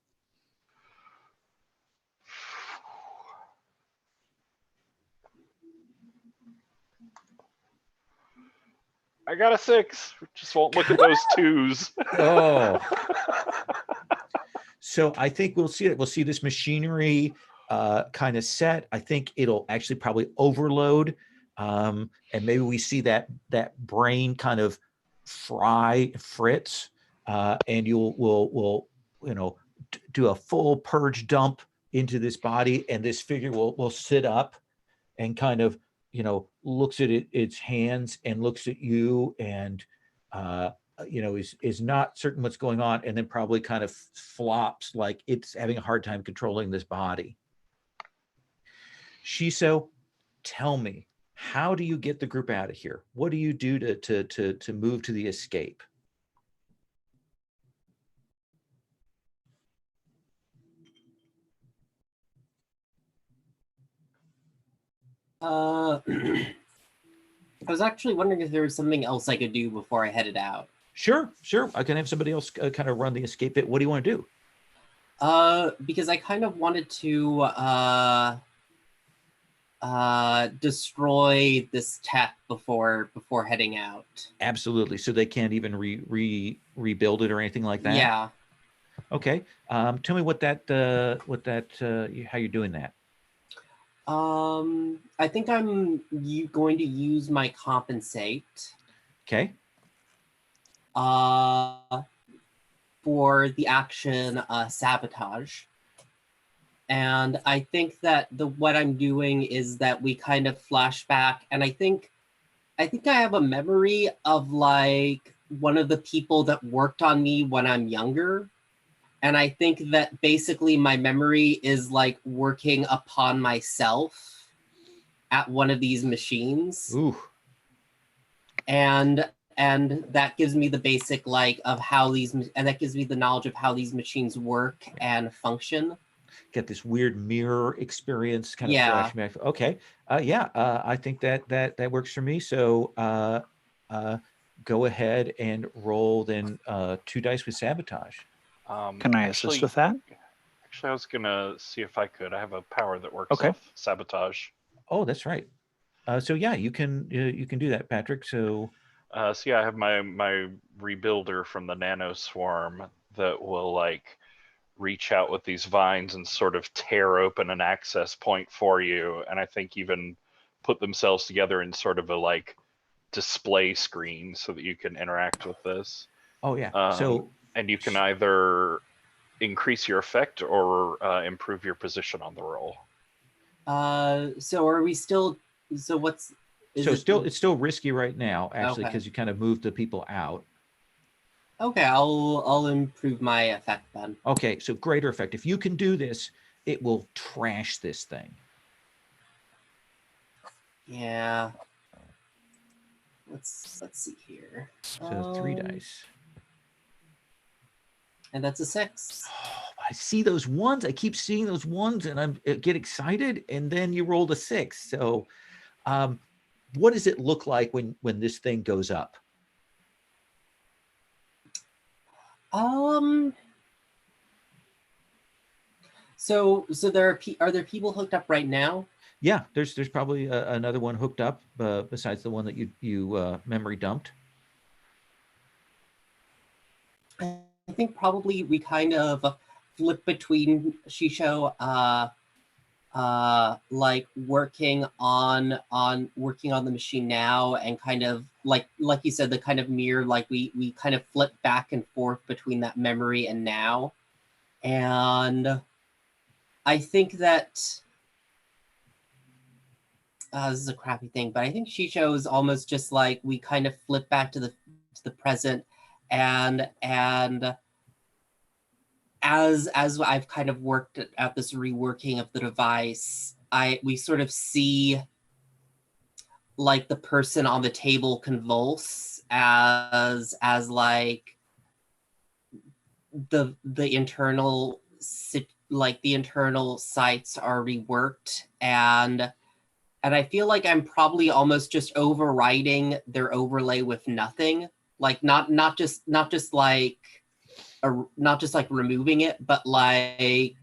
I got a 6. Just won't look at those 2s. Oh. So I think we'll see it. We'll see this machinery kind of set. I think it'll actually probably overload. And maybe we see that brain kind of fritz, and we'll do a full purge dump into this body, and this figure will sit up and kind of looks at its hands and looks at you and is not certain what's going on, and then probably kind of flops like it's having a hard time controlling this body. Shiso, tell me, how do you get the group out of here? What do you do to move to the escape? I was actually wondering if there was something else I could do before I headed out. Sure. I can have somebody else kind of run the escape bit. What do you want to do? Because I kind of wanted to destroy this tech before heading out. Absolutely. So they can't even rebuild it or anything like that? Yeah. Okay. Tell me how you're doing that. I think I'm going to use my compensate. Okay. For the action sabotage. And I think that what I'm doing is that we kind of flash back, and I think I have a memory of like one of the people that worked on me when I'm younger. And I think that basically my memory is like working upon myself at one of these machines. Ooh. And that gives me the basic and that gives me the knowledge of how these machines work and function. Get this weird mirror experience kind of Yeah. flashback. Okay. I think that works for me. So go ahead and roll then 2 dice with sabotage. Can I assist with that? Actually, I was gonna see if I could. I have a power that works Okay. off sabotage. Oh, that's right. So yeah, you can do that, Patrick. So I have my rebuilder from the nano swarm that will like reach out with these vines and sort of tear open an access point for you, and I think even put themselves together in sort of a like display screen so that you can interact with this. oh yeah. And you can either increase your effect or improve your position on the roll. So are we still? So what's? It's still risky right now, actually, Okay. because you kind of moved the people out. Okay, I'll improve my effect then. Okay, so greater effect. If you can do this, it will trash this thing. Yeah. Let's see here. So 3 dice. And that's a 6. Oh, I see those ones. I keep seeing those ones, and I get excited. And then you rolled a 6. So, what does it look like when this thing goes up? So are there people hooked up right now? Yeah, there's probably another one hooked up besides the one that you memory dumped. I think probably we kind of flip between Shisho like working on the machine now, and kind of like you said, the kind of mirror, like we kind of flip back and forth between that memory and now. And I think that this is a crappy thing, but I think Shisho is almost just like we kind of flip back to the present, and as I've kind of worked at this reworking of the device, we sort of see like the person on the table convulse as like the internal sites are reworked, and I feel like I'm probably almost just overriding their overlay with nothing, like not just like removing it, but like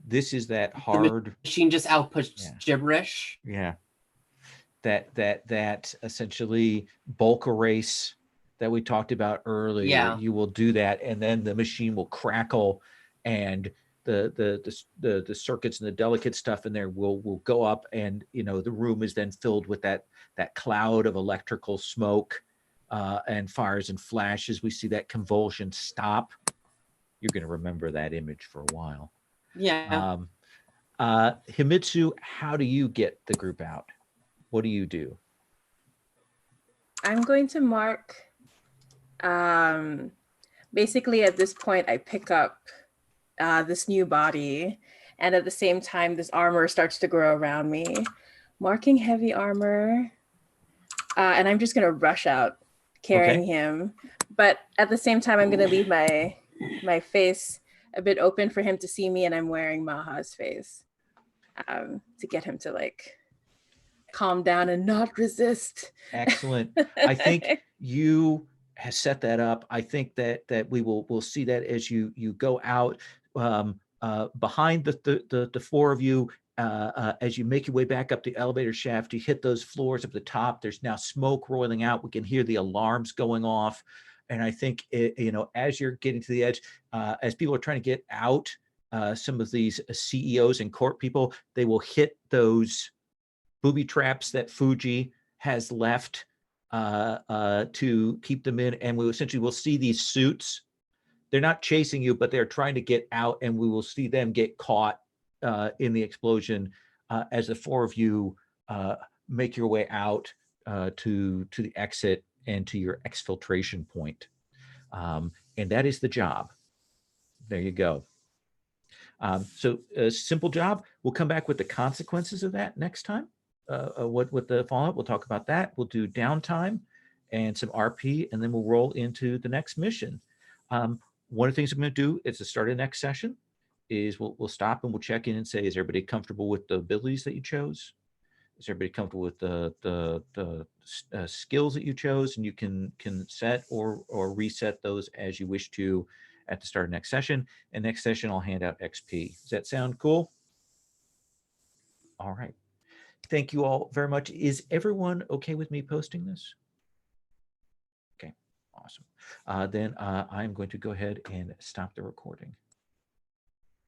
this is that hard the machine just outputs gibberish. Yeah, that essentially bulk erase that we talked about earlier. Yeah. You will do that, and then the machine will crackle, and the circuits and the delicate stuff in there will go up, and the room is then filled with that cloud of electrical smoke and fires and flashes. We see that convulsion stop. You're going to remember that image for a while. Yeah. Himitsu, how do you get the group out? What do you do? I'm going to mark. Basically, at this point, I pick up this new body, And at the same time, this armor starts to grow around me. Marking heavy armor. And I'm just gonna rush out carrying him. But at the same time, I'm gonna leave my face a bit open for him to see me, and I'm wearing Maha's face to get him to like calm down and not resist. Excellent. I think you have set that up. I think that we'll see that as you go out behind the four of you. As you make your way back up the elevator shaft, you hit those floors at the top. There's now smoke rolling out. We can hear the alarms going off. And I think, as you're getting to the edge, as people are trying to get out, some of these CEOs and court people, they will hit those booby traps that Fuji has left to keep them in. And we essentially will see these suits. They're not chasing you, but they're trying to get out, and we will see them get caught in the explosion as the four of you make your way out to the exit and to your exfiltration point. And that is the job. There you go. So a simple job. We'll come back with the consequences of that next time. What the fallout, we'll talk about that. We'll do downtime and some RP, and then we'll roll into the next mission. One of the things I'm going to do is to start a next session is we'll stop and we'll check in and say, is everybody comfortable with the abilities that you chose? Is everybody comfortable with the skills that you chose? And you can set or reset those as you wish to at the start of next session. And next session, I'll hand out XP. Does that sound cool? All right. Thank you all very much. Is everyone okay with me posting this? Okay, awesome. Then I'm going to go ahead and stop the recording.